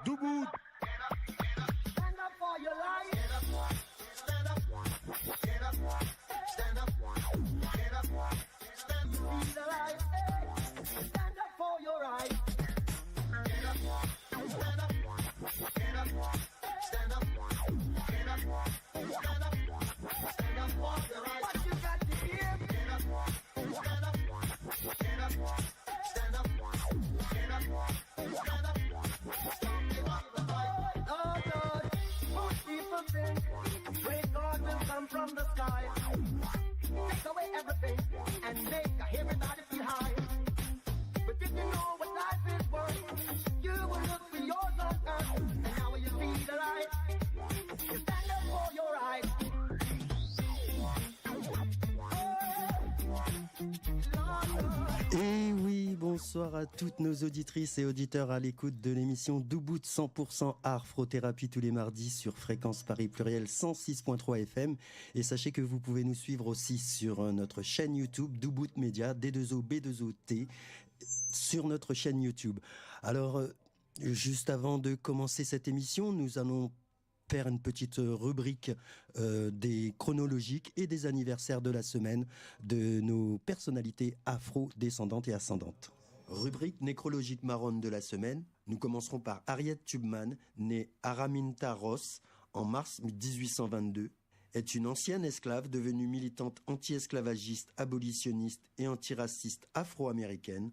Debout. Stand up for your life. Get up, stand up, get up, stand up, get up, stand up. Be the light, hey. Stand up for your right. Get up, stand up, get up, stand up, get up, stand up, stand up for your right. What you got to give? Get up, stand up, get up, stand up, get up, stand up. Great God will come from the sky, take away everything and make everybody feel high. But if you know what life is worth, you will look for yours on earth. And now when you see the light, you stand up for your right. Et oui, bonsoir à toutes nos auditrices et auditeurs à l'écoute de l'émission Doubout 100% Art-Frothérapie tous les mardis sur Fréquence Paris Pluriel 106.3 FM. Et sachez que vous pouvez nous suivre aussi sur notre chaîne YouTube Doubout Média, D2O B2OT, sur notre chaîne YouTube. Alors, juste avant de commencer cette émission, nous allons faire une petite rubrique des chronologiques et des anniversaires de la semaine de nos personnalités afro-descendantes et ascendantes. Rubrique nécrologique marronne de la semaine, nous commencerons par Harriet Tubman, née Araminta Ross en mars 1822, est une ancienne esclave devenue militante anti-esclavagiste, abolitionniste et antiraciste afro-américaine,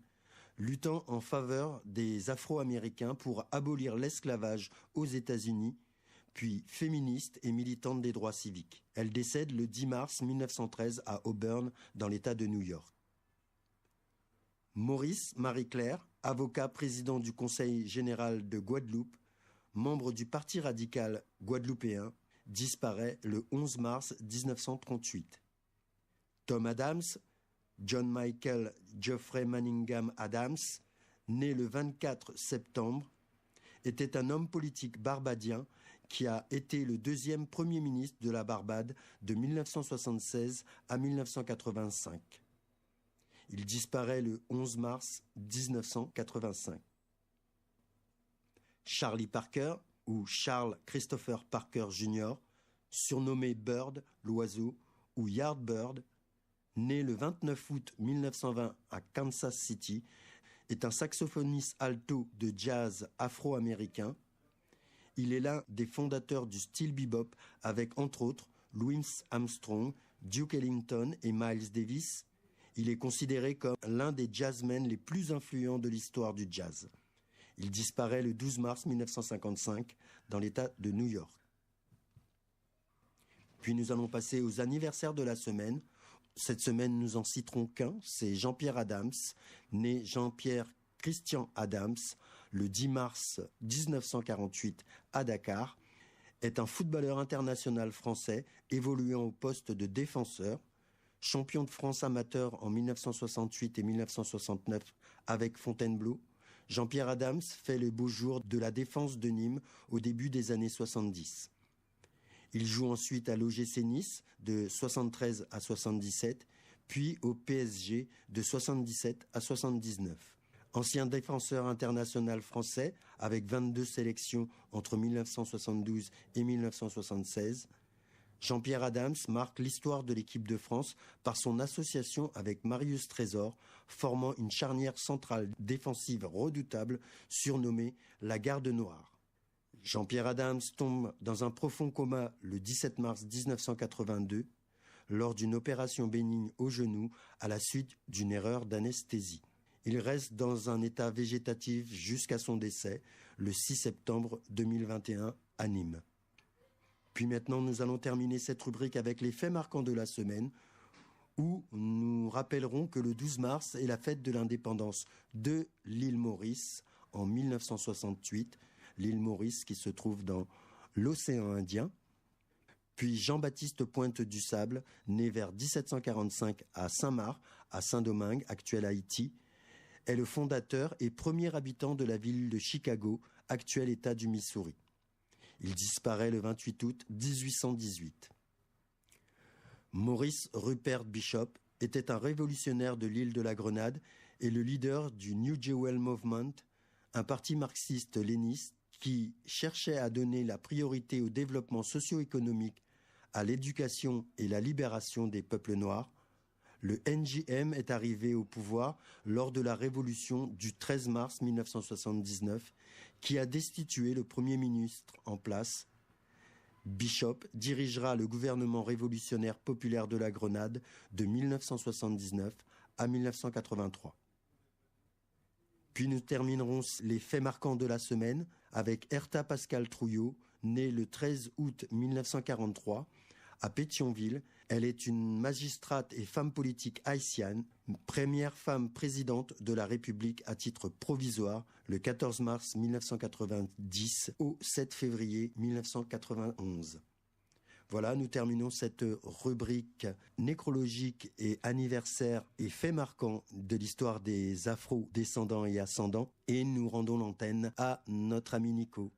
luttant en faveur des Afro-Américains pour abolir l'esclavage aux États-Unis, puis féministe et militante des droits civiques. Elle décède le 10 mars 1913 à Auburn, dans l'État de New York. Maurice Marie-Claire, avocat président du Conseil général de Guadeloupe, membre du Parti radical guadeloupéen, disparaît le 11 mars 1938. Tom Adams, John Michael Geoffrey Manningham Adams, né le 24 septembre, était un homme politique barbadien qui a été le deuxième Premier ministre de la Barbade de 1976 à 1985. Il disparaît le 11 mars 1985. Charlie Parker, ou Charles Christopher Parker Jr., surnommé Bird, l'oiseau, ou Yardbird, né le 29 août 1920 à Kansas City, est un saxophoniste alto de jazz afro-américain. Il est l'un des fondateurs du style bebop avec, entre autres, Louis Armstrong, Duke Ellington et Miles Davis. Il est considéré comme l'un des jazzmen les plus influents de l'histoire du jazz. Il disparaît le 12 mars 1955 dans l'État de New York. Puis nous allons passer aux anniversaires de la semaine. Cette semaine, nous en citerons qu'un, c'est Jean-Pierre Adams, né Jean-Pierre Christian Adams, le 10 mars 1948 à Dakar, est un footballeur international français évoluant au poste de défenseur, champion de France amateur en 1968 et 1969 avec Fontainebleau. Jean-Pierre Adams fait le beau jour de la défense de Nîmes au début des années 70. Il joue ensuite à l'OGC Nice de 73 à 77, puis au PSG de 77 à 79. Ancien défenseur international français avec 22 sélections entre 1972 et 1976, Jean-Pierre Adams marque l'histoire de l'équipe de France par son association avec Marius Trésor, formant une charnière centrale défensive redoutable surnommée la Garde Noire. Jean-Pierre Adams tombe dans un profond coma le 17 mars 1982 lors d'une opération bénigne au genou à la suite d'une erreur d'anesthésie. Il reste dans un état végétatif jusqu'à son décès le 6 septembre 2021 à Nîmes. Puis maintenant, nous allons terminer cette rubrique avec les faits marquants de la semaine où nous rappellerons que le 12 mars est la fête de l'indépendance de l'île Maurice en 1968, l'île Maurice qui se trouve dans l'océan Indien. Puis Jean-Baptiste Pointe du Sable, né vers 1745 à Saint-Marc, à Saint-Domingue, actuel Haïti, est le fondateur et premier habitant de la ville de Chicago, actuel État du Missouri. Il disparaît le 28 août 1818. Maurice Rupert Bishop était un révolutionnaire de l'île de la Grenade et le leader du New Jewel Movement, un parti marxiste-léniniste qui cherchait à donner la priorité au développement socio-économique, à l'éducation et la libération des peuples noirs, le NJM est arrivé au pouvoir lors de la révolution du 13 mars 1979 qui a destitué le Premier ministre en place. Bishop dirigera le gouvernement révolutionnaire populaire de la Grenade de 1979 à 1983. Puis nous terminerons les faits marquants de la semaine avec Herta Pascal Trouillot, née le 13 août 1943 à Pétionville. Elle est une magistrate et femme politique haïtienne, première femme présidente de la République à titre provisoire le 14 mars 1990 au 7 février 1991. Voilà, nous terminons cette rubrique nécrologique et anniversaire et faits marquants de l'histoire des afro-descendants et ascendants et nous rendons l'antenne à notre ami Nico.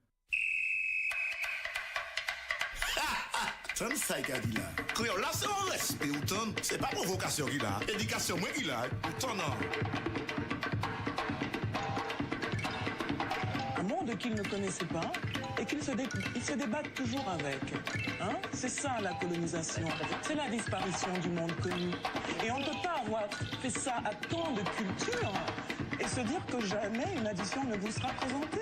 Tom ça qu'il a dit là. Créole là c'est un respect ou Tom, c'est pas provocation qu'il a, éducation moi qu'il a. Tom non. Un monde qu'il ne connaissait pas et qu'il se débattent toujours avec. Hein? C'est ça la colonisation, c'est la disparition du monde connu. Et on ne peut pas avoir fait ça à tant de cultures et se dire que jamais une addition ne vous sera présentée.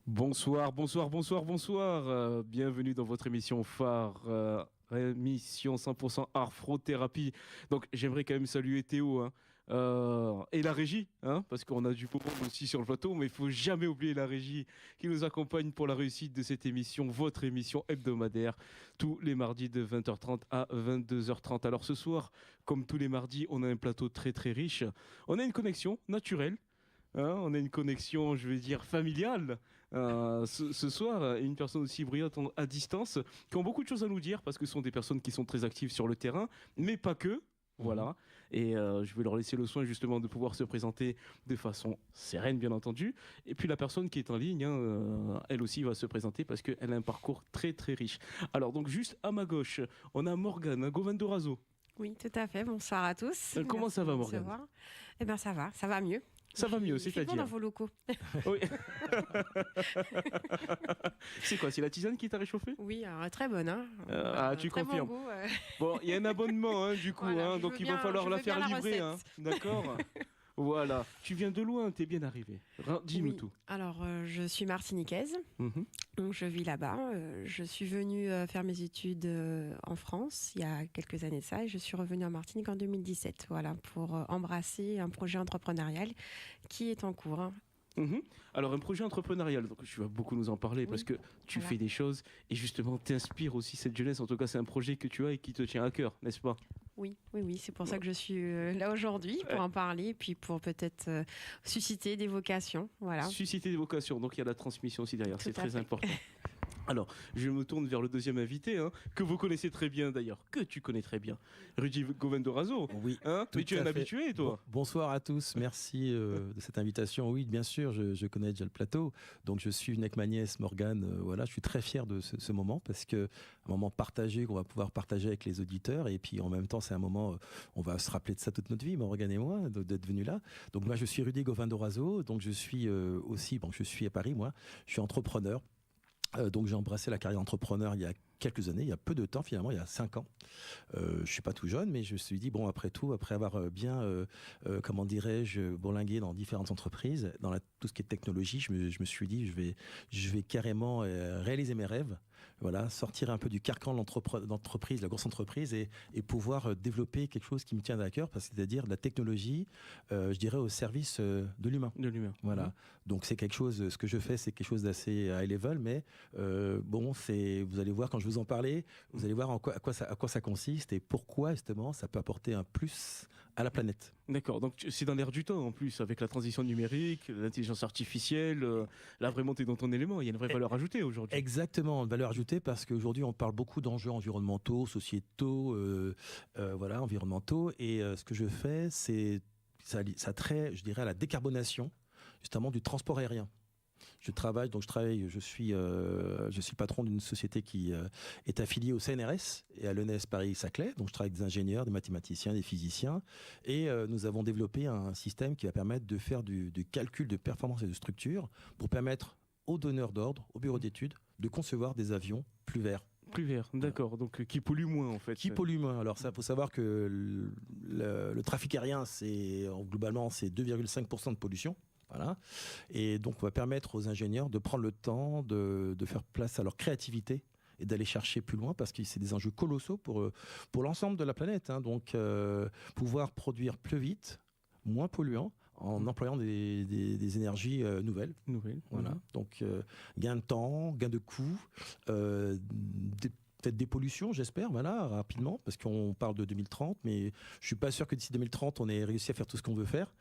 Bonsoir. Bienvenue dans votre émission phare, émission 100% Afro-Thérapie. Donc j'aimerais quand même saluer Théo et la régie, parce qu'on a du beau monde aussi sur le plateau, mais il ne faut jamais oublier la régie qui nous accompagne pour la réussite de cette émission, votre émission hebdomadaire, tous les mardis de 20h30 à 22h30. Alors ce soir, comme tous les mardis, on a un plateau très très riche. On a une connexion naturelle. On a une connexion, je vais dire, familiale ce soir, une personne aussi brillante à distance, qui ont beaucoup de choses à nous dire, parce que ce sont des personnes qui sont très actives sur le terrain, mais pas que. Voilà, et je vais leur laisser le soin justement de pouvoir se présenter de façon sereine, bien entendu. Et puis la personne qui est en ligne, elle aussi va se présenter parce qu'elle a un parcours très très riche. Alors donc juste à ma gauche, on a Morgane Govindorazo. Oui, tout à fait. Bonsoir à tous. Comment Merci ça va, de me Morgane ? recevoir. Eh bien, ça va mieux. Ça va mieux, Il fait c'est-à-dire bon dans vos locaux. Oui. C'est quoi, c'est la tisane qui t'a réchauffé ? Oui, alors, très bonne. Tu très confirmes. Bon goût, Bon, il y a un abonnement, du coup, voilà, donc je il veux va falloir je la veux bien faire la livrer. recette. D'accord. Voilà. Tu viens de loin, t'es bien arrivé. Dis-nous Oui. tout. Alors, je suis martiniquaise, Mhm. donc je vis là-bas. Je suis venue faire mes études en France il y a quelques années de ça, et je suis revenue en Martinique en 2017, voilà, pour embrasser un projet entrepreneurial qui est en cours. Mhm. Alors, un projet entrepreneurial, donc tu vas beaucoup nous en parler parce que tu voilà. fais des choses et justement t'inspires aussi cette jeunesse. En tout cas, c'est un projet que tu as et qui te tient à cœur, n'est-ce pas ? Oui, c'est pour ça que je suis là aujourd'hui, pour en parler, puis pour peut-être susciter des vocations, voilà. Susciter des vocations, donc il y a la transmission aussi derrière, c'est Tout à très fait. important. Alors, je me tourne vers le deuxième invité, que vous connaissez très bien d'ailleurs, que tu connais très bien, Rudy Govindorazo. Oui, Mais tu es un habitué, toi. Bonsoir à tous, merci de cette invitation. Oui, bien sûr, je connais déjà le plateau. Donc, je suis venu avec ma nièce Morgane. Voilà, je suis très fier de ce moment parce que un moment partagé qu'on va pouvoir partager avec les auditeurs. Et puis, en même temps, c'est un moment, on va se rappeler de ça toute notre vie, Morgane et moi, d'être venus là. Donc, moi, je suis Rudy Govindorazo. Donc, je suis aussi, je suis à Paris, moi. Je suis entrepreneur. Donc j'ai embrassé la carrière d'entrepreneur il y a quelques années, il y a peu de temps finalement, il y a 5 ans. Je suis pas tout jeune, mais je me suis dit, bon, après tout, après avoir bien, comment dirais-je, bourlingué dans différentes entreprises, dans tout ce qui est technologie, je me suis dit, je vais carrément réaliser mes rêves, voilà, sortir un peu du carcan de l'entreprise, la grosse entreprise, et pouvoir développer quelque chose qui me tient à cœur, c'est-à-dire de la technologie, je dirais, au service de l'humain. Voilà. Donc c'est quelque chose, ce que je fais, c'est quelque chose d'assez high level, mais bon, vous allez voir quand je vous en parler, vous allez voir à quoi ça consiste et pourquoi justement ça peut apporter un plus à la planète. D'accord, donc c'est dans l'air du temps en plus, avec la transition numérique, l'intelligence artificielle, là vraiment tu es dans ton élément, il y a une vraie valeur ajoutée aujourd'hui. Exactement, une valeur ajoutée parce qu'aujourd'hui on parle beaucoup d'enjeux environnementaux, sociétaux, voilà, environnementaux, et ce que je fais, c'est ça trait, je dirais, à la décarbonation justement du transport aérien. Je suis patron d'une société qui est affiliée au CNRS et à l'ENS Paris-Saclay. Donc je travaille avec des ingénieurs, des mathématiciens, des physiciens. Et nous avons développé un système qui va permettre de faire du calcul de performance et de structure pour permettre aux donneurs d'ordre, aux bureaux d'études, de concevoir des avions plus verts. Plus vert, d'accord. Donc qui pollue moins en fait. Qui pollue moins. Alors ça, faut savoir que le trafic aérien, globalement, c'est 2,5% de pollution. Voilà. Et donc, on va permettre aux ingénieurs de prendre le temps de faire place à leur créativité et d'aller chercher plus loin parce que c'est des enjeux colossaux pour l'ensemble de la planète. Hein. Donc, pouvoir produire plus vite, moins polluant, en employant des énergies nouvelles. Voilà. Donc, gain de temps, gain de coûts, peut-être des pollutions, j'espère, voilà, rapidement, parce qu'on parle de 2030, mais je suis pas sûr que d'ici 2030, on ait réussi à faire tout ce qu'on veut faire.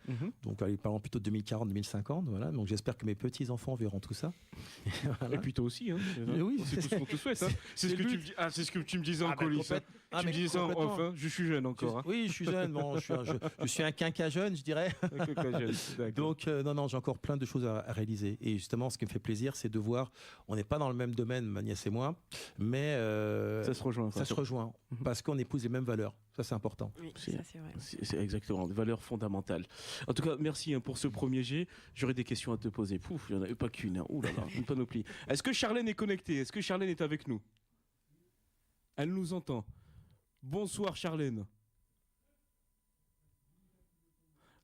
Donc, parlons plutôt de 2040, 2050, voilà. Donc, j'espère que mes petits-enfants verront tout ça. Voilà. Et puis toi aussi, hein. Oui, c'est tout ce qu'on te souhaite. Hein. C'est ce que tu me disais en coulisses. Tu me disais ça en off, hein. Je suis jeune encore. Hein. Oui, je suis jeune, bon, je suis un quinquas jeune, je dirais. Donc, non, j'ai encore plein de choses à réaliser. Et justement, ce qui me fait plaisir, c'est de voir, on n'est pas dans le même domaine, ma nièce et moi, mais ça se rejoint. Ça se rejoint parce qu'on épouse les mêmes valeurs. Ça, c'est important. Oui, ça, c'est vrai. C'est exactement, des valeurs fondamentales. En tout cas, merci pour ce premier jet. J'aurais des questions à te poser. Pouf, il n'y en a pas qu'une. Hein. Ouh là là, une panoplie. Est-ce que Charlène est connectée? Est-ce que Charlène est avec nous? Elle nous entend. Bonsoir Charlène.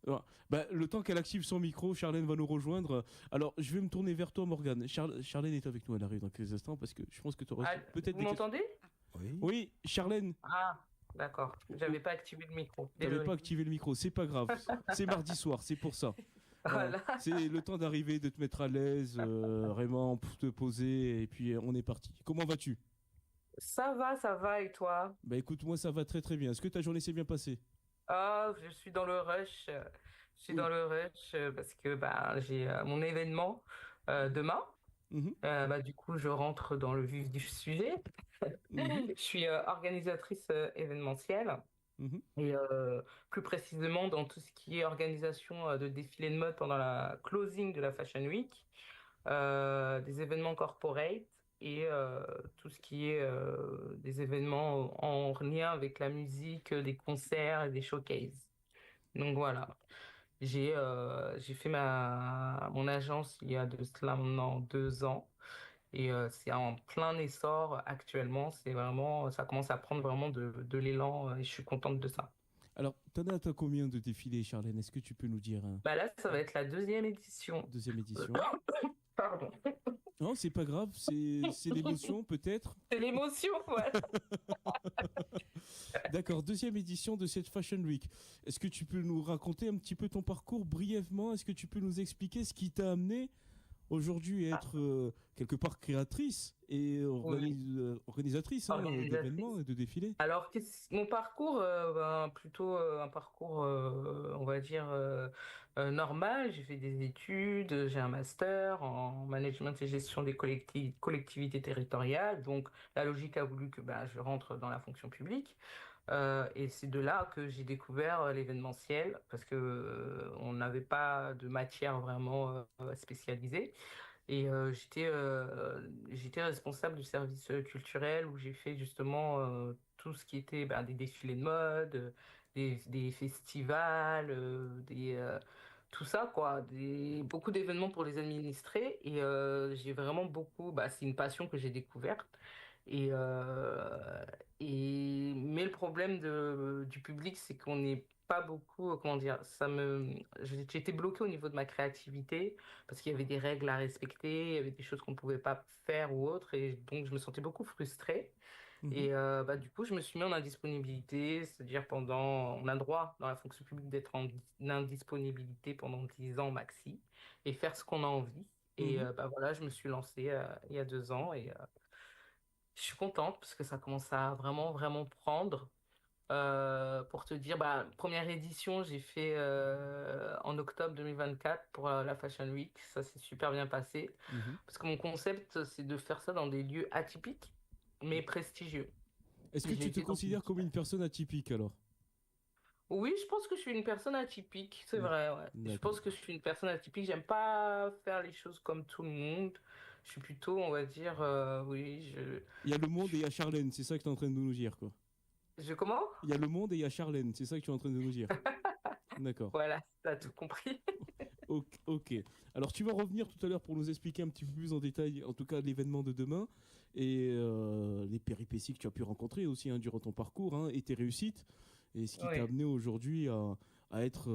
Alors, le temps qu'elle active son micro, Charlène va nous rejoindre. Alors, je vais me tourner vers toi, Morgane. Charlène est avec nous, elle arrive dans quelques instants parce que je pense que tu auras peut-être. Vous m'entendez? Oui, Charlène. Ah, d'accord. J'avais pas activé le micro. Tu n'avais pas activé le micro, c'est pas grave. C'est mardi soir, c'est pour ça. Voilà. C'est le temps d'arriver, de te mettre à l'aise, vraiment, pour te poser, et puis on est parti. Comment vas-tu? Ça va, et toi? Écoute, moi ça va très très bien. Est-ce que ta journée s'est bien passée? Ah, je suis dans le rush. Parce que j'ai mon événement demain. Du coup, je rentre dans le vif du sujet. Je suis organisatrice événementielle. Et plus précisément dans tout ce qui est organisation de défilés de mode pendant la closing de la Fashion Week, des événements corporate et tout ce qui est des événements en lien avec la musique, des concerts et des showcases. Donc voilà, j'ai fait mon agence il y a de cela maintenant 2 ans. Et c'est en plein essor actuellement. Ça commence à prendre vraiment de l'élan et je suis contente de ça. Alors, t'as combien de défilés, Charlène? Est-ce que tu peux nous dire Là, ça va être la 2e édition. Deuxième édition. Pardon. Non, c'est pas grave, c'est l'émotion peut-être. C'est l'émotion, voilà. D'accord, 2e édition de cette Fashion Week. Est-ce que tu peux nous raconter un petit peu ton parcours brièvement? Est-ce que tu peux nous expliquer ce qui t'a amené aujourd'hui à être quelque part créatrice et organisatrice d'événements et de défilés? Alors, mon parcours, plutôt un parcours, on va dire, normal. J'ai fait des études, j'ai un master en management et gestion des collectivités territoriales. Donc, la logique a voulu que je rentre dans la fonction publique. Et c'est de là que j'ai découvert l'événementiel parce que on n'avait pas de matière vraiment spécialisée. Et j'étais responsable du service culturel où j'ai fait justement tout ce qui était des défilés de mode, des festivals, tout ça quoi, beaucoup d'événements pour les administrés. Et j'ai vraiment c'est une passion que j'ai découverte. Mais le problème du public, c'est qu'on n'est pas beaucoup, comment dire, j'étais bloquée au niveau de ma créativité parce qu'il y avait des règles à respecter, il y avait des choses qu'on ne pouvait pas faire ou autre, et donc je me sentais beaucoup frustrée. Et du coup, je me suis mis en indisponibilité, c'est-à-dire on a le droit dans la fonction publique d'être en indisponibilité pendant 10 ans maxi et faire ce qu'on a envie. Et voilà, je me suis lancée il y a 2 ans et je suis contente parce que ça commence à vraiment, vraiment prendre. Pour te dire, première édition, j'ai fait en octobre 2024 pour la Fashion Week. Ça s'est super bien passé. Parce que mon concept, c'est de faire ça dans des lieux atypiques, mais prestigieux. Est-ce que tu te considères comme une personne atypique alors? Oui, je pense que je suis une personne atypique, c'est vrai, ouais. Je D'accord. pense que je suis une personne atypique. J'aime pas faire les choses comme tout le monde. Je suis plutôt, on va dire, oui, Il y a le monde et il y a Charlène, c'est ça que tu es en train de nous dire, quoi. je comment? Il y a le monde et il y a Charlène, c'est ça que tu es en train de nous dire. D'accord. Voilà, t'as tout compris. Ok. Ok. Alors tu vas revenir tout à l'heure pour nous expliquer un petit peu plus en détail, en tout cas l'événement de demain et les péripéties que tu as pu rencontrer aussi hein, durant ton parcours et tes réussites et ce qui t'a Oui, amené aujourd'hui à être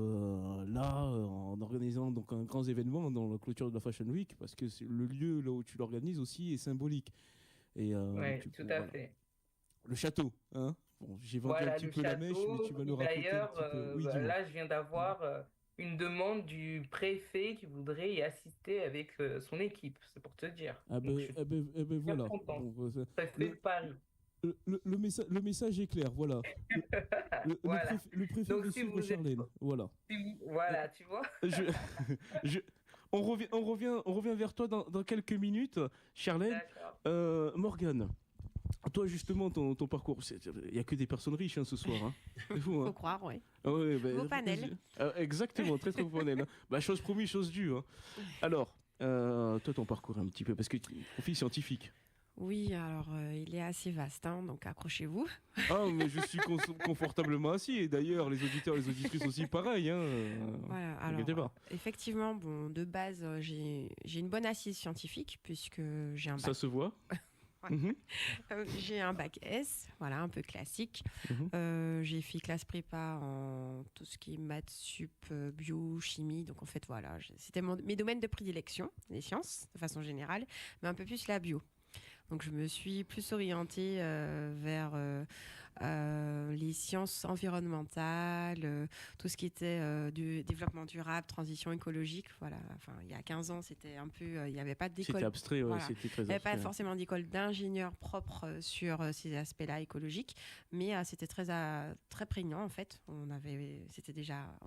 là en organisant donc un grand événement dans la clôture de la Fashion Week parce que c'est le lieu là où tu l'organises aussi est symbolique et oui, tout à voilà. fait. Le château, hein. Bon, j'ai vendu un Voilà, petit le peu la mèche, mais château. tu vas Et nous raconter un d'ailleurs, petit peu. Oui, dis-moi. là, je viens d'avoir une demande du préfet qui voudrait y assister avec son équipe. C'est pour te dire. Ah Donc, ben, je suis bien voilà. content. Bon, Préfet de le, Paris. le message est clair, voilà. Voilà. Le préfet Donc, veut si suivre vous êtes. Charlène, voilà. Voilà, tu vois. Je, je- on revient vers toi dans quelques minutes, Charlène. D'accord. Morgane, toi justement, ton parcours, il n'y a que des personnes riches ce soir. Hein. C'est fou, Faut hein. croire, ouais. Ah ouais, Beau panel. exactement, très très beau panel. Hein. Bah, chose promise, chose due. Hein. Alors, toi, ton parcours un petit peu, parce que tu es profil scientifique. Oui, alors il est assez vaste, hein, donc accrochez-vous. Ah, mais je suis confortablement assis. Et d'ailleurs, les auditeurs et les auditrices aussi, pareil. Hein, Voilà, t'inquiétez alors pas. effectivement, bon, de base, j'ai une bonne assise scientifique puisque j'ai un Ça bac, se voit. Ouais. Mhm, J'ai un bac S, voilà, un peu classique. mhm. J'ai fait classe prépa en tout ce qui est maths, sup, bio, chimie. Donc en fait, voilà, c'était mes domaines de prédilection, les sciences de façon générale, mais un peu plus la bio. Donc je me suis plus orientée vers les sciences environnementales, tout ce qui était du développement durable, transition écologique. Voilà. Enfin, il y a 15 ans, c'était un peu, il n'y avait pas d'école. C'était abstrait, ouais, Voilà. c'était très Il n'y avait pas abstrait. forcément d'école d'ingénieur propre sur ces aspects-là écologiques, mais c'était très prégnant en fait. On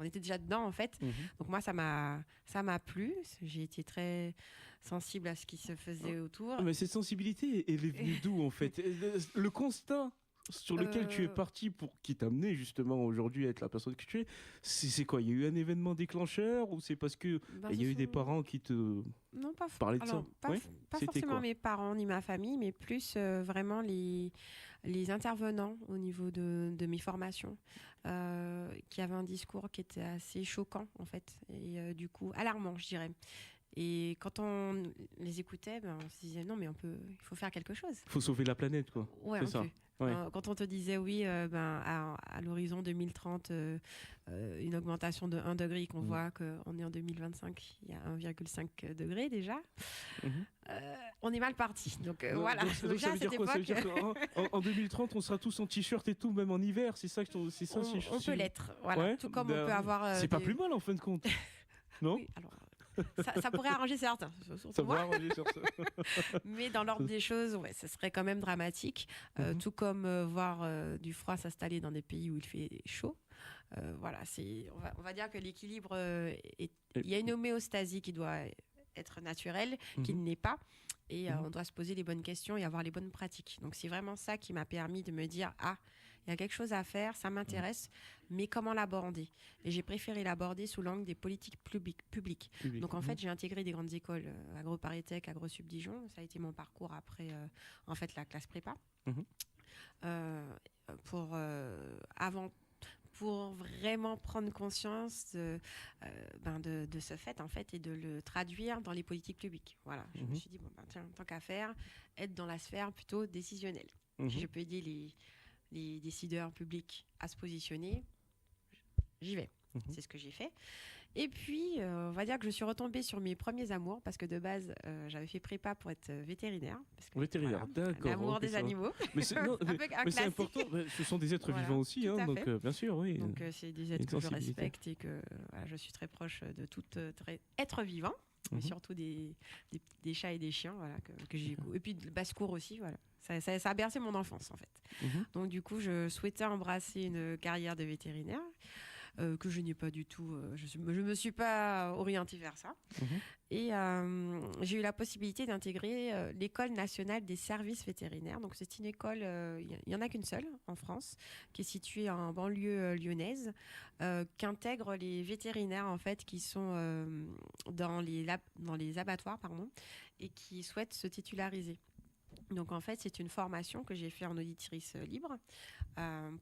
était déjà dedans en fait. Mhm. Donc moi, ça m'a plu. J'ai été très sensible à ce qui se faisait autour. Ah, mais cette sensibilité, elle est venue d'où en fait? Le constat sur lequel tu es parti qui t'a amené justement aujourd'hui à être la personne que tu es, c'est quoi? Il y a eu un événement déclencheur ou c'est parce que Ben, il y a eu des parents qui te Non, parlaient de alors, ça? pas, Ouais. pas C'était forcément quoi? mes parents ni ma famille, mais plus vraiment les intervenants au niveau de mes formations, qui avaient un discours qui était assez choquant en fait, et du coup alarmant, je dirais. Et quand on les écoutait, on se disait non, mais il faut faire quelque chose. Faut sauver la planète, quoi. Ouais, C'est on ça. peut. Ouais. Quand on te disait oui, à l'horizon 2030, une augmentation de 1 degré, qu'on voit qu'on est en 2025, il y a 1,5 degré déjà, Mhm. on est mal parti. Donc Donc, voilà. donc Donc, ça veut à dire cette quoi? Ça veut dire époque, qu'en 2030, on sera tous en t-shirt et tout, même en hiver. C'est ça, c'est ça. on peut l'être. Voilà. Ouais. Tout comme on peut avoir. C'est pas plus mal en fin de compte, non? Oui, alors, ça pourrait arranger certains, surtout Ça moi. va arranger sur ça. Mais dans l'ordre des choses, ouais, ce serait quand même dramatique. Tout comme voir du froid s'installer dans des pays où il fait chaud. Voilà, on va dire que l'équilibre, il y a une homéostasie qui doit être naturelle, qui ne l'est pas. Et on doit se poser les bonnes questions et avoir les bonnes pratiques. Donc c'est vraiment ça qui m'a permis de me dire, il y a quelque chose à faire, ça m'intéresse, mais comment l'aborder? Et j'ai préféré l'aborder sous l'angle des politiques publiques. Donc en fait, j'ai intégré des grandes écoles, AgroParisTech, AgroSubDijon. Ça a été mon parcours après en fait la classe prépa. Pour vraiment prendre conscience de ce fait en fait et de le traduire dans les politiques publiques. Voilà, je me suis dit tiens, tant qu'à faire, être dans la sphère plutôt décisionnelle. Si je peux aider les décideurs publics à se positionner, j'y vais. C'est ce que j'ai fait. Et puis, on va dire que je suis retombée sur mes premiers amours, parce que de base, j'avais fait prépa pour être vétérinaire. Parce que, Vétérinaire, d'accord. L'amour ok, des ça va. animaux. Mais c'est classique. important, ce sont des êtres Voilà, vivants aussi, tout à donc fait. bien sûr, oui. Donc, c'est des êtres que je respecte et que je suis très proche de tout être vivant, mais surtout des chats et des chiens, voilà, que j'ai. Et puis, de basse-cour aussi, voilà. Ça a bercé mon enfance, en fait. Donc, du coup, je souhaitais embrasser une carrière de vétérinaire. que je n'ai pas du tout. Je me suis pas orientée vers ça. Et j'ai eu la possibilité d'intégrer l'École nationale des services vétérinaires. Donc c'est une école, il y en a qu'une seule en France, qui est située en banlieue lyonnaise, qui intègre les vétérinaires en fait qui sont dans les abattoirs, et qui souhaitent se titulariser. Donc en fait, c'est une formation que j'ai fait en auditrice libre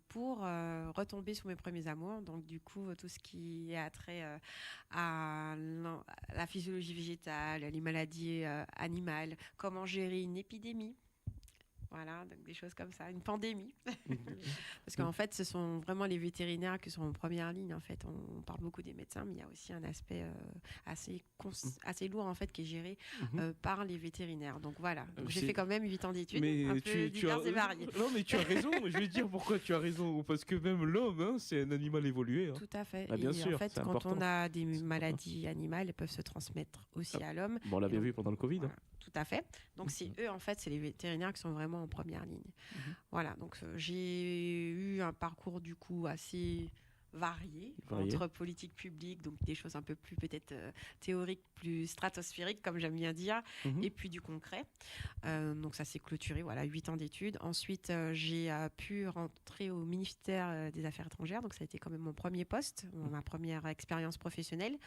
pour retomber sur mes premiers amours. Donc du coup, tout ce qui est attrait à la physiologie végétale, les maladies animales, comment gérer une épidémie. Voilà, donc des choses comme ça, une pandémie. Parce qu'en fait, ce sont vraiment les vétérinaires qui sont en première ligne. En fait, on parle beaucoup des médecins, mais il y a aussi un aspect assez lourd en fait qui est géré par les vétérinaires. Donc voilà, donc, j'ai fait quand même 8 ans d'études, un peu diverses et variées. Non, mais tu as raison. Je vais dire pourquoi tu as raison. Parce que même l'homme, c'est un animal évolué. Tout à fait. Bah, bien sûr, en fait, quand important. on a des maladies animales, elles peuvent se transmettre aussi à l'homme. Bon, on l'a bien vu pendant le Covid. Voilà. Tout à fait. Donc, c'est eux, en fait, c'est les vétérinaires qui sont vraiment en première ligne. Voilà. Donc, j'ai eu un parcours, du coup, assez varié. Entre politique publique, donc des choses un peu plus, peut-être, théoriques, plus stratosphériques, comme j'aime bien dire, et puis du concret. Donc, ça s'est clôturé, 8 ans d'études. Ensuite, j'ai pu rentrer au ministère des Affaires étrangères. Donc, ça a été quand même mon premier poste, ma première expérience professionnelle,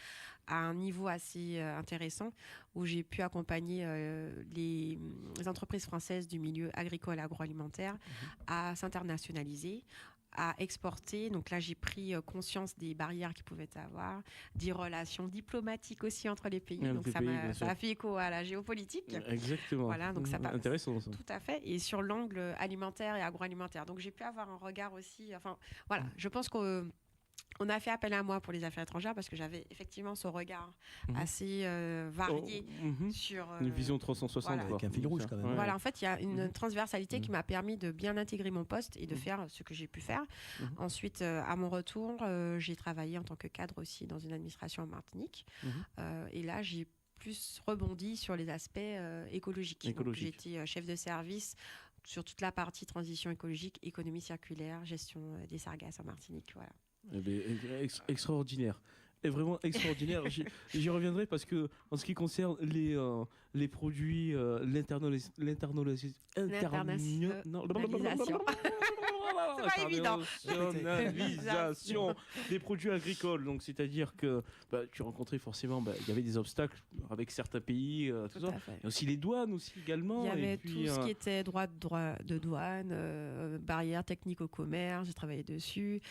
à un niveau assez intéressant, où j'ai pu accompagner les entreprises françaises du milieu agricole et agroalimentaire à s'internationaliser, à exporter. Donc là, j'ai pris conscience des barrières qu'il pouvait avoir, des relations diplomatiques aussi entre les pays. Donc ça a fait écho à la géopolitique. Exactement. Voilà, donc ça intéressant ça. Tout à fait. Et sur l'angle alimentaire et agroalimentaire. Donc j'ai pu avoir un regard aussi. Enfin, voilà, je pense qu'on a fait appel à moi pour les affaires étrangères parce que j'avais effectivement ce regard assez varié sur... une vision 360. Avec un fil rouge quand même. Ouais. Voilà, en fait, il y a une transversalité qui m'a permis de bien intégrer mon poste et de faire ce que j'ai pu faire. Ensuite, à mon retour, j'ai travaillé en tant que cadre aussi dans une administration en Martinique. Et là, j'ai plus rebondi sur les aspects écologiques. J'ai été chef de service sur toute la partie transition écologique, économie circulaire, gestion des sargasses en Martinique. Voilà. Eh bien, extraordinaire. Et vraiment extraordinaire. J'y reviendrai parce que en ce qui concerne les produits, l'internationalisation. C'est pas évident. Internationalisation des produits agricoles. Donc, c'est-à-dire que tu rencontrais forcément, il y avait des obstacles avec certains pays, tout ça. Et aussi les douanes aussi également. Il y avait tout ce qui était droit de douane, barrières techniques au commerce, j'ai travaillé dessus.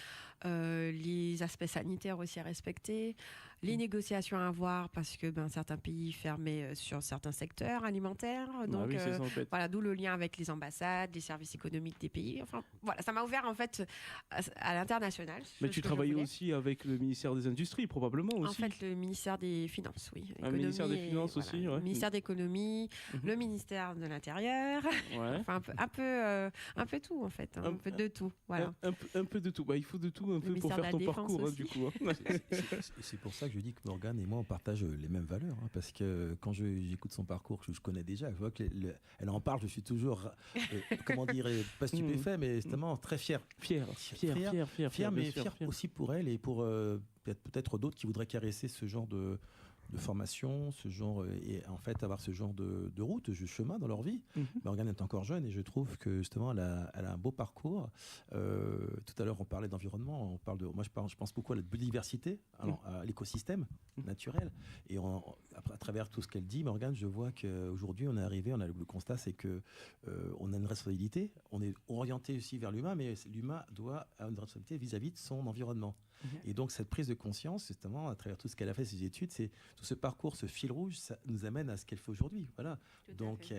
Les aspects sanitaires aussi à respecter, les négociations à avoir parce que certains pays fermaient sur certains secteurs alimentaires. Donc ça, en fait. voilà, d'où le lien avec les ambassades, les services économiques des pays. Enfin voilà, ça m'a ouvert en fait à l'international. Mais tu travaillais aussi avec le ministère des Industries probablement aussi. En fait, le ministère des Finances, oui. Le ministère des Finances aussi, le ministère d'économie, le ministère de l'Intérieur. Enfin un peu tout en fait, un peu de tout. Voilà. Un peu de tout. Il faut de tout un peu pour faire ton parcours du coup. C'est pour ça que je dis que Morgane et moi on partage les mêmes valeurs, parce que quand j'écoute son parcours que je connais déjà, je vois qu'elle en parle, je suis toujours comment dire, pas stupéfait, mais justement très fier, mais fier aussi pour elle et pour peut-être d'autres qui voudraient caresser ce genre de formation, ce genre, et en fait avoir ce genre de route, de chemin dans leur vie. Morgane est encore jeune et je trouve que justement elle a un beau parcours. Tout à l'heure on parlait d'environnement, moi je pense beaucoup à la biodiversité, à l'écosystème naturel, et à travers tout ce qu'elle dit, Morgane, je vois qu'aujourd'hui le constat c'est que on a une responsabilité, on est orienté aussi vers l'humain, mais l'humain doit avoir une responsabilité vis-à-vis de son environnement. Et donc cette prise de conscience, justement, à travers tout ce qu'elle a fait, ses études, c'est tout ce parcours, ce fil rouge, ça nous amène à ce qu'elle fait aujourd'hui. Voilà. Donc,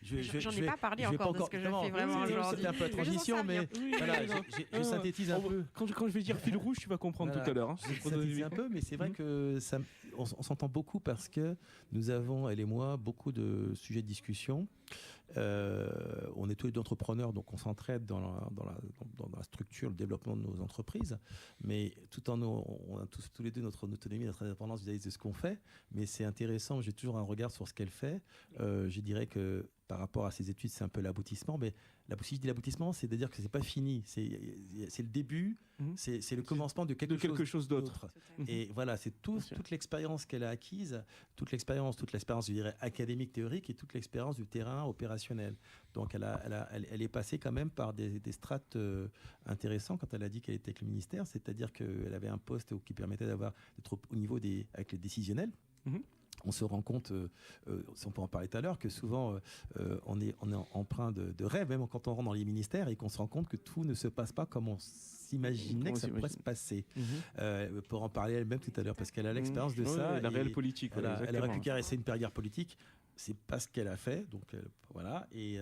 j'en ai pas parlé encore de ce que je fais vraiment aujourd'hui. C'était un peu la transition, mais voilà, je synthétise un peu. Quand je vais dire fil rouge, tu vas comprendre tout à l'heure. Je synthétise un peu, mais c'est vrai que on s'entend beaucoup parce que nous avons, elle et moi, beaucoup de sujets de discussion. On est tous les deux entrepreneurs, donc on s'entraide dans la structure, le développement de nos entreprises, mais tout en on a tous les deux notre autonomie, notre indépendance vis-à-vis de ce qu'on fait, mais c'est intéressant, j'ai toujours un regard sur ce qu'elle fait. Je dirais que par rapport à ses études, c'est un peu l'aboutissement. Mais si je dis l'aboutissement, c'est de dire que c'est pas fini. C'est le début, c'est le commencement de quelque chose d'autre. Et voilà, c'est toute l'expérience qu'elle a acquise, toute l'expérience, je dirais, académique, théorique, et toute l'expérience du terrain opérationnel. Donc, elle est passée quand même par des strates intéressants quand elle a dit qu'elle était avec le ministère, c'est-à-dire qu'elle avait un poste qui permettait d'être au niveau avec les décisionnels. On se rend compte, on peut en parler tout à l'heure, que souvent on est empreint de rêve, même quand on rentre dans les ministères, et qu'on se rend compte que tout ne se passe pas comme on s'imaginait que ça pourrait se passer. Pour en parler elle-même tout à l'heure, parce qu'elle a l'expérience de ça. La réelle politique. Elle aurait pu caresser une carrière politique. C'est pas ce qu'elle a fait, donc voilà. Et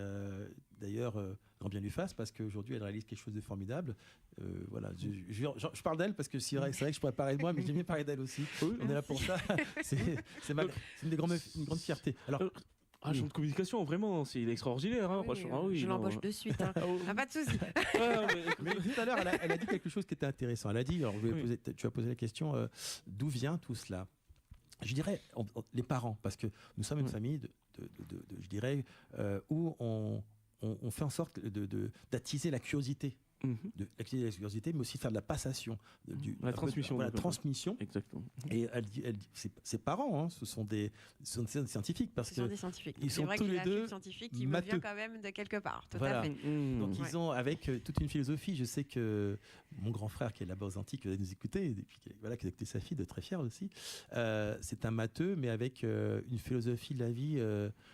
d'ailleurs, grand bien lui fasse, parce qu'aujourd'hui, elle réalise quelque chose de formidable. Voilà, je parle d'elle parce que c'est vrai que je pourrais parler de moi, mais j'aime bien parler d'elle aussi. On est là pour ça. C'est une grande fierté. Alors, agent de communication, vraiment, c'est extraordinaire. Hein, je l'embauche de suite. Hein. Pas de souci. Mais tout à l'heure, elle a dit quelque chose qui était intéressant. Elle a dit, alors, tu as posé la question, d'où vient tout cela? Je dirais les parents, parce que nous sommes une famille je dirais, où on fait en sorte d'attiser la curiosité. D'activer la curiosité, mais aussi faire de la passation, la transmission. La transmission. Exactement. Et ses parents, hein, ce sont des scientifiques, parce que des scientifiques. ils sont tous les deux scientifiques qui me vient quand même de quelque part. Tout à fait. Donc ils ont avec toute une philosophie. Je sais que mon grand frère qui est là-bas aux Antilles, qui va nous écouter, et puis qui a écouté sa fille, de très fier aussi. C'est un matheux, mais avec une philosophie de la vie,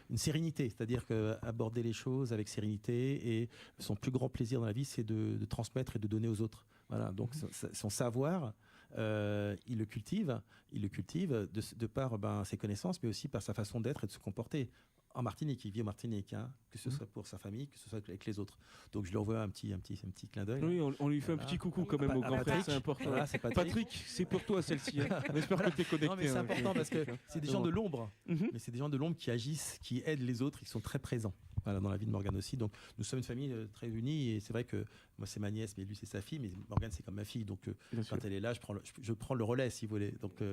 une sérénité, c'est-à-dire qu'aborder les choses avec sérénité, et son plus grand plaisir dans la vie, c'est de transmettre et de donner aux autres. Voilà, donc son savoir, il le cultive de par ses connaissances, mais aussi par sa façon d'être et de se comporter. En Martinique, il vit en Martinique, hein, que ce soit pour sa famille, que ce soit avec les autres. Donc je lui envoie un petit clin d'œil. Oui, on lui fait un petit coucou quand même au grand frère, c'est important. Voilà, c'est Patrick, c'est pour toi celle-ci. Hein. On espère que tu es connecté. Non, mais c'est important parce que c'est des gens de l'ombre, mais c'est des gens de l'ombre qui agissent, qui aident les autres, qui sont très présents. Voilà, dans la vie de Morgane aussi. Donc nous sommes une famille très unie, et c'est vrai que moi c'est ma nièce, mais lui c'est sa fille, mais Morgane c'est comme ma fille. Donc quand elle est là, je prends le relais, si vous voulez. Donc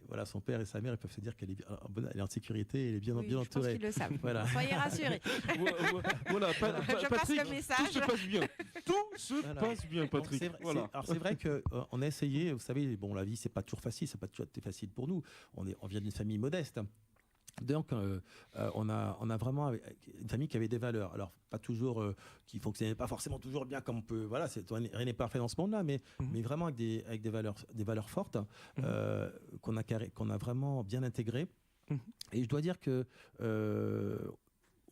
voilà, son père et sa mère, ils peuvent se dire qu'elle est en sécurité, elle est bien entourée. Je pense qu'ils le savent. Voilà. Soyez rassurés. Voilà, je passe le message. Tout se passe bien. Tout se passe bien, Patrick. Alors c'est vrai qu'on a essayé, vous savez, bon, la vie c'est pas toujours facile, c'est pas toujours facile pour nous. On vient d'une famille modeste. Donc, on a vraiment une famille qui avait des valeurs. Alors, pas toujours, qui ne fonctionnait pas forcément toujours bien comme on peut. Voilà, rien n'est parfait dans ce monde-là, mais vraiment avec des valeurs fortes qu'on a vraiment bien intégrées. Et je dois dire que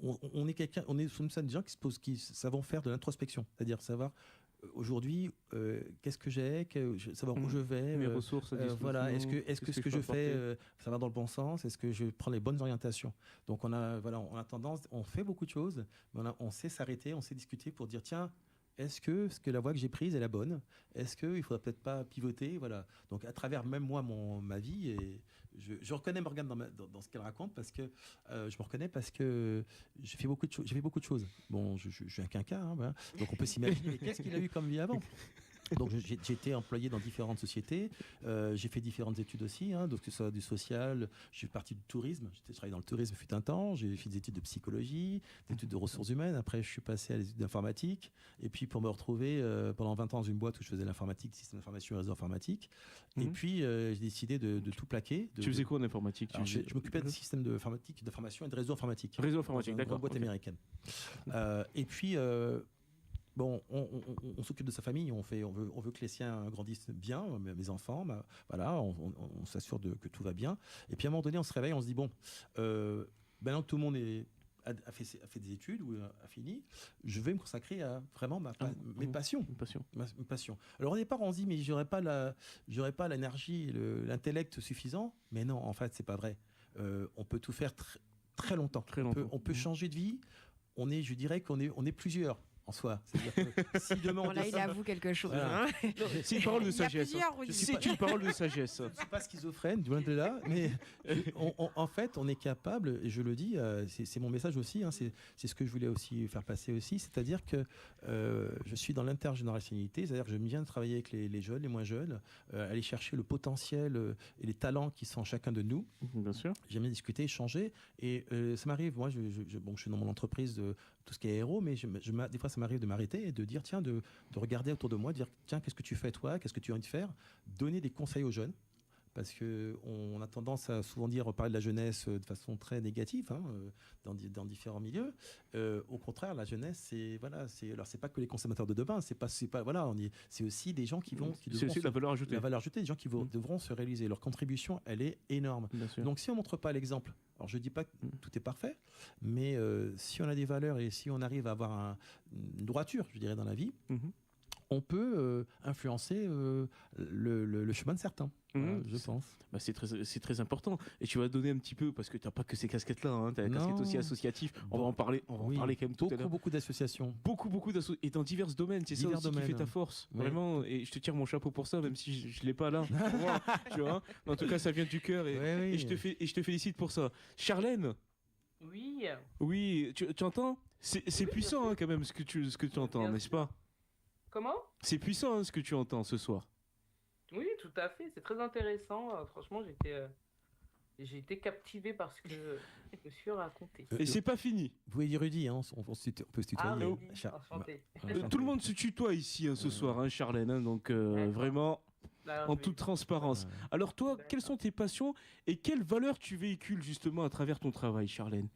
nous sommes des gens qui savons faire de l'introspection, c'est-à-dire savoir. Aujourd'hui, qu'est-ce que j'ai, savoir où je vais, mes ressources, voilà, est-ce que ce que je fais, ça va dans le bon sens, est-ce que je prends les bonnes orientations. Donc on a tendance, on fait beaucoup de choses, mais on sait s'arrêter, on sait discuter pour dire tiens, est-ce que la voie que j'ai prise est la bonne, est-ce qu'il ne faudrait peut-être pas pivoter, voilà. Donc à travers même moi ma vie, et je reconnais Morgane dans ce qu'elle raconte, parce que je me reconnais parce que j'ai fait beaucoup de choses. Bon, je suis un quinquas, hein, voilà. Donc on peut s'imaginer qu'est-ce qu'il a eu comme vie avant. Donc j'ai été employé dans différentes sociétés, j'ai fait différentes études aussi, hein, donc que ce soit du social, je suis parti du tourisme, j'ai travaillé dans le tourisme fut un temps, j'ai fait des études de psychologie, des études de ressources humaines, après je suis passé à des études d'informatique, et puis pour me retrouver pendant 20 ans dans une boîte où je faisais l'informatique, système d'information et réseau informatique, et puis j'ai décidé de tout plaquer. Tu faisais quoi en informatique? Je m'occupais de système d'information et de réseau informatique. Réseau informatique, d'accord. Une boîte américaine. Et puis... bon, on s'occupe de sa famille, on veut que les siens grandissent bien, mes enfants, voilà, on s'assure que tout va bien. Et puis à un moment donné, on se réveille, on se dit bon, maintenant que tout le monde a fait des études ou a fini, je vais me consacrer à vraiment mes passions. Mes passions. Alors au départ, on se dit mais j'aurais pas l'énergie, l'intellect suffisant. Mais non, en fait, c'est pas vrai. On peut tout faire très longtemps. On peut changer de vie. Je dirais qu'on est plusieurs. en soi. C'est-à-dire que si demain Bon, là, il avoue quelque chose. Voilà. Hein. C'est une parole de Il y a sagesse. plusieurs, hein. Rudy. C'est une parole de sagesse. Je ne suis pas schizophrène, loin de là, mais en fait, on est capable, et je le dis, c'est mon message aussi, hein, c'est ce que je voulais aussi faire passer aussi, c'est-à-dire que je suis dans l'intergénérationnalité, c'est-à-dire que je viens de travailler avec les jeunes, les moins jeunes, aller chercher le potentiel et les talents qui sont en chacun de nous. Bien sûr. J'aime bien discuter, échanger, et ça m'arrive, moi, bon, je suis dans mon entreprise de tout ce qui est héros, mais des fois, ça m'arrive de m'arrêter et de dire, tiens, de regarder autour de moi, de dire, tiens, qu'est-ce que tu fais toi, qu'est-ce que tu as envie de faire, donner des conseils aux jeunes. Parce qu'on a tendance à souvent parler de la jeunesse de façon très négative, hein, dans différents milieux. Au contraire, la jeunesse, alors c'est pas que les consommateurs de demain, c'est aussi des gens qui vont, C'est aussi la valeur ajoutée. La valeur ajoutée, des gens qui devront se réaliser. Leur contribution, elle est énorme. Donc si on montre pas l'exemple, alors je dis pas que tout est parfait, mais si on a des valeurs et si on arrive à avoir une droiture, je dirais, dans la vie, on peut influencer le chemin de certains. Voilà, je pense. Bah, c'est très important. Et tu vas donner un petit peu, parce que tu n'as pas que ces casquettes-là, hein, tu as la casquette aussi associative. On va en parler quand même tout à l'heure. Beaucoup d'associations. Beaucoup d'associations. Et dans divers domaines. C'est ça aussi qui fait ta force. Oui. Vraiment. Et je te tire mon chapeau pour ça, même si je ne l'ai pas là. Tu vois. En tout cas, ça vient du cœur. Et je te félicite pour ça. Charlène. Oui. Oui, tu entends? C'est puissant hein, quand même ce que tu entends, n'est-ce pas? Comment? C'est puissant hein, ce que tu entends ce soir. Oui, tout à fait. C'est très intéressant. Franchement, j'ai été captivé par ce que je me suis raconté. Et c'est pas fini. Vous voyez Rudy, hein, on peut se tutoyer. Ah, Rudy, enchanté. Tout le monde se tutoie ici hein, ce soir, hein, Charlène. Hein, donc vraiment, en toute transparence. Alors toi, quelles sont tes passions et quelles valeurs tu véhicules justement à travers ton travail, Charlène?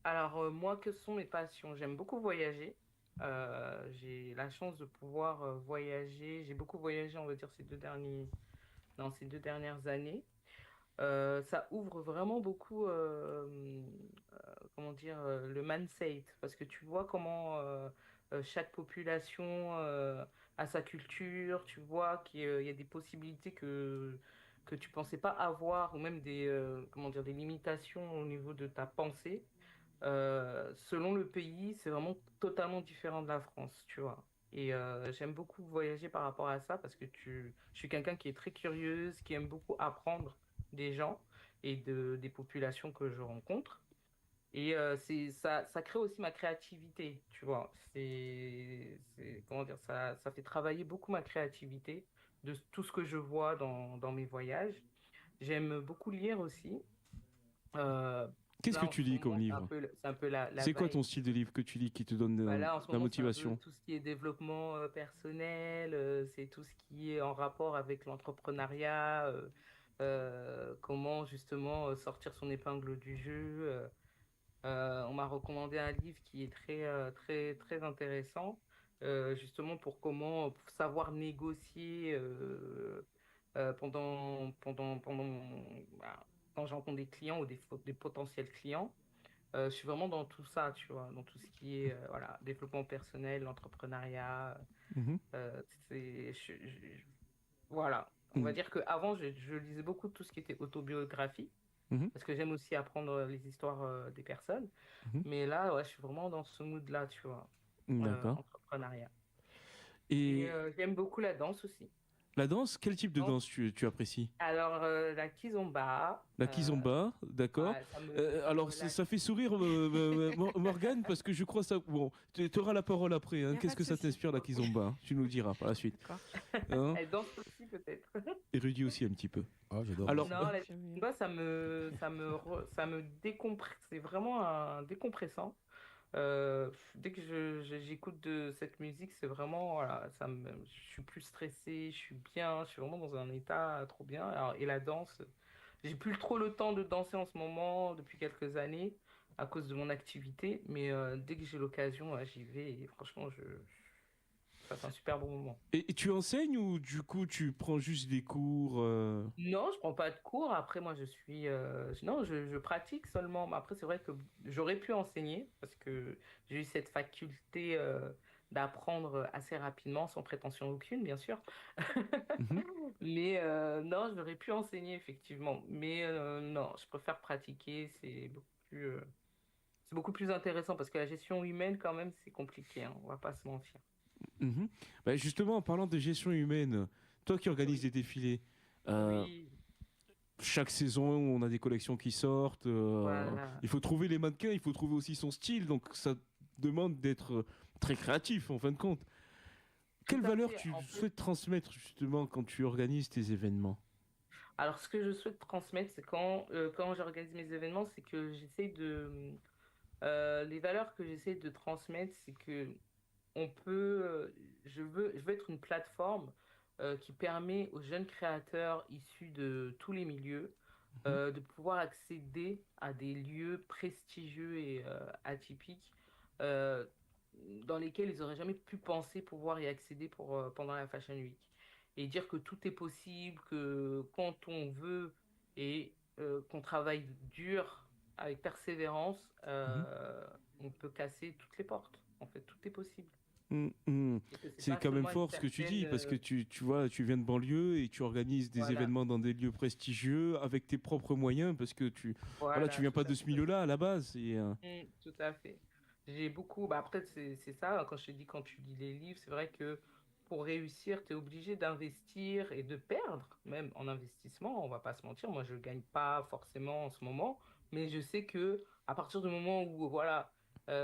Alors moi, que sont mes passions? J'aime beaucoup voyager. J'ai la chance de pouvoir voyager. J'ai beaucoup voyagé, on va dire, dans ces 2 dernières années. Ça ouvre vraiment beaucoup, comment dire, le mindset, parce que tu vois comment chaque population a sa culture. Tu vois qu'il y a des possibilités que tu pensais pas avoir, ou même comment dire, des limitations au niveau de ta pensée. Selon le pays, c'est vraiment totalement différent de la France, tu vois. Et j'aime beaucoup voyager par rapport à ça parce que je suis quelqu'un qui est très curieuse, qui aime beaucoup apprendre des gens et des populations que je rencontre. Et ça crée aussi ma créativité, tu vois. Comment dire, ça fait travailler beaucoup ma créativité de tout ce que je vois dans mes voyages. J'aime beaucoup lire aussi. Qu'est-ce que tu lis comme livre? C'est un peu C'est quoi ton style de livre que tu lis qui te donne là, la motivation? tout ce qui est développement personnel, c'est tout ce qui est en rapport avec l'entrepreneuriat, comment justement sortir son épingle du jeu. On m'a recommandé un livre qui est très intéressant, justement pour savoir négocier bah, quand j'entends des clients ou des potentiels clients. Je suis vraiment dans tout ça, tu vois, dans tout ce qui est voilà, développement personnel, l'entrepreneuriat. Voilà, on va dire qu'avant, je lisais beaucoup de tout ce qui était autobiographie, parce que j'aime aussi apprendre les histoires des personnes. Mais là, ouais, je suis vraiment dans ce mood-là, tu vois, entrepreneuriat. Et j'aime beaucoup la danse aussi. La danse, quel type de danse tu apprécies? Alors, la kizomba. La kizomba, d'accord. Alors, ça fait sourire Morgane, parce que je crois ça... Bon, tu auras la parole après. Hein. Qu'est-ce que ça t'inspire, la kizomba? Tu nous le diras par la suite. Hein? Elle danse aussi, peut-être. Et Rudy aussi, un petit peu. Oh, j'adore. Alors, non, la kizomba, ça me décompresse. C'est vraiment un décompressant. Dès que j'écoute de cette musique, c'est vraiment, voilà, je suis plus stressé, je suis bien, je suis vraiment dans un état trop bien. Alors, et la danse, j'ai plus trop le temps de danser en ce moment, depuis quelques années, à cause de mon activité, mais dès que j'ai l'occasion, j'y vais et franchement, je passe un super bon moment. Et tu enseignes ou du coup tu prends juste des cours Non, je prends pas de cours. Après, moi, non, je pratique seulement. Mais après, c'est vrai que j'aurais pu enseigner parce que j'ai eu cette faculté d'apprendre assez rapidement, sans prétention aucune, bien sûr. Mais non, j'aurais pu enseigner, effectivement. Mais non, je préfère pratiquer. C'est beaucoup plus c'est beaucoup plus intéressant parce que la gestion humaine, quand même, c'est compliqué, hein, on va pas se mentir. Mhm. Bah, justement, en parlant de gestion humaine, toi qui organises des défilés, Oui, chaque saison, on a des collections qui sortent. voilà. Il faut trouver les mannequins, il faut trouver aussi son style. Donc, ça demande d'être très créatif, en fin de compte. Quelle Tout à valeur fait. tu En fait, souhaites transmettre, justement, quand tu organises tes événements? alors ce que je souhaite transmettre, c'est quand j'organise mes événements, c'est que j'essaie de... les valeurs que j'essaie de transmettre, c'est que on peut, je veux être une plateforme qui permet aux jeunes créateurs issus de tous les milieux Mhm. de pouvoir accéder à des lieux prestigieux et atypiques euh, dans lesquels ils n'auraient jamais pu penser pouvoir y accéder pendant la Fashion Week. Et dire que tout est possible, que quand on veut et qu'on travaille dur, avec persévérance, Mhm. on peut casser toutes les portes. En fait, tout est possible. Mhm. Et que c'est C'est pas quand même seulement une fort ce que tu certaine. dis, parce que tu vois, tu viens de banlieue et tu organises des Voilà, événements dans des lieux prestigieux avec tes propres moyens, parce que voilà, tu voilà, viens tout pas à de fait. ce milieu-là à la base. Tout à fait. J'ai beaucoup. Bah après, c'est ça, hein, quand je te dis, quand tu lis les livres, c'est vrai que pour réussir, tu es obligé d'investir et de perdre, même en investissement. On va pas se mentir. Moi, je gagne pas forcément en ce moment, mais je sais que à partir du moment où, voilà,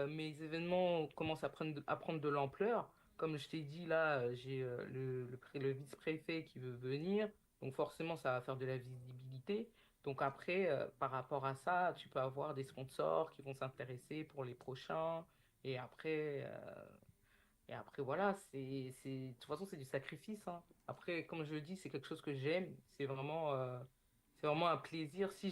mes événements commencent à prendre de l'ampleur, comme je t'ai dit, là, j'ai le vice-préfet qui veut venir, donc forcément, ça va faire de la visibilité. Donc après, par rapport à ça, tu peux avoir des sponsors qui vont s'intéresser pour les prochains. Et après, voilà, de toute façon, c'est du sacrifice, hein. Après, comme je le dis, c'est quelque chose que j'aime. C'est vraiment un plaisir. Si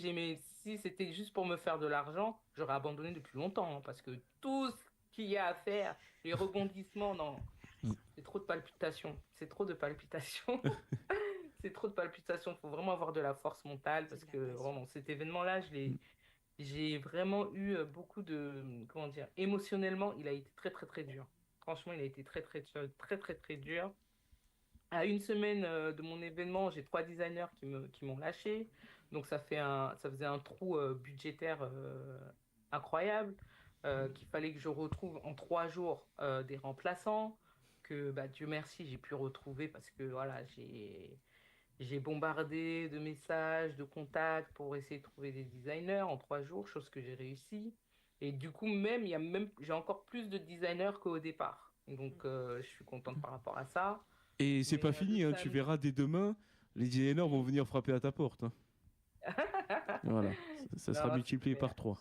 c'était juste pour me faire de l'argent, j'aurais abandonné depuis longtemps, hein, parce que tout ce qu'il y a à faire, les rebondissements, non, Mm. c'est trop de palpitations. C'est trop de palpitations. C'est trop de palpitations. Il faut vraiment avoir de la force mentale C'est parce de la que passion. vraiment, cet événement-là, j'ai vraiment eu beaucoup de, comment dire, émotionnellement, il a été très, très, très dur. Franchement, il a été très, très, très, très, très, très dur. À une semaine de mon événement, j'ai 3 designers qui m'ont lâché. Donc, ça faisait un trou budgétaire incroyable. Qu'il fallait que je retrouve en 3 jours des remplaçants. Que, bah, Dieu merci, j'ai pu retrouver parce que voilà, j'ai bombardé de messages, de contacts pour essayer de trouver des designers en 3 jours, chose que j'ai réussi. Et du coup, j'ai encore plus de designers qu'au départ. Donc, je suis contente par rapport à ça. Et c'est Mais pas le fini, hein, tu samedi. verras dès demain, les designers vont venir frapper à ta porte, hein. Voilà, ça sera Non, c'est multiplié par clair. 3.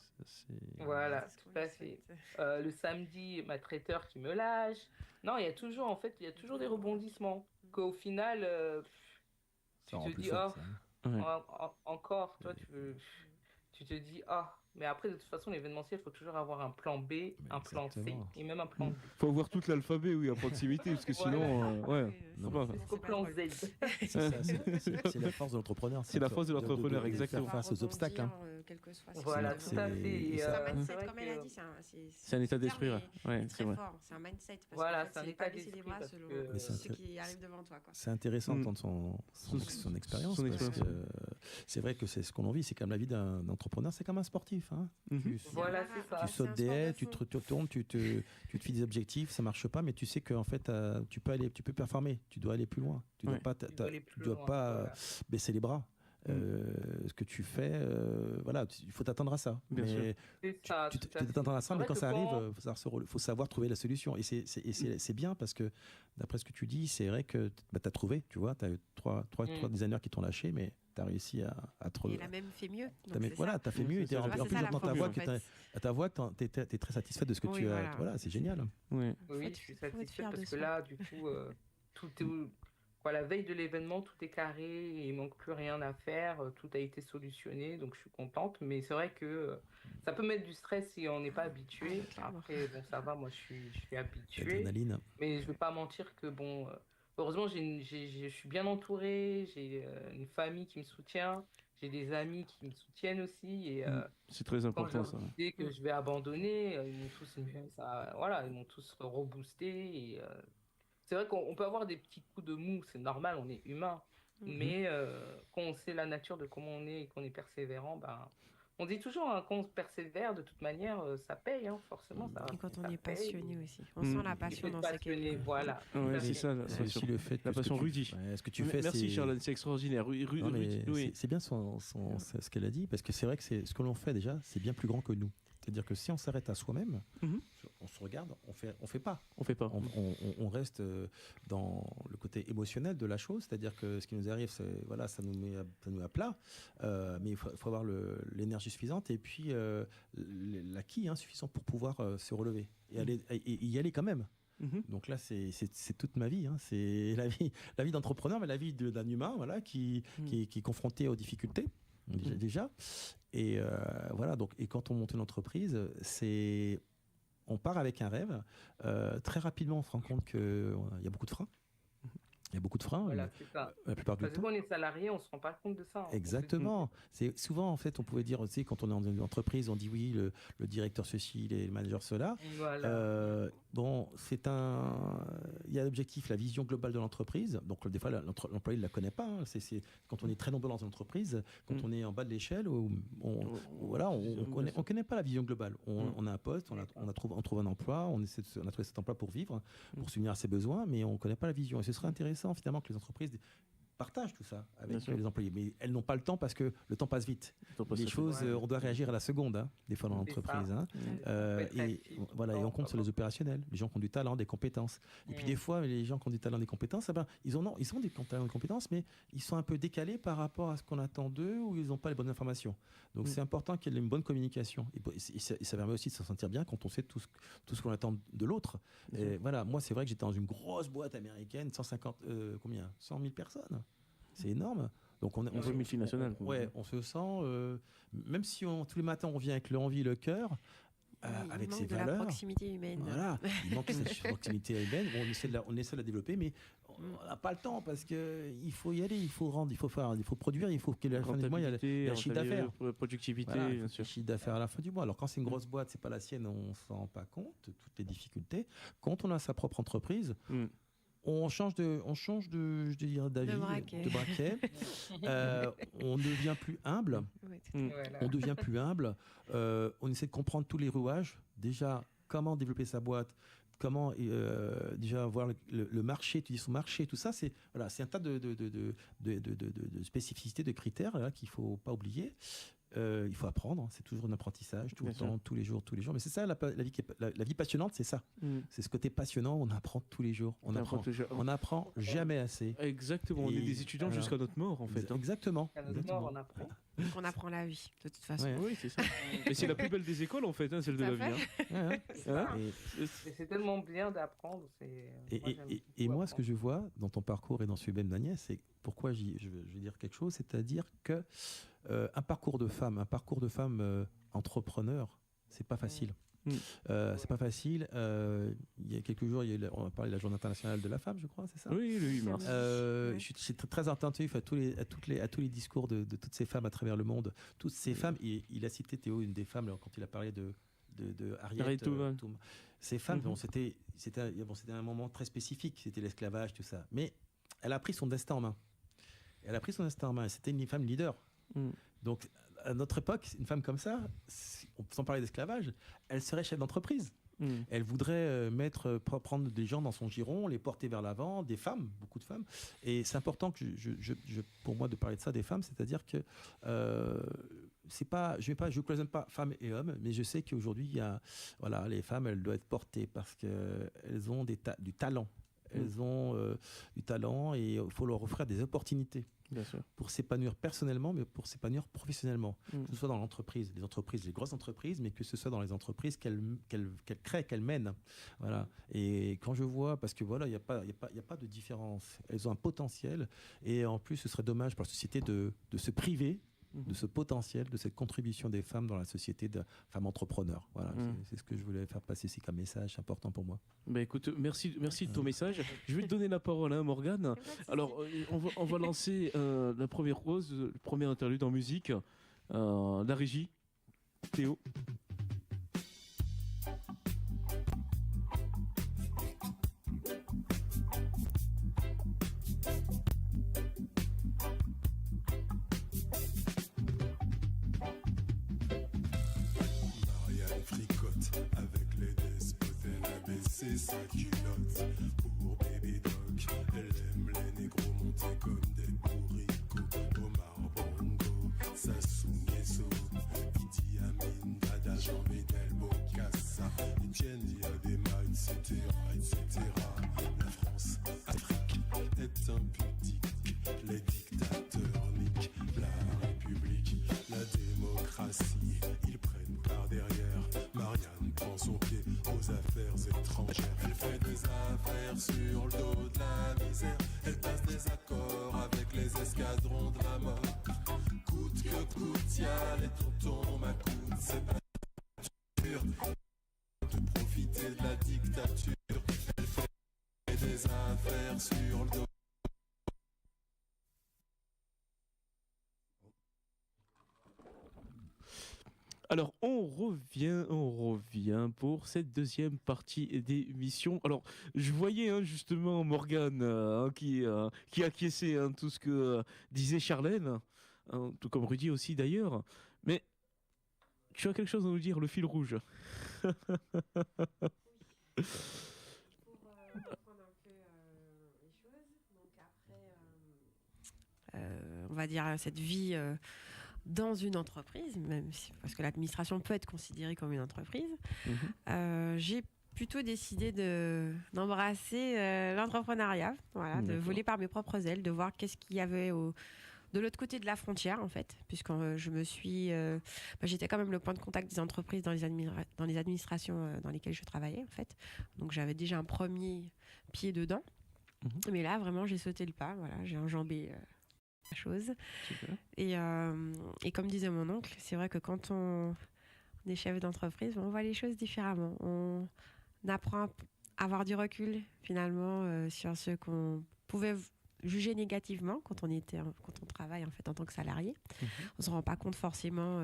Voilà, C'est ce qu'on tout lui à fait. souhaite. Le samedi, ma traiteur qui me lâche. Non, il y a toujours, en fait, il y a toujours des rebondissements. Qu'au final, Ça tu te rend plus dis, fort, oh, ça. Ouais. encore, toi, tu te dis, ah, mais après, de toute façon, l'événementiel, il faut toujours avoir un plan B, Mais un plan C exactement. et même un plan D. Faut avoir toute l'alphabet, oui, à proximité, parce que Voilà. sinon, ouais, Oui, ça c'est- va. c'est- Jusqu'au c'est pas plan drôle. Z. C'est ça, c'est la force de l'entrepreneur. C'est la force de l'entrepreneur, de exactement. faire face aux obstacles. Hein. Quel que soit ce Voilà, qui tout à devant. fait. et Et, ça- C'est un c'est mindset, vrai comme elle a que, dit, C'est un état d'esprit, terme ouais. Ouais, est c'est très vrai. fort. C'est un mindset. Parce voilà, qu'en fait, c'est un c'est état pas baisser les d'esprit bras parce selon que, Mais c'est ce qui arrive devant toi. Quoi. C'est intéressant Mm. d'entendre son expérience Son parce expérience. que c'est vrai que c'est ce qu'on en vit, c'est comme la vie d'un entrepreneur, c'est comme un sportif. Hein. Mhm. Voilà, C'est un c'est ça. marathon, Tu c'est sautes un des sport de haies, tu fond. te retournes, tu te fixes des objectifs, ça marche pas, mais tu sais qu'en fait tu peux performer, tu dois aller plus loin, tu dois Ouais. pas, Tu dois aller tu plus dois loin, pas voilà. baisser les bras. Mm. Ce que tu fais, voilà, il faut t'attendre à ça. Bien sûr. Mais C'est ça, tu tout à fait. t'attends à ça, C'est mais vrai quand que ça arrive, faut savoir trouver la solution. Et c'est bien parce que, d'après ce que tu dis, c'est vrai que tu as trouvé, tu vois, tu as eu trois designers qui t'ont lâché, mais tu as réussi à Et trouver. elle a même fait mieux. T'as donc mais c'est voilà, ça. tu as fait Ouais, mieux. c'est Et ça. en Ouais, c'est plus, ça la j'entends formule, en fait. à ta voix, tu es très satisfaite de ce que Oui, tu as. voilà. Voilà, c'est génial. Ouais. Oui, être- je suis faut être satisfaite fier de parce que soi. là, du coup, tout est, quoi, la veille de l'événement, tout est carré, il manque plus rien à faire, tout a été solutionné, donc je suis contente. Mais c'est vrai que ça peut mettre du stress si on n'est pas habitué. Ah, clairement. Après, bon, ça va, moi, je suis habituée. L'adrénaline. Mais je vais pas mentir que, bon, heureusement, je suis bien entourée, j'ai une famille qui me soutient, j'ai des amis qui me soutiennent aussi. Et C'est très quand je important, leur ça. disais que je vais abandonner, ils m'ont tous reboosté. Et c'est vrai qu'on peut avoir des petits coups de mou, c'est normal, on est humain. Mhm. Mais quand on sait la nature de comment on est et qu'on est persévérant, ben, On dit toujours qu'on persévère, de toute manière, ça paye, hein, forcément. Et quand on ça est paye. passionné aussi. On sent la passion dans sa Passionné, voilà. Ouais, c'est ça, C'est aussi le fait la que ce passion que tu- Rudy. ouais, ce que tu fais, Merci c'est- Charlotte, c'est extraordinaire. Non, mais Rudy, oui. c'est bien ce qu'elle a dit, parce que c'est vrai que ce que l'on fait déjà, c'est bien plus grand que nous. C'est-à-dire que si on s'arrête à soi-même, Mhm. on se regarde, on fait pas. On fait pas. On reste dans le côté émotionnel de la chose, c'est-à-dire que ce qui nous arrive, voilà, ça nous met à plat, mais il faut avoir l'énergie suffisante et puis l'acquis suffisant pour pouvoir se relever et y aller quand même. Mhm. Donc là, c'est toute ma vie. C'est la vie d'entrepreneur, mais la vie d'un humain, voilà, qui est confronté aux difficultés déjà. Et voilà. Donc, et quand on monte une entreprise, on part avec un rêve. Très rapidement, on se rend compte qu'il y a beaucoup de freins. Il y a beaucoup de freins. Voilà, c'est ça. La plupart du Parce que temps. quand on est salarié, on ne se rend pas compte de ça. Exactement. C'est souvent, en fait, on pouvait dire, tu sais, quand on est dans une entreprise, on dit oui, le directeur ceci, le manager cela. Voilà. Bon, il y a l'objectif, la vision globale de l'entreprise. Donc, des fois, l'employé ne la connaît pas. C'est quand on est très nombreux dans une entreprise, quand on est en bas de l'échelle, voilà, on connaît pas la vision globale. On a un poste, on trouve un emploi, on a trouvé cet emploi pour vivre, pour subvenir à ses besoins, mais on connaît pas la vision. Et ce serait intéressant, finalement, que les entreprises partagent tout ça avec les employés. Mais elles n'ont pas le temps parce que le temps passe vite. Les choses, on doit réagir à la seconde, des fois dans l'entreprise. Et voilà, et on compte sur les opérationnels, les gens qui ont du talent, des compétences. Et puis des fois, les gens qui ont du talent, des compétences, ils ont des talents, des compétences, mais ils sont un peu décalés par rapport à ce qu'on attend d'eux ou ils n'ont pas les bonnes informations. Donc c'est important qu'il y ait une bonne communication. Et ça permet aussi de se sentir bien quand on sait tout ce qu'on attend de l'autre. Et voilà, moi c'est vrai que j'étais dans une grosse boîte américaine, 100 000 personnes. C'est énorme. Donc on une multinationale. On se sent, même si tous les matins on vient avec l'envie, le cœur, avec ses valeurs. La proximité humaine. Voilà, il manque cette proximité humaine. On essaie de la développer, mais on n'a pas le temps parce que il faut y aller, il faut rendre, il faut produire, il faut que la fin du mois il y a un chiffre d'affaires. Productivité, Voilà, bien sûr. Chiffre d'affaires à la fin du mois. Alors quand c'est une grosse boîte, c'est pas la sienne, on s'en rend pas compte de toutes les difficultés. Quand on a sa propre entreprise. On change de je dirais, d'avis, de braquet. On devient plus humble. On devient plus humble. On essaie de comprendre tous les rouages. Déjà, comment développer sa boîte, comment déjà voir le marché, étudier son marché, tout ça. C'est un tas de spécificités, de critères qu'il ne faut pas oublier. Il faut apprendre, c'est toujours un apprentissage, tout le temps, tous les jours. Mais c'est ça, la vie passionnante, c'est ça. C'est ce côté passionnant, on apprend tous les jours. On apprend jamais assez. Exactement, on est des étudiants jusqu'à notre mort, en fait. Exactement. À notre mort, on apprend. On apprend la vie, de toute façon. Oui, c'est ça. Mais c'est la plus belle des écoles, en fait, celle de la vie. C'est tellement bien d'apprendre. Et moi, ce que je vois dans ton parcours et dans celui de Agnès, c'est pourquoi je veux dire quelque chose, c'est-à-dire que un parcours de femme entrepreneur, c'est pas facile. C'est pas facile. Il y a quelques jours, on a parlé de la Journée internationale de la femme, je crois, c'est ça ? Oui, le 8 mars. Je suis très attentif à tous les discours de toutes ces femmes à travers le monde. Toutes ces femmes, il a cité Théo, une des femmes, quand il a parlé de Harriet Tubman. Ces femmes, c'était un moment très spécifique, c'était l'esclavage, tout ça. Mais elle a pris son destin en main. Et c'était une femme leader. Donc, à notre époque, une femme comme ça, sans parler d'esclavage, elle serait chef d'entreprise. Elle voudrait prendre des gens dans son giron, les porter vers l'avant, des femmes, beaucoup de femmes. Et c'est important que pour moi de parler de ça, des femmes, c'est-à-dire que c'est pas, je cloisonne pas femmes et hommes, mais je sais qu'aujourd'hui, les femmes, elles doivent être portées parce qu'elles ont du talent. Elles ont du talent et il faut leur offrir des opportunités. Bien sûr. Pour s'épanouir personnellement, mais pour s'épanouir professionnellement. Que ce soit dans l'entreprise, les grosses entreprises, mais que ce soit dans les entreprises qu'elles créent, qu'elles mènent. Voilà. Et quand je vois, parce que voilà, il n'y a pas de différence. Elles ont un potentiel, et en plus, ce serait dommage pour la société de se priver de ce potentiel, de cette contribution des femmes dans la société de femmes entrepreneurs. Voilà, c'est ce que je voulais faire passer ici comme message, c'est important pour moi. Bah écoute, merci de ton message. Je vais te donner la parole, Morgane. Alors, on va lancer la première pause, le premier interlude en musique. La régie, Théo. baisser sa culotte pour Baby Doc. Elle aime les négros montés comme des bourricots. Omar Bongo, Sassou Nguesso, Idi Amin, Dada, Jean Bédel, Bokassa, Etienne Diadema, etc., etc. La France, Afrique est impudique. Les dictateurs niquent la République, la démocratie. Ils prennent par derrière. Marianne prend son pied aux affaires étrangères. Elle fait des affaires sur le dos de la misère. Elle passe des accords avec les escadrons de la mort. Coûte que coûte, y'a les tontons m'accoute. C'est pas dur de profiter de la dictature. Elle fait des affaires sur le dos. Alors, on revient pour cette deuxième partie d'émission. Alors, je voyais justement Morgane qui acquiesçait tout ce que disait Charlène, tout comme Rudy aussi d'ailleurs. Mais tu as quelque chose à nous dire, le fil rouge. Pour reprendre un peu les choses, donc après, on va dire cette vie dans une entreprise, même si, parce que l'administration peut être considérée comme une entreprise, j'ai plutôt décidé d'embrasser l'entrepreneuriat, voilà, de voler par mes propres ailes, de voir qu'est-ce qu'il y avait de l'autre côté de la frontière, en fait, puisque je me suis... j'étais quand même le point de contact des entreprises dans les administrations dans lesquelles je travaillais, en fait. Donc, j'avais déjà un premier pied dedans. Mais là, vraiment, j'ai sauté le pas. Voilà, j'ai enjambé la chose. Et comme disait mon oncle, c'est vrai que quand on est chef d'entreprise, on voit les choses différemment. On apprend à avoir du recul, finalement, sur ce qu'on pouvait juger négativement quand on travaille en fait en tant que salarié. On se rend pas compte forcément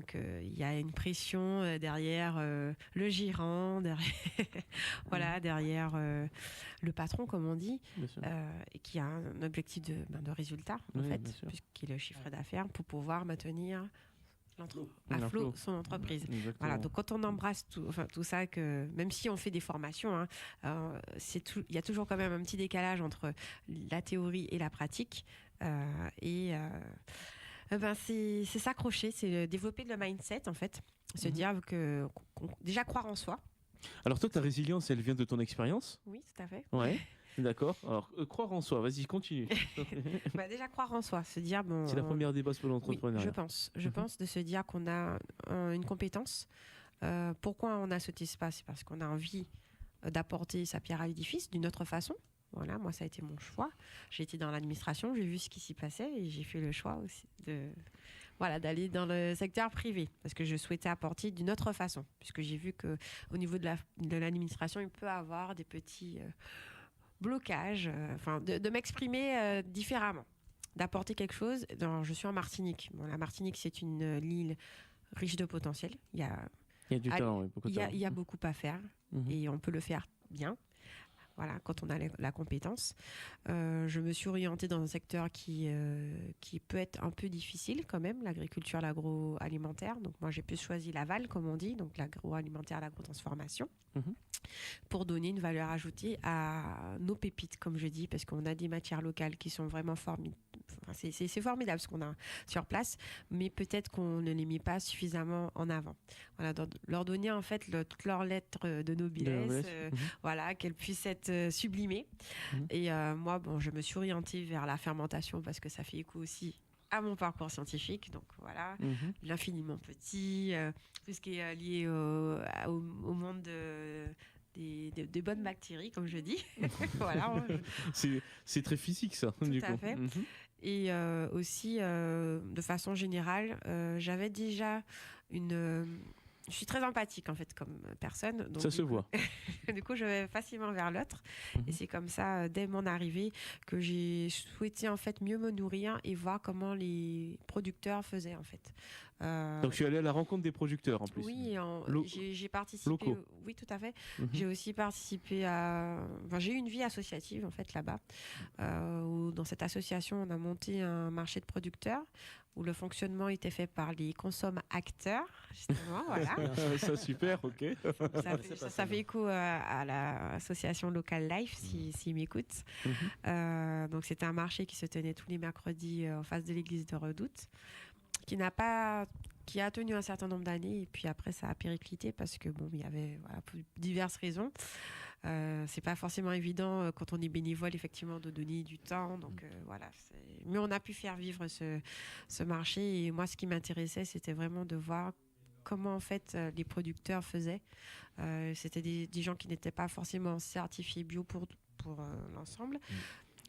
qu'il y a une pression derrière le gérant, derrière derrière le patron comme on dit, et qui a un objectif de résultat en fait, puisqu'il est le chiffre d'affaires pour pouvoir maintenir à flot son entreprise. Voilà, donc quand on embrasse tout ça, que même si on fait des formations, il y a toujours quand même un petit décalage entre la théorie et la pratique. C'est s'accrocher, c'est développer le mindset en fait, se dire déjà croire en soi. Alors toi, ta résilience, elle vient de ton expérience ? Oui, tout à fait. Ouais. D'accord. Alors, croire en soi, vas-y, continue. Déjà, croire en soi, se dire... c'est la première des bases pour l'entrepreneuriat. Oui, je pense de se dire qu'on a une compétence. Pourquoi on a sauté ce pas ? C'est parce qu'on a envie d'apporter sa pierre à l'édifice d'une autre façon. Voilà, moi, ça a été mon choix. J'ai été dans l'administration, j'ai vu ce qui s'y passait et j'ai fait le choix aussi d'aller dans le secteur privé parce que je souhaitais apporter d'une autre façon. Puisque j'ai vu qu'au niveau de l'administration, il peut y avoir des petits... blocage, de m'exprimer différemment, d'apporter quelque chose. Je suis en Martinique. La Martinique, c'est une île riche de potentiel. Il y a du talent, beaucoup de talent. Il y a beaucoup à faire et on peut le faire bien. Voilà, quand on a la compétence. Je me suis orientée dans un secteur qui peut être un peu difficile quand même, l'agriculture, l'agroalimentaire. Donc moi, j'ai plus choisi l'aval, comme on dit, donc l'agroalimentaire, l'agrotransformation, pour donner une valeur ajoutée à nos pépites, comme je dis, parce qu'on a des matières locales qui sont vraiment formidables. C'est formidable ce qu'on a sur place, mais peut-être qu'on ne les met pas suffisamment en avant. Voilà, leur donner en fait toutes leurs lettres de noblesse, voilà, qu'elles puissent être sublimées. Et moi, je me suis orientée vers la fermentation parce que ça fait écho aussi à mon parcours scientifique. Donc voilà, l'infiniment petit, tout ce qui est lié au monde des bonnes bactéries, comme je dis. Voilà. C'est très physique, ça. Tout à fait. Et aussi, de façon générale, j'avais déjà je suis très empathique, en fait, comme personne. Donc, ça se voit. Du coup, je vais facilement vers l'autre. Et c'est comme ça, dès mon arrivée, que j'ai souhaité, en fait, mieux me nourrir et voir comment les producteurs faisaient, en fait. Donc, je suis allée à la rencontre des producteurs, en plus. Oui, j'ai participé... Locaux. Oui, tout à fait. J'ai aussi participé j'ai eu une vie associative, en fait, là-bas. Où, dans cette association, on a monté un marché de producteurs où le fonctionnement était fait par les consomme-acteurs, justement, voilà. Ça, super, ok. Ça fait écho à l'association Local Life, s'ils m'écoutent. Donc, c'était un marché qui se tenait tous les mercredis en face de l'église de Redoute, qui a tenu un certain nombre d'années, et puis après, ça a périclité parce que, bon, il y avait pour diverses raisons. C'est pas forcément évident quand on est bénévole, effectivement, de donner du temps. Donc, voilà. Mais on a pu faire vivre ce marché. Et moi, ce qui m'intéressait, c'était vraiment de voir comment, en fait, les producteurs faisaient. C'était des gens qui n'étaient pas forcément certifiés bio pour l'ensemble,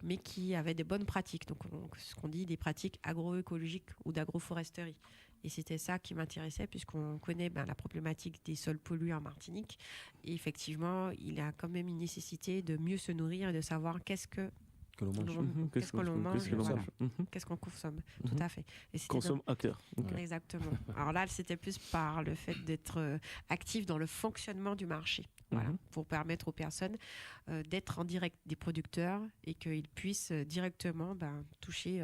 mais qui avaient des bonnes pratiques. Donc, ce qu'on dit, des pratiques agroécologiques ou d'agroforesterie. Et c'était ça qui m'intéressait, puisqu'on connaît la problématique des sols pollués en Martinique. Et effectivement, il y a quand même une nécessité de mieux se nourrir et de savoir qu'est-ce que l'on mange, qu'est-ce qu'on consomme. Tout à fait. Consomme-acteur. Exactement. Alors là, c'était plus par le fait d'être actif dans le fonctionnement du marché. Voilà, pour permettre aux personnes d'être en direct des producteurs et qu'ils puissent directement toucher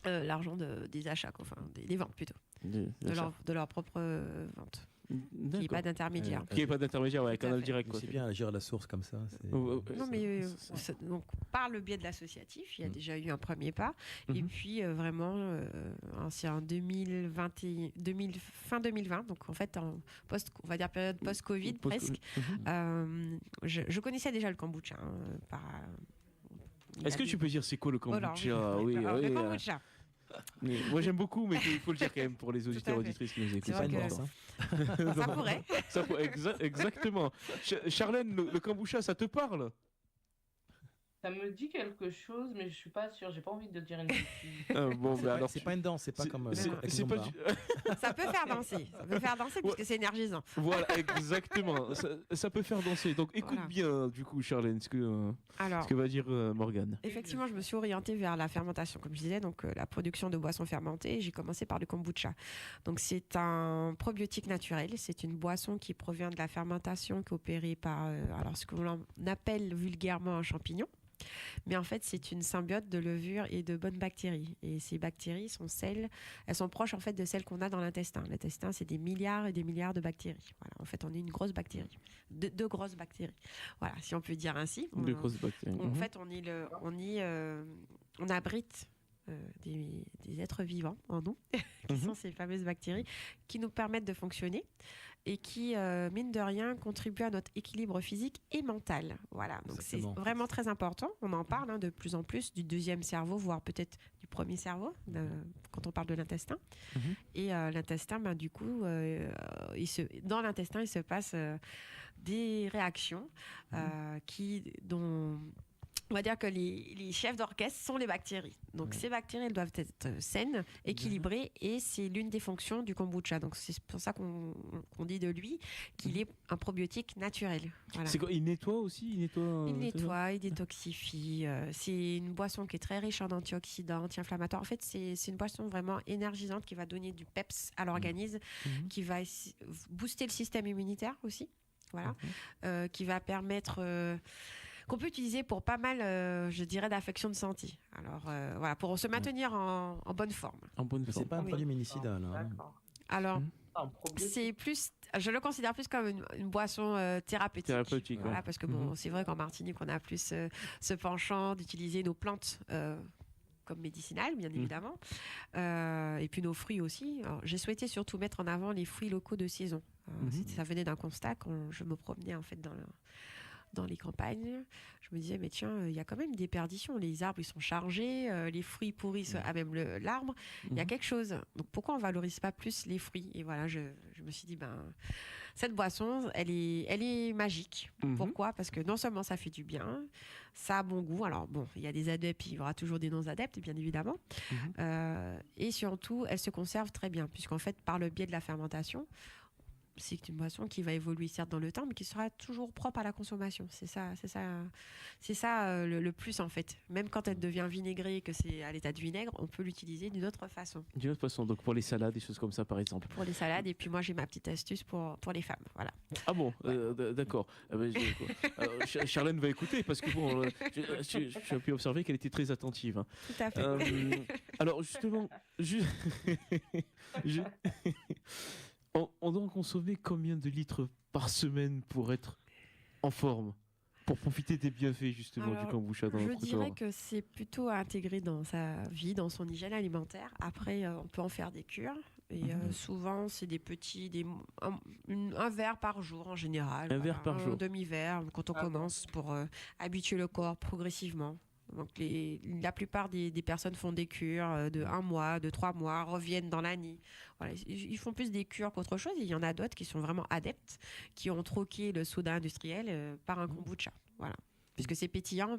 l'argent des achats, des ventes plutôt, de leur propre vente. Qu'il n'y ait pas d'intermédiaire. Qu'il n'y ait pas d'intermédiaire, canal direct. C'est bien agir à la source comme ça. Non, mais donc, par le biais de l'associatif, il y a déjà eu un premier pas. Et puis, vraiment, c'est en fin 2020, donc en fait, on va dire période post-Covid presque. Je connaissais déjà le kombucha. Est-ce que tu peux dire c'est quoi le kombucha? Le kombucha. Moi j'aime beaucoup, mais il faut le dire quand même pour les auditeurs et auditrices qui nous écoutent. Ça pourrait. Exactement. Charlène, le kombucha, ça te parle? Ça me dit quelque chose, mais je suis pas sûre. J'ai pas envie de dire une bêtise. Alors c'est pas une danse, c'est pas comme. Ça peut faire danser. Ça peut faire danser puisque c'est énergisant. Voilà, exactement. Ça peut faire danser. Donc écoute bien, du coup, Charlène, ce que va dire Morgane. Effectivement, je me suis orientée vers la fermentation, comme je disais, donc la production de boissons fermentées. J'ai commencé par le kombucha. Donc c'est un probiotique naturel. C'est une boisson qui provient de la fermentation, qui est opérée par ce que l'on appelle vulgairement un champignon. Mais en fait, c'est une symbiote de levure et de bonnes bactéries. Et ces bactéries elles sont proches en fait de celles qu'on a dans l'intestin. L'intestin, c'est des milliards et des milliards de bactéries. Voilà, en fait, on est une grosse bactérie, deux grosses bactéries. Voilà, si on peut dire ainsi. Deux grosses bactéries. En fait, on abrite des êtres vivants en nous, qui sont ces fameuses bactéries, qui nous permettent de fonctionner et qui, mine de rien, contribuent à notre équilibre physique et mental. Voilà, donc c'est vraiment très important. On en parle de plus en plus du deuxième cerveau, voire peut-être du premier cerveau, quand on parle de l'intestin. Et l'intestin, du coup, dans l'intestin, il se passe des réactions dont... On va dire que les chefs d'orchestre sont les bactéries. Donc ces bactéries, elles doivent être saines, équilibrées, et c'est l'une des fonctions du kombucha. Donc c'est pour ça qu'on dit de lui qu'il est un probiotique naturel. Voilà. C'est quoi? Il nettoie aussi? Il nettoie, il détoxifie. C'est une boisson qui est très riche en antioxydants, anti-inflammatoires. En fait, c'est une boisson vraiment énergisante qui va donner du peps à l'organisme, qui va booster le système immunitaire aussi. Voilà. Qui va permettre... qu'on peut utiliser pour pas mal, je dirais, d'affections de santé. Alors, pour se maintenir en bonne forme. C'est pas un produit médicinal. Alors, c'est plus, je le considère plus comme une boisson thérapeutique. Voilà, parce que c'est vrai qu'en Martinique, on a plus ce penchant d'utiliser nos plantes comme médicinales, bien évidemment, et puis nos fruits aussi. Alors, j'ai souhaité surtout mettre en avant les fruits locaux de saison. Ça venait d'un constat quand je me promenais en fait dans les campagnes. Je me disais, mais tiens, il y a quand même des perditions. Les arbres, ils sont chargés, les fruits pourrissent à même l'arbre. Il y a quelque chose. Donc, pourquoi on ne valorise pas plus les fruits? Et voilà, je me suis dit, cette boisson, elle est magique. Pourquoi? Parce que non seulement ça fait du bien, ça a bon goût. Alors, il y a des adeptes, il y aura toujours des non-adeptes, bien évidemment. Et surtout, elle se conserve très bien, puisqu'en fait, par le biais de la fermentation, c'est une boisson qui va évoluer certes dans le temps, mais qui sera toujours propre à la consommation. C'est ça le plus en fait. Même quand elle devient vinaigrée, que c'est à l'état de vinaigre, on peut l'utiliser d'une autre façon. D'une autre façon, donc pour les salades, des choses comme ça par exemple. Pour les salades, et puis moi j'ai ma petite astuce pour les femmes. Voilà. Ah bon, d'accord. Charlène va écouter parce que bon, j'ai pu observer qu'elle était très attentive. Hein. Tout à fait. Alors justement, on doit en consommer combien de litres par semaine pour être en forme, pour profiter des bienfaits justement du kombucha dans notre corps? Je dirais que c'est plutôt à intégrer dans sa vie, dans son hygiène alimentaire. Après, on peut en faire des cures. Et souvent, c'est des petits, un verre par jour en général. Un verre par jour. Un demi-verre quand on commence pour habituer le corps progressivement. Donc la plupart des personnes font des cures de 1 mois, de 3 mois, reviennent dans l'année. Voilà, ils font plus des cures qu'autre chose. Il y en a d'autres qui sont vraiment adeptes, qui ont troqué le soda industriel par un kombucha. Voilà. Puisque c'est pétillant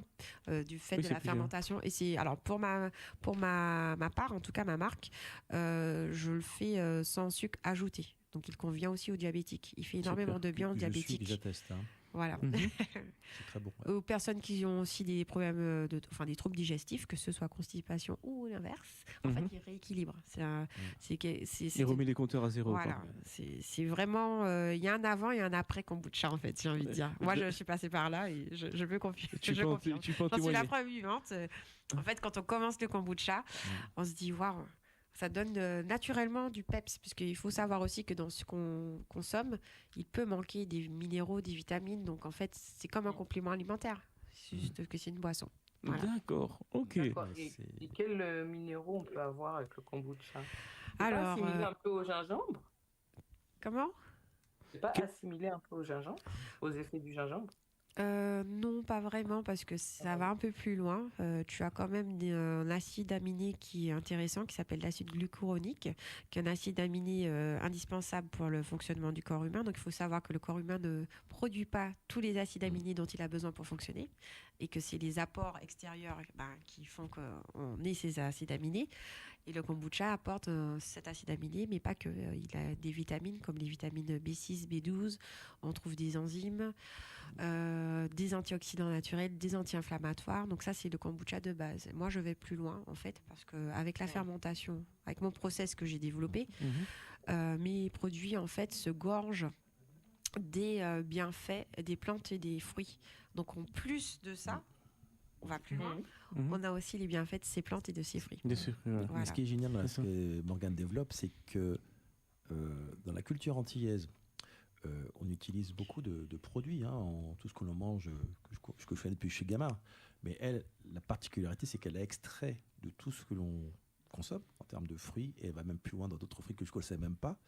du fait de la fermentation. Et c'est, alors pour ma part, en tout cas ma marque, je le fais sans sucre ajouté. Donc il convient aussi aux diabétiques. Il fait énormément de bien aux diabétiques. Je teste. Hein. Voilà. C'est très bon. Ouais. Aux personnes qui ont aussi des problèmes, des troubles digestifs, que ce soit constipation ou l'inverse, en fait, il rééquilibre. Il remet les compteurs à zéro. Voilà. C'est vraiment. Il y a un avant et un après kombucha, en fait, j'ai envie de dire. Moi, je suis passée par là et je peux confier. J'en suis la preuve vivante. En fait, quand on commence le kombucha, on se dit waouh. Ça donne naturellement du peps, puisqu'il faut savoir aussi que dans ce qu'on consomme, il peut manquer des minéraux, des vitamines. Donc en fait, c'est comme un complément alimentaire, c'est juste que c'est une boisson. Voilà. D'accord, ok. D'accord. Et quels minéraux on peut avoir avec le kombucha? Alors, assimilé un peu au gingembre? Comment? C'est pas assimilé un peu au gingembre, aux effets du gingembre? Non, pas vraiment, parce que ça va un peu plus loin. Tu as quand même un acide aminé qui est intéressant, qui s'appelle l'acide glucuronique, qui est un acide aminé indispensable pour le fonctionnement du corps humain. Donc, il faut savoir que le corps humain ne produit pas tous les acides aminés dont il a besoin pour fonctionner, et que c'est les apports extérieurs qui font qu'on ait ces acides aminés. Et le kombucha apporte cet acide aminé, mais pas que. Il a des vitamines comme les vitamines B6, B12. On trouve des enzymes, des antioxydants naturels, des anti-inflammatoires. Donc ça, c'est le kombucha de base. Moi, je vais plus loin, en fait, parce qu'avec la fermentation, avec mon process que j'ai développé, mes produits, en fait, se gorgent des bienfaits des plantes et des fruits. Donc, en plus de ça, on va plus loin. On a aussi les bienfaits de ces plantes et de ces fruits. Voilà. Ce qui est génial dans ce que Morgane développe, c'est que dans la culture antillaise, on utilise beaucoup de produits, tout ce que l'on mange, que je fais depuis chez Gamma. Mais elle, la particularité, c'est qu'elle a extrait de tout ce que l'on consomme en termes de fruits, et elle va même plus loin dans d'autres fruits que je ne connaissais même pas,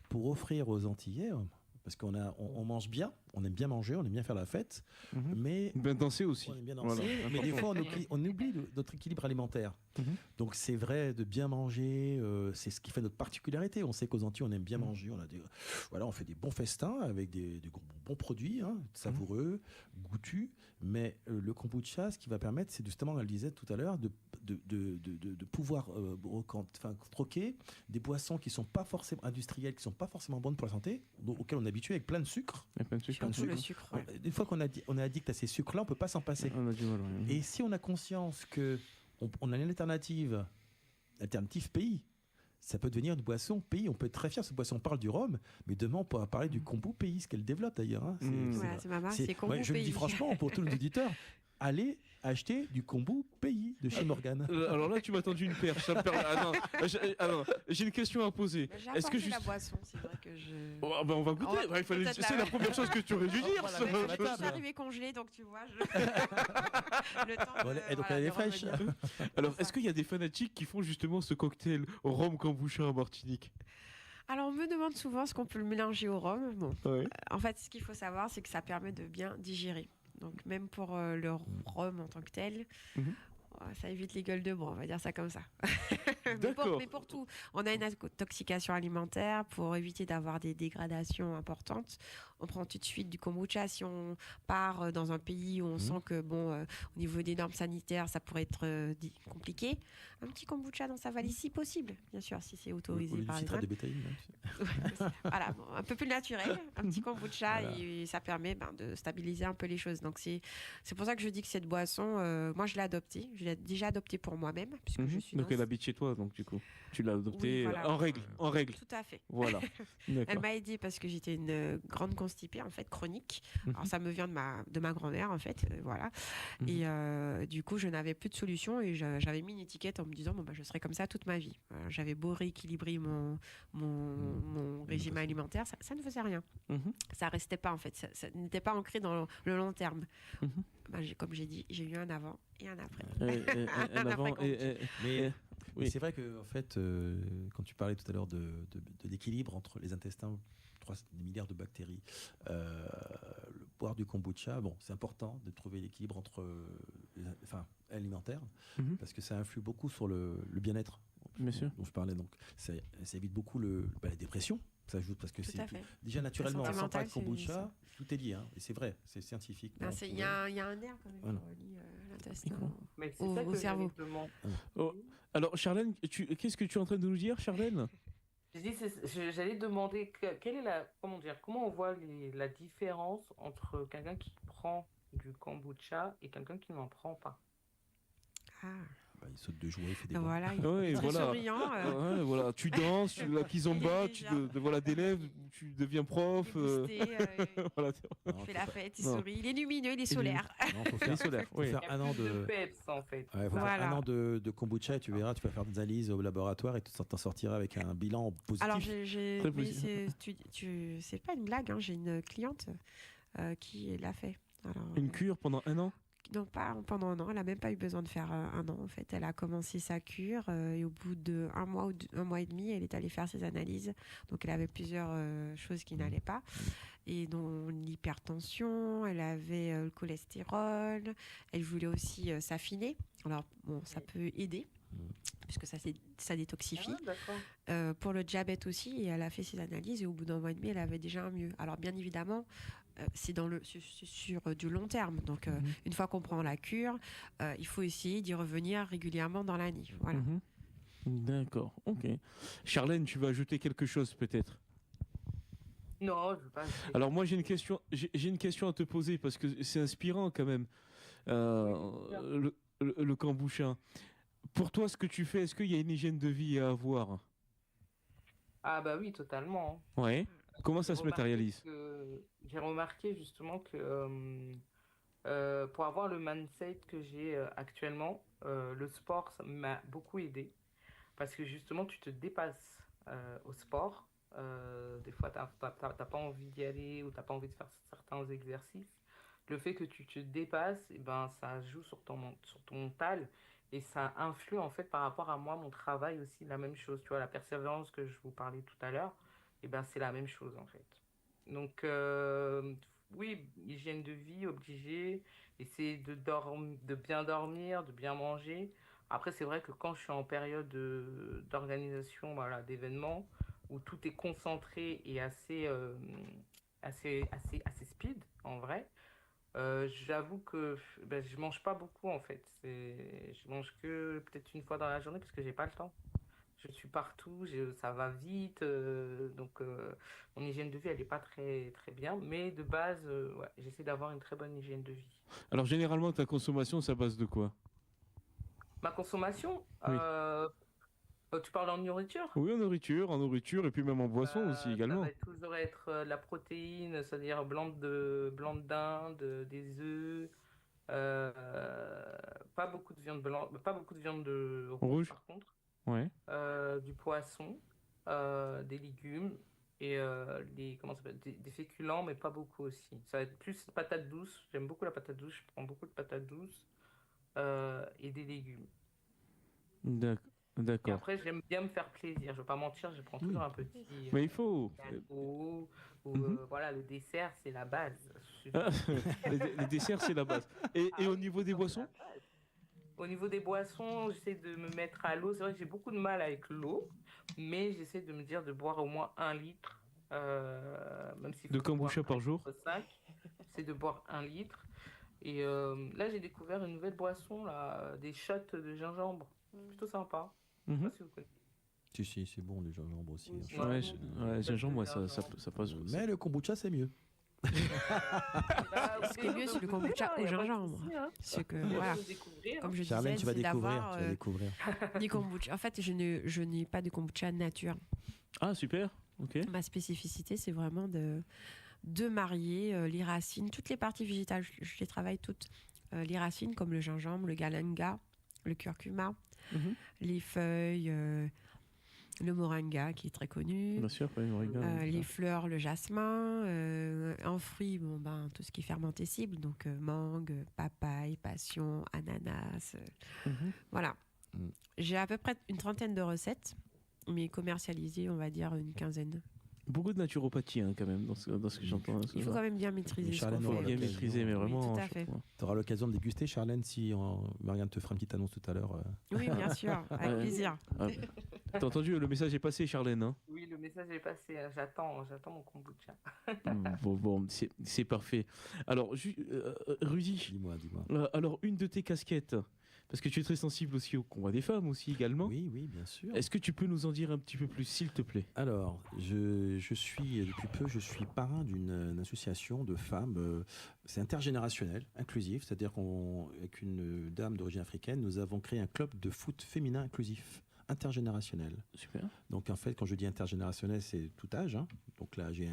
pour offrir aux Antillais. Parce qu'on mange bien, on aime bien manger, on aime bien faire la fête, mais bien danser aussi. On aime bien danser, mais des fois on oublie notre équilibre alimentaire. Donc c'est vrai de bien manger, c'est ce qui fait notre particularité. On sait qu'aux Antilles on aime bien manger, on fait des bons festins avec des bons produits, savoureux, goûtus. Mais le kombucha, ce qui va permettre, c'est justement, elle le disait tout à l'heure, de pouvoir troquer des boissons qui ne sont pas forcément industrielles, qui ne sont pas forcément bonnes pour la santé, auxquelles on est habitué, avec plein de sucre. Surtout le sucre. Ouais. Une fois qu'on est addict à ces sucres-là, on ne peut pas s'en passer. On a du mal, Et si on a conscience qu'on a une alternative pays, ça peut devenir une boisson pays. On peut être très fier de cette boisson. On parle du rhum, mais demain on pourra parler du kombu pays, ce qu'elle développe d'ailleurs. C'est ma marque, c'est kombu pays. Je le dis franchement pour tous les auditeurs, allez acheter du kombu pays de chez Morgane. Alors là, tu m'as tendu une perche. J'ai une question à poser. Est-ce que la boisson, c'est vrai que je. On va goûter. C'est la première chose que tu aurais dû dire. Je suis arrivée congelée, donc tu vois. Le temps. Et donc elle est fraîche. Alors, est-ce qu'il y a des fanatiques qui font justement ce cocktail au rhum kombucha en Martinique? Alors, on me demande souvent ce qu'on peut le mélanger au rhum. Bon. Ouais. En fait, ce qu'il faut savoir, c'est que ça permet de bien digérer. Donc, même pour le rhum en tant que tel, ça évite les gueules de bois, on va dire ça comme ça. mais pour tout, on a une intoxication alimentaire pour éviter d'avoir des dégradations importantes. on prend tout de suite du kombucha. Si on part dans un pays où on sent que, au niveau des normes sanitaires, ça pourrait être compliqué, un petit kombucha dans sa valise, si possible, bien sûr, si c'est autorisé par les de bétaïne. Voilà, un peu plus naturel, un petit kombucha, et ça permet de stabiliser un peu les choses. Donc c'est pour ça que je dis que cette boisson, moi je l'ai adoptée. Je l'ai déjà adoptée pour moi-même, puisque je suis donc elle habite chez toi, donc du coup, tu l'as adoptée en règle. Tout à fait. Voilà. Elle m'a aidée parce que j'étais une grande constipée, en fait, chronique. Alors ça me vient de ma grand-mère, en fait, voilà. Et du coup, je n'avais plus de solution et j'avais mis une étiquette en me disant, je serai comme ça toute ma vie. J'avais beau rééquilibrer mon régime alimentaire, ça ne faisait rien. Ça restait pas, en fait. Ça n'était pas ancré dans le long terme. Comme j'ai dit, j'ai eu un avant et un après. Mais c'est vrai que, en fait, quand tu parlais tout à l'heure de l'équilibre entre les intestins, 3 milliards de bactéries, boire du kombucha, c'est important de trouver l'équilibre entre alimentaire, parce que ça influe beaucoup sur le bien-être. Bien sûr. Dont je parlais, donc ça évite beaucoup la dépression. Ça ajoute parce que déjà naturellement, sans parler de kombucha, tout est lié, et c'est vrai, c'est scientifique. Il y a un nerf quand même qui relie l'intestin au cerveau. Alors Charlène, qu'est-ce que tu es en train de nous dire, Charlène? J'allais demander comment on voit la différence entre quelqu'un qui prend du kombucha et quelqu'un qui n'en prend pas. Il saute de joie, il fait des voilà, il est souriant. Voilà, tu danses, tu la kizomba, tu d'élève, tu deviens prof. Il fait la fête, il sourit, il est lumineux, il est solaire. Il faut faire un an de peps, en fait. Un an de kombucha et tu verras, tu vas faire des analyses au laboratoire et tu t'en sortiras avec un bilan positif. Alors, c'est pas une blague, j'ai une cliente qui l'a fait. Alors, une cure pendant un an? Non, pas pendant un an. Elle n'a même pas eu besoin de faire un an, en fait. Elle a commencé sa cure et au bout d'un mois ou un mois et demi, elle est allée faire ses analyses. Donc, elle avait plusieurs choses qui n'allaient pas, et dont l'hypertension, elle avait le cholestérol, elle voulait aussi s'affiner. Alors, ça peut aider, puisque ça détoxifie. Pour le diabète aussi, et elle a fait ses analyses et au bout d'un mois et demi, elle avait déjà un mieux. Alors, bien évidemment, c'est sur du long terme. Donc, une fois qu'on prend la cure, il faut essayer d'y revenir régulièrement dans l'année. Voilà. D'accord, ok. Charlène, tu veux ajouter quelque chose peut-être? Non, je veux pas. Alors moi j'ai une question à te poser parce que c'est inspirant quand même. Le kombucha. Pour toi, ce que tu fais, est-ce qu'il y a une hygiène de vie à avoir? Ah bah oui, totalement. Ouais. Comment ça se matérialise? J'ai remarqué justement que pour avoir le mindset que j'ai actuellement, le sport ça m'a beaucoup aidé. Parce que justement, tu te dépasses au sport. Des fois, t'as pas envie d'y aller ou t'as pas envie de faire certains exercices. Le fait que tu te dépasses, ça joue sur ton mental et ça influe en fait par rapport à moi, mon travail aussi, la même chose. Tu vois, la persévérance que je vous parlais tout à l'heure, c'est la même chose en fait. Donc, oui, hygiène de vie obligée, essayer de bien dormir, de bien manger. Après, c'est vrai que quand je suis en période d'organisation d'événements, où tout est concentré et assez speed, en vrai, j'avoue que je mange pas beaucoup, en fait. Je mange que peut-être une fois dans la journée parce que j'ai pas le temps. Je suis partout, ça va vite, donc mon hygiène de vie, elle est pas très, très bien. Mais de base, j'essaie d'avoir une très bonne hygiène de vie. Alors, généralement, ta consommation, c'est à base de quoi? Ma consommation Oui. Tu parles en nourriture? Oui, en nourriture, et puis même en boisson aussi également. Ça va toujours être la protéine, c'est-à-dire blanc d'Inde, des œufs, pas beaucoup de viande blanche, pas beaucoup de viande rouge par contre. Ouais. Du poisson, des légumes et des féculents, mais pas beaucoup aussi. Ça va être plus patate douce. J'aime beaucoup la patate douce. Je prends beaucoup de patates douces et des légumes. D'accord. Et après, j'aime bien me faire plaisir. Je vais pas mentir, je prends toujours un petit. Mais il faut. Gâteau, voilà, le dessert, c'est la base. Le dessert, c'est la base. Et au niveau des boissons? Au niveau des boissons, j'essaie de me mettre à l'eau. C'est vrai que j'ai beaucoup de mal avec l'eau, mais j'essaie de me dire de boire au moins 1 litre Même s'il De faut boire kombucha par jour? 5, c'est de boire 1 litre. Et là, j'ai découvert une nouvelle boisson, là, des shots de gingembre. Plutôt sympa. Je sais Mhm. pas si vous connaissez. Si, c'est bon, le gingembre aussi. Oui, hein. Ouais, Ouais, gingembre, ouais, gingembre. ça passe. Mais le kombucha, c'est mieux. Ce qui est mieux, c'est le kombucha au gingembre. C'est que, voilà, comme je Charlène, disais, tu vas c'est découvrir. d'avoir Tu vas découvrir. des kombucha. En fait, je n'ai pas de kombucha nature. Ah, super. Ok. Ma spécificité, c'est vraiment de marier les racines, toutes les parties végétales. Je les travaille toutes. Les racines comme le gingembre, le galangal, le curcuma, Mhm. les feuilles, le moringa qui est très connu. Bien sûr, ouais, moringa, Les fleurs, le jasmin, en fruits, bon, tout ce qui est fermentescible, donc mangue, papaye, passion, ananas, Mhm. voilà. Mm. J'ai à peu près une trentaine de recettes, mais commercialisées, on va dire une quinzaine. Beaucoup de naturopathie, hein, quand même, dans ce que j'entends. hein, Il faut quand même bien maîtriser Mais ce qu'on Charlène Faut aura fait. bien l'occasion. maîtriser, mais Oui, vraiment. tout à je fait. crois. Tu auras l'occasion de déguster, Charlène, si Marianne te fera une petite annonce tout à l'heure. Oui, bien sûr, avec Ouais. plaisir. Ah, T'as entendu, le message est passé, Charlène. Hein. Oui, le message est passé. J'attends mon kombucha. Bon, c'est parfait. Alors, Rudy, Dis-moi. alors une de tes casquettes, parce que tu es très sensible aussi au combat des femmes aussi également. Oui, bien sûr. Est-ce que tu peux nous en dire un petit peu plus, s'il te plaît? Alors, je suis, depuis peu, je suis parrain d'une association de femmes, c'est intergénérationnel, inclusif, c'est-à-dire qu'avec une dame d'origine africaine, nous avons créé un club de foot féminin inclusif, intergénérationnel. Super. Donc en fait, quand je dis intergénérationnel, c'est tout âge. Hein. Donc là, j'ai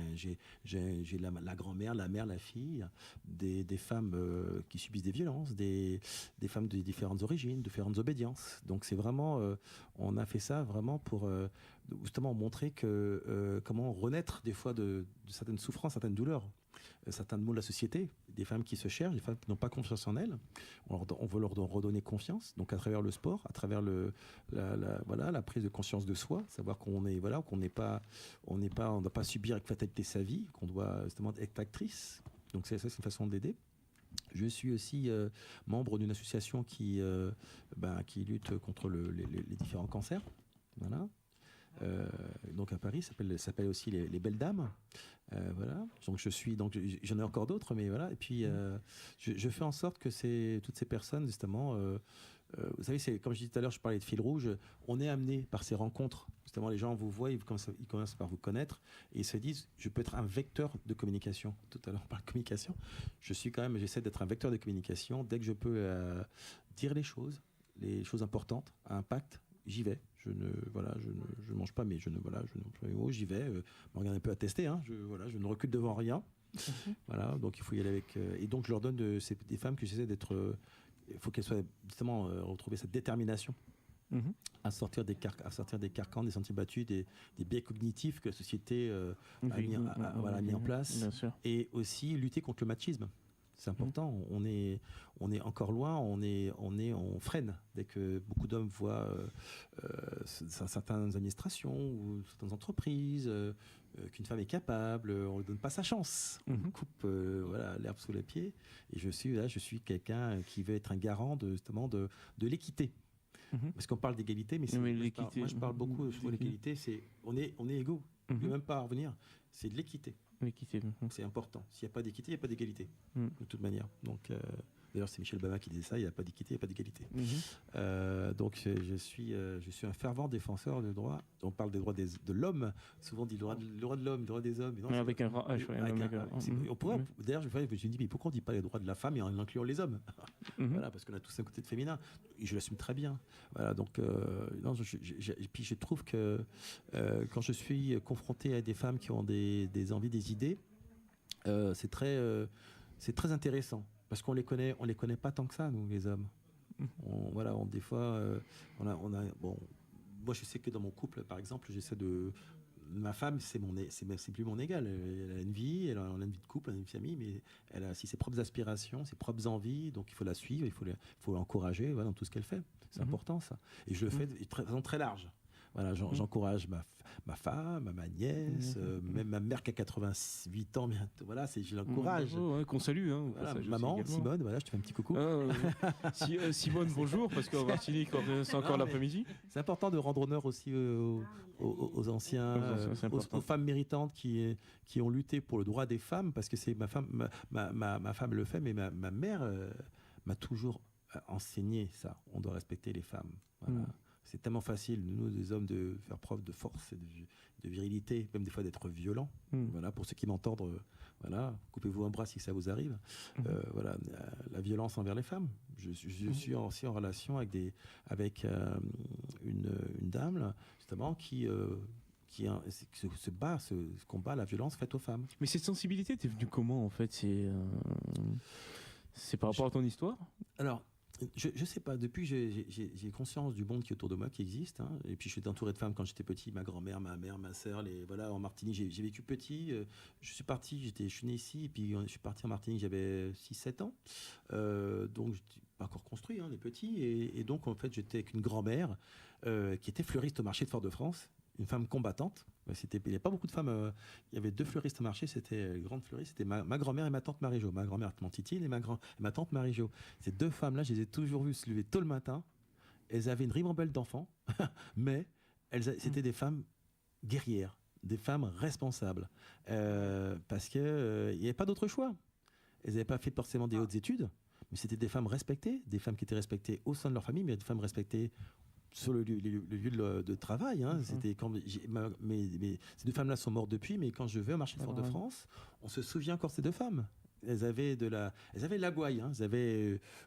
la grand-mère, la mère, la fille, des femmes qui subissent des violences, des femmes de différentes origines, différentes obédiences. Donc c'est vraiment, on a fait ça vraiment pour justement montrer que comment renaître des fois de certaines souffrances, certaines douleurs, certains maux de la société, des femmes qui se cherchent, des femmes qui n'ont pas confiance en elles. On veut leur redonner confiance, donc à travers le sport, à travers la prise de conscience de soi, savoir qu'on est qu'on on ne doit pas subir avec fatalité sa vie, qu'on doit justement être actrice. Donc c'est une façon de l'aider. Je suis aussi membre d'une association qui lutte contre les différents cancers. Voilà. Donc à Paris, ça s'appelle aussi les Belles Dames. Voilà. Donc j'en ai encore d'autres, mais voilà. Et puis je fais en sorte que toutes ces personnes, justement, vous savez, c'est comme je disais tout à l'heure, je parlais de fil rouge. On est amené par ces rencontres. Justement, les gens vous voient, ils commencent par vous connaître et ils se disent, je peux être un vecteur de communication. Tout à l'heure, on parle de communication. J'essaie d'être un vecteur de communication. Dès que je peux dire les choses importantes, à impact, j'y vais. Je ne mange pas, mais je ne j'y vais. Morgane un peu attesté, hein, je ne recule devant rien. Voilà, donc il faut y aller avec. Et donc je leur donne des femmes que j'essaie d'être. Il faut qu'elles soient justement retrouver cette détermination à sortir des carcans, des sentiers battus, des biais cognitifs que la société a mis en place, Bien sûr. et aussi lutter contre le machisme. C'est important. On est encore loin. On freine dès que beaucoup d'hommes voient certaines administrations ou certaines entreprises qu'une femme est capable. On ne donne pas sa chance. On coupe l'herbe sous les pieds. Et je suis quelqu'un qui veut être un garant justement de l'équité. Parce qu'on parle d'égalité, mais l'équité. moi je parle beaucoup de l'égalité. On est égaux. On ne peut même pas en revenir. C'est de l'équité. L'équité. C'est important. S'il n'y a pas d'équité, il n'y a pas d'égalité. De toute manière. Donc, d'ailleurs, c'est Michel Obama qui disait ça, il n'y a pas d'équité, il n'y a pas d'égalité. Donc, je suis un fervent défenseur des droits. On parle des droits de l'homme. Souvent, on dit le droit de l'homme, le droit des hommes. Non, avec un grand H. on pourrait, d'ailleurs, je me suis dit, mais pourquoi on ne dit pas les droits de la femme et en incluant les hommes? Voilà, parce qu'on a tous un côté de féminin. Et je l'assume très bien. Voilà, donc, et puis je trouve que quand je suis confronté à des femmes qui ont des envies, des idées, c'est très intéressant. Parce qu'on les connaît pas tant que ça, nous, les hommes. Des fois, moi, je sais que dans mon couple, par exemple, ma femme, c'est plus mon égal. Elle a une vie, elle a une vie de couple, elle a une famille, mais elle a aussi ses propres aspirations, ses propres envies, donc il faut la suivre, il faut l'encourager dans tout ce qu'elle fait. C'est important, ça. Et je le fais de façon très large. Voilà, j'encourage ma femme, ma nièce, même ma mère qui a 88 ans bientôt. Voilà, je l'encourage. Qu'on salue. Hein, voilà, maman, Simone, voilà, je te fais un petit coucou. Simone, bonjour, parce qu'en Martinique, c'est encore l'après-midi. C'est important de rendre honneur aussi aux anciens, aux femmes méritantes qui ont lutté pour le droit des femmes, parce que c'est ma femme le fait, mais ma mère m'a toujours enseigné ça. On doit respecter les femmes. Voilà. C'est tellement facile, nous, des hommes, de faire preuve de force et de virilité, même des fois d'être violents. Voilà, pour ceux qui m'entendent, voilà, coupez-vous un bras si ça vous arrive. Voilà, la violence envers les femmes. Je suis aussi en relation avec une dame, là, justement, qui se combat la violence faite aux femmes. Mais cette sensibilité, t'es venue comment, en fait? C'est par rapport à ton histoire? Alors, je sais pas, depuis j'ai conscience du monde qui est autour de moi, qui existe, hein. Et puis je suis entouré de femmes quand j'étais petit, ma grand-mère, ma mère, ma sœur, voilà, en Martinique, j'ai vécu petit, je suis parti, je suis né ici, et puis je suis parti en Martinique, j'avais 6-7 ans, donc j'étais pas encore construit, hein, les petits, et donc en fait j'étais avec une grand-mère qui était fleuriste au marché de Fort-de-France, une femme combattante. Il n'y avait pas beaucoup de femmes. Il y avait 2 fleuristes au marché. C'était les grandes fleuristes. C'était ma grand-mère et ma tante Marie-Jo. Ma grand-mère était mon Titine et ma tante Marie-Jo. Ces 2 femmes-là, je les ai toujours vues se lever tôt le matin. Elles avaient une ribambelle d'enfants, mais c'était des femmes guerrières, des femmes responsables. Parce qu'il n'y avait pas d'autre choix. Elles n'avaient pas fait forcément des hautes études, mais c'était des femmes respectées, des femmes qui étaient respectées au sein de leur famille, mais des femmes respectées sur le lieu de travail. Hein. C'était quand ces 2 femmes-là sont mortes depuis, mais quand je vais au marché de Fort-de-France, on se souvient encore de ces 2 femmes. Elles avaient de la gouaille. Hein.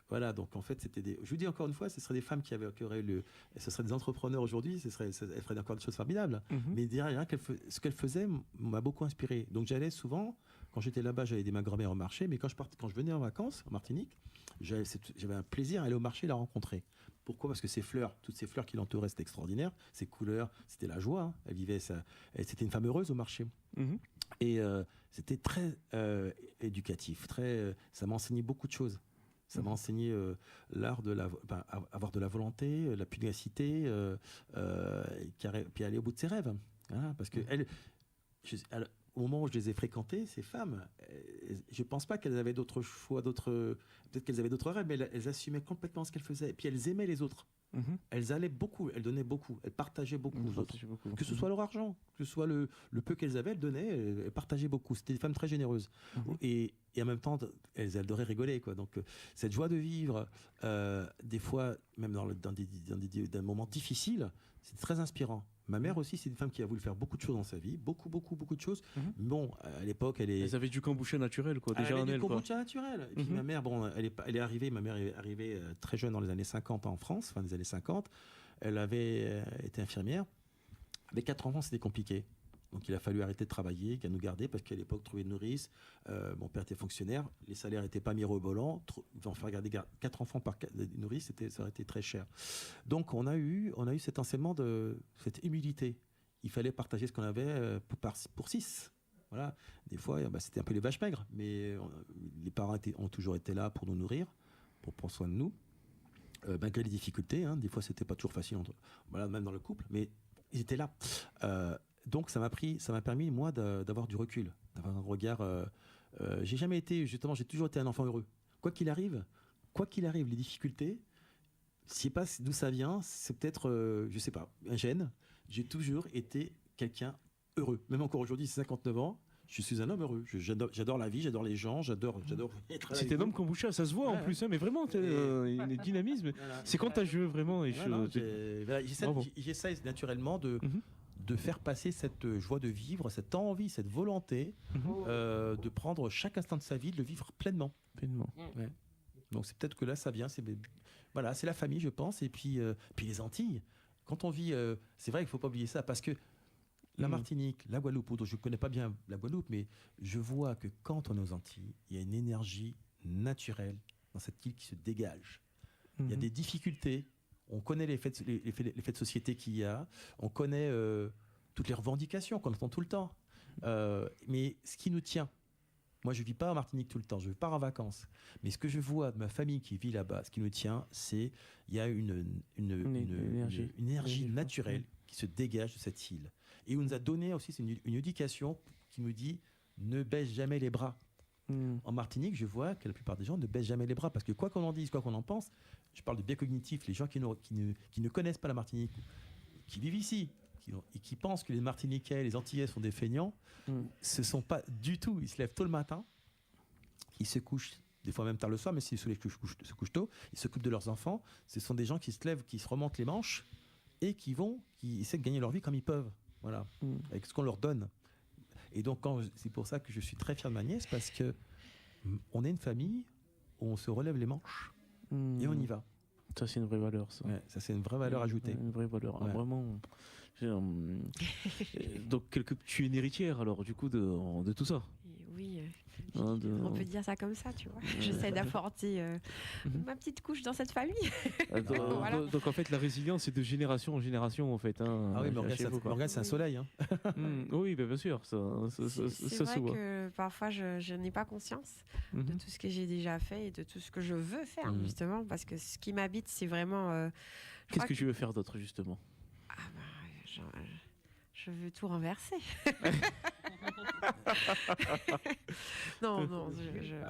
Voilà, donc en fait, je vous dis encore une fois, ce seraient des femmes ce seraient des entrepreneurs aujourd'hui, elles feraient encore des choses formidables. Mais derrière, ce qu'elles faisaient m'a beaucoup inspiré. Donc j'allais souvent, quand j'étais là-bas, j'allais aider ma grand-mère au marché, mais quand je venais en vacances en Martinique, j'avais un plaisir à aller au marché et la rencontrer. Pourquoi ? Parce que toutes ces fleurs qui l'entouraient, c'était extraordinaire. Ces couleurs, c'était la joie. Hein. Elle vivait ça. C'était une femme heureuse au marché. Et c'était très éducatif. Ça m'a enseigné beaucoup de choses. Ça m'a enseigné l'art avoir de la volonté, la pugnacité, puis aller au bout de ses rêves. Hein, parce que au moment où je les ai fréquentées, ces femmes, je ne pense pas qu'elles avaient d'autres choix, peut-être qu'elles avaient d'autres rêves, mais elles assumaient complètement ce qu'elles faisaient. Et puis elles aimaient les autres. Elles allaient beaucoup, elles donnaient beaucoup, elles partageaient beaucoup aux autres. Que ce soit leur argent, que ce soit le peu qu'elles avaient, elles donnaient, elles partageaient beaucoup. C'était des femmes très généreuses. Et en même temps, elles adoraient rigoler, quoi. Donc cette joie de vivre, des fois, même dans des moments difficiles, c'est très inspirant. Ma mère aussi, c'est une femme qui a voulu faire beaucoup de choses dans sa vie, beaucoup de choses. Bon, à l'époque, elles avaient du kombucha naturel, quoi. Déjà elle avait du kombucha naturel. Et puis ma mère, elle est arrivée très jeune dans les années 50 en France, fin des années 50. Elle avait été infirmière. Avec 4 enfants, c'était compliqué. Donc il a fallu arrêter de travailler, qu'à nous garder, parce qu'à l'époque, trouver une nourrice, mon père était fonctionnaire, les salaires n'étaient pas mirobolants, en faire garder 4 enfants par nourrice, ça aurait été très cher. Donc on a eu cet enseignement cette humilité. Il fallait partager ce qu'on avait pour 6. Voilà. Des fois, c'était un peu les vaches maigres, mais les parents ont toujours été là pour nous nourrir, pour prendre soin de nous, malgré les difficultés. Hein. Des fois, c'était pas toujours facile, même dans le couple, mais ils étaient là. Donc ça m'a permis moi d'avoir du recul, d'avoir un regard. J'ai toujours été un enfant heureux. Quoi qu'il arrive, les difficultés, je sais pas d'où ça vient, c'est peut-être, je sais pas, un gène. J'ai toujours été quelqu'un heureux. Même encore aujourd'hui, c'est 59 ans. Je suis un homme heureux. J'adore la vie, j'adore les gens, j'adore être. C'était un homme kombucha, ça se voit en plus, hein, mais vraiment, le dynamisme, c'est contagieux vraiment. J'essaie naturellement de faire passer cette joie de vivre, cette envie, cette volonté de prendre chaque instant de sa vie, de le vivre pleinement. Ouais. Donc c'est peut-être que là ça vient, c'est la famille, je pense, et puis les Antilles. Quand on vit, c'est vrai qu'il ne faut pas oublier ça, parce que la Martinique, la Guadeloupe, je ne connais pas bien la Guadeloupe, mais je vois que quand on est aux Antilles, il y a une énergie naturelle dans cette île qui se dégage. Il y a des difficultés. On connaît les faits de société qu'il y a. On connaît toutes les revendications qu'on entend tout le temps. Mais ce qui nous tient, moi je ne vis pas en Martinique tout le temps, je pars en vacances. Mais ce que je vois de ma famille qui vit là-bas, ce qui nous tient, c'est il y a une énergie naturelle qui se dégage de cette île. Et on nous a donné aussi une éducation qui me dit ne baisse jamais les bras. En Martinique, je vois que la plupart des gens ne baissent jamais les bras parce que quoi qu'on en dise, quoi qu'on en pense, je parle de biais cognitifs, les gens qui ne connaissent pas la Martinique, qui vivent ici, et qui pensent que les Martiniquais, les Antillais sont des feignants, ce sont pas du tout. Ils se lèvent tôt le matin, ils se couchent des fois même tard le soir, mais s'ils se couchent tôt, ils s'occupent de leurs enfants. Ce sont des gens qui se lèvent, qui se remontent les manches et qui essaient de gagner leur vie comme ils peuvent, voilà, avec ce qu'on leur donne. Et donc, c'est pour ça que je suis très fier de ma nièce, parce que on est une famille où on se relève les manches et on y va. Ça, c'est une vraie valeur, ça. Ouais, ça, c'est une vraie valeur ajoutée. Une vraie valeur, Ouais. vraiment. Donc, tu es une héritière, alors, du coup, de tout ça. Oui, Hein, on peut dire ça comme ça, tu vois. J'essaie d'apporter ma petite couche dans cette famille. Voilà. Donc, en fait, la résilience, c'est de génération en génération, en fait. Hein, Ah oui, chez vous, quoi. Morgane, c'est un soleil. Hein. Oui, bien sûr, ça C'est se vrai voit. que parfois je n'ai pas conscience de tout ce que j'ai déjà fait et de tout ce que je veux faire, justement, parce que ce qui m'habite, c'est vraiment... Qu'est-ce que tu veux faire d'autre, justement? Je veux tout renverser. Non,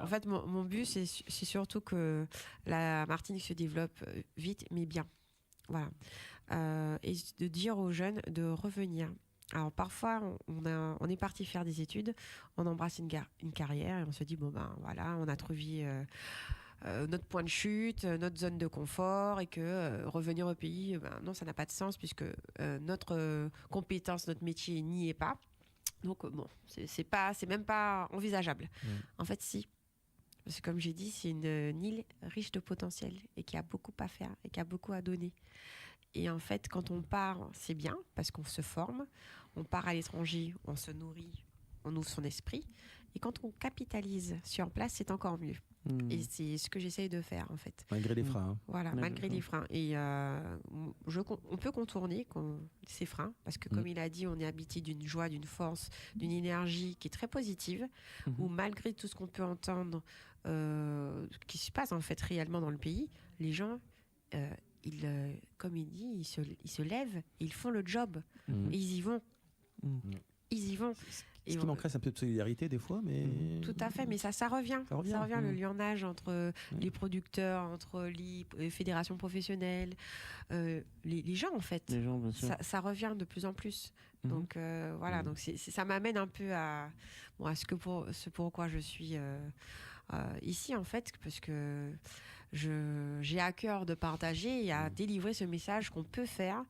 en fait, mon but, c'est surtout que la Martinique se développe vite, mais bien. Voilà. Et de dire aux jeunes de revenir. Alors, parfois, on est parti faire des études, on embrasse une carrière et on se dit, bon, ben voilà, on a trouvé notre point de chute, notre zone de confort, et que revenir au pays, non, ça n'a pas de sens puisque notre compétence, notre métier n'y est pas. Donc bon, c'est même pas envisageable. En fait, si. Parce que comme j'ai dit, c'est une île riche de potentiel et qui a beaucoup à faire et qui a beaucoup à donner. Et en fait, quand on part, c'est bien parce qu'on se forme. On part à l'étranger, on se nourrit, on ouvre son esprit. Et quand on capitalise sur place, c'est encore mieux. Et c'est ce que j'essaye de faire, en fait. Malgré les freins. Hein. Voilà, malgré les freins. Et on peut contourner ces freins, parce que comme il a dit, on est habité d'une joie, d'une force, d'une énergie qui est très positive, où malgré tout ce qu'on peut entendre, qui se passe en fait réellement dans le pays, les gens, comme il dit, ils se lèvent, ils font le job, et ils y vont. Ils y vont. Ce qui manquerait, c'est un peu de solidarité des fois, mais... Tout à fait, mais ça revient. Ça revient, le lionnage entre les producteurs, entre les fédérations professionnelles, les gens, en fait. Les gens, bien sûr. Ça revient de plus en plus. Donc, voilà, donc ça m'amène un peu à ce pourquoi je suis ici, en fait, parce que j'ai à cœur de partager et à délivrer ce message qu'on peut faire,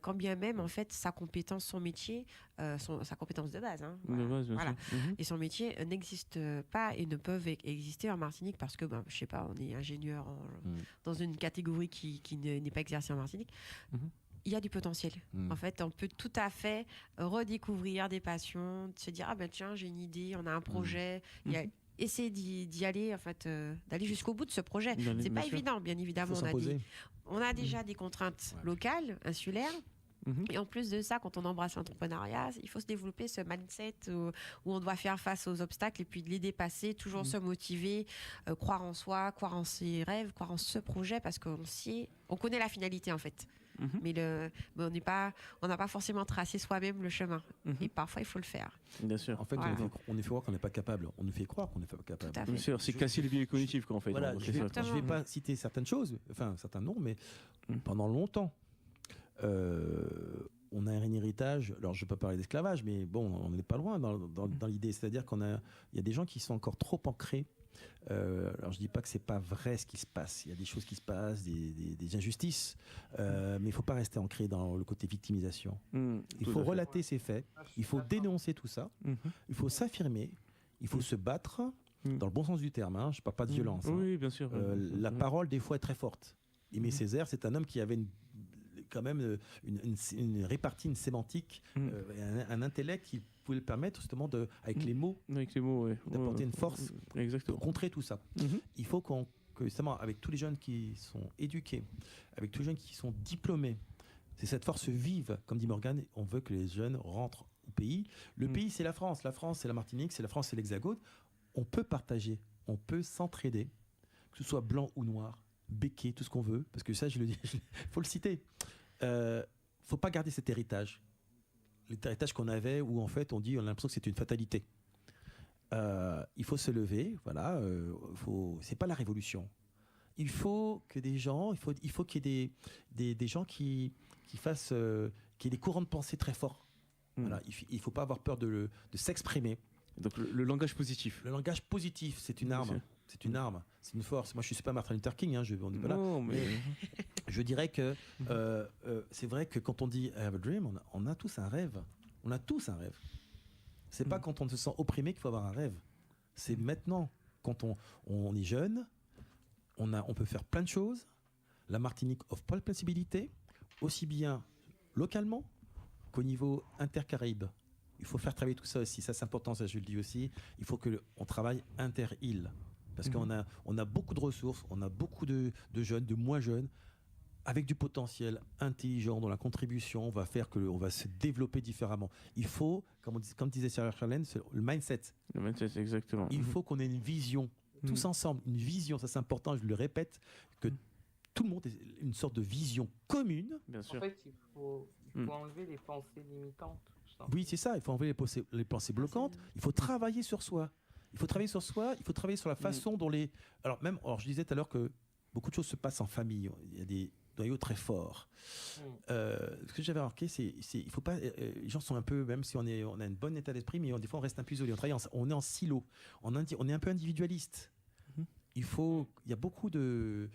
quand bien même, en fait, sa compétence, son métier, sa compétence de base, hein, voilà. Et son métier n'existe pas et ne peuvent exister en Martinique parce que, je sais pas, on est ingénieur dans une catégorie qui n'est pas exercée en Martinique. Il y a du potentiel. En fait, on peut tout à fait redécouvrir des passions, se dire, tiens, j'ai une idée, on a un projet, essayer d'y aller, en fait, d'aller jusqu'au bout de ce projet. C'est pas évident, bien évidemment. On a déjà des contraintes locales, insulaires. Et en plus de ça, quand on embrasse l'entrepreneuriat, il faut se développer ce mindset où on doit faire face aux obstacles et puis les dépasser, toujours se motiver, croire en soi, croire en ses rêves, croire en ce projet, parce qu'on connaît la finalité, en fait. Mais on n'a pas forcément tracé soi-même le chemin. Et parfois, il faut le faire. Bien sûr. En fait, Voilà. on nous fait croire qu'on n'est pas capable. On nous fait croire qu'on n'est pas capable. Tout à fait. Bien sûr, c'est casser les biais cognitifs, quoi, en fait. Voilà, Donc, je c'est ça. ne vais pas citer certaines choses, enfin certains noms, mais pendant longtemps, on a un héritage. Alors, je ne vais pas parler d'esclavage, mais bon, on n'est pas loin dans l'idée. C'est-à-dire il y a des gens qui sont encore trop ancrés. Alors je dis pas que c'est pas vrai ce qui se passe. Il y a des choses qui se passent, des injustices, mais il faut pas rester ancré dans le côté victimisation. Il faut relater ces faits. Il faut dénoncer tout ça. Il faut s'affirmer. Il faut se battre dans le bon sens du terme. Hein. Je parle pas de violence. Hein. Oui, bien sûr. La parole des fois est très forte. Aimé Césaire, c'est un homme qui avait quand même une répartie, une sémantique, un intellect qui pouvait le permettre justement avec les mots, d'apporter une force pour contrer tout ça. Il faut que justement, avec tous les jeunes qui sont éduqués, avec tous les jeunes qui sont diplômés, c'est cette force vive, comme dit Morgane, on veut que les jeunes rentrent au pays. Le pays, c'est la France, c'est la Martinique, c'est la France, c'est l'Hexagone. On peut partager, on peut s'entraider, que ce soit blanc ou noir, béquet, tout ce qu'on veut, parce que ça, je le dis, il faut le citer. faut pas garder cet héritage. L'héritage qu'on avait où en fait on a l'impression que c'est une fatalité. Il faut se lever, voilà. C'est pas la révolution. Il faut que des gens, il faut qu'il y ait des gens qui fassent, qui aient des courants de pensée très forts. Voilà, il faut pas avoir peur de s'exprimer. Donc le langage positif. Le langage positif, c'est une arme. C'est une arme, c'est une force. Moi, je suis pas Martin Luther King, hein, on n'est pas là. Non, mais je dirais que c'est vrai que quand on dit I have a dream, on a tous un rêve. On a tous un rêve. C'est pas quand on se sent opprimé qu'il faut avoir un rêve. C'est maintenant, quand on est jeune, on peut faire plein de choses. La Martinique offre plein de possibilités, aussi bien localement qu'au niveau intercaraïbe. Il faut faire travailler tout ça aussi. Ça, c'est important, ça, je le dis aussi. Il faut qu'on travaille inter-îles. Parce qu'on a beaucoup de ressources, on a beaucoup de jeunes, de moins jeunes, avec du potentiel intelligent dont la contribution va faire qu'on va se développer différemment. Il faut, comme disait Sarah Charlène, le mindset. Le mindset, exactement. Il faut qu'on ait une vision, tous ensemble, une vision, ça c'est important, je le répète, que tout le monde ait une sorte de vision commune. Bien sûr. En fait, il faut enlever les pensées limitantes. Oui, c'est ça, il faut enlever les pensées bloquantes, il faut travailler sur soi. Il faut travailler sur soi, il faut travailler sur la façon dont les... Alors, je disais tout à l'heure que beaucoup de choses se passent en famille. Il y a des noyaux très forts. Ce que j'avais remarqué, c'est il faut pas... les gens sont un peu... Même si on a un bon état d'esprit, mais des fois, on reste un peu isolé. On est en silo. On est un peu individualiste. Il y a beaucoup de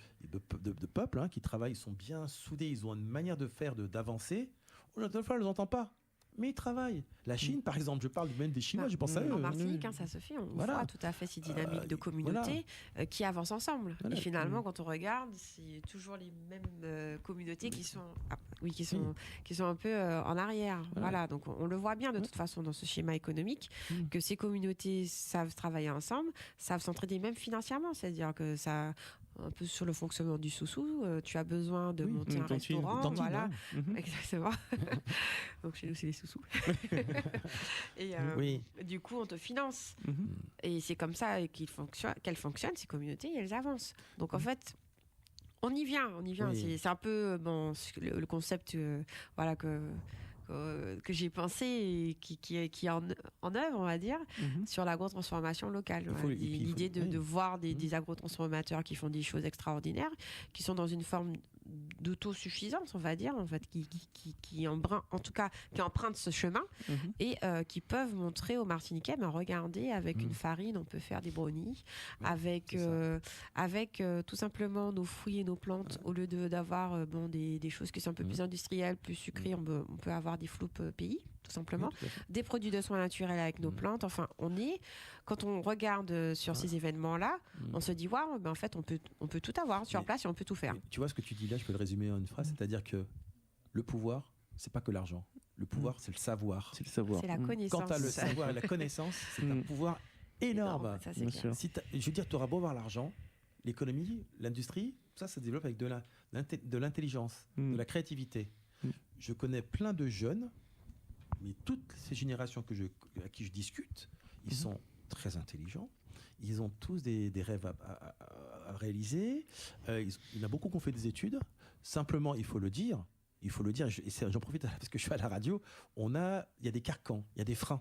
peuples qui travaillent, ils sont bien soudés, ils ont une manière de faire, d'avancer. Des fois, on ne les entend pas. Mais ils travaillent. La Chine, par exemple, je parle même des Chinois, je pense à eux. En Martinique, ça se fait. On voit tout à fait ces dynamiques de communautés qui avancent ensemble. Et finalement, quand on regarde, c'est toujours les mêmes communautés qui sont un peu en arrière. Voilà. Donc on le voit bien de toute façon dans ce schéma économique que ces communautés savent travailler ensemble, savent s'entraider même financièrement. C'est-à-dire que ça... un peu sur le fonctionnement du sous-sous, tu as besoin de monter un restaurant, voilà, exactement. Donc chez nous c'est les sous-sous. Et du coup on te finance. Et c'est comme ça qu'elles fonctionnent ces communautés, et elles avancent. Donc en fait on y vient. C'est un peu le concept que j'ai pensé et qui est en œuvre, on va dire, sur l'agro-transformation locale. L'idée de voir des agro-transformateurs qui font des choses extraordinaires, qui sont dans une forme d'autosuffisance, on va dire, en fait, qui empruntent ce chemin et qui peuvent montrer aux Martiniquais, regardez, avec une farine, on peut faire des brownies, avec tout simplement nos fruits et nos plantes, au lieu d'avoir des choses qui sont un peu plus industrielles, plus sucrées, on peut avoir des floupes pays, tout simplement, des produits de soins naturels avec nos plantes. Enfin, quand on regarde sur ces événements-là, on se dit, waouh, en fait, on peut tout avoir sur place et on peut tout faire. Tu vois ce que tu dis là, je peux le résumer en une phrase, c'est-à-dire que le pouvoir, c'est pas que l'argent. Le pouvoir, c'est le savoir. C'est le savoir. C'est la connaissance. Quand tu as le savoir et la connaissance, c'est un pouvoir énorme. Ça, c'est clair. Je veux dire, tu auras beau avoir l'argent, l'économie, l'industrie, ça se développe avec de l'intelligence, de la créativité. Je connais plein de jeunes, mais toutes ces générations à qui je discute, ils sont très intelligents. Ils ont tous des rêves à réaliser. Il y en a beaucoup qui ont fait des études. Simplement, il faut le dire, et j'en profite parce que je suis à la radio, il y a des carcans, il y a des freins.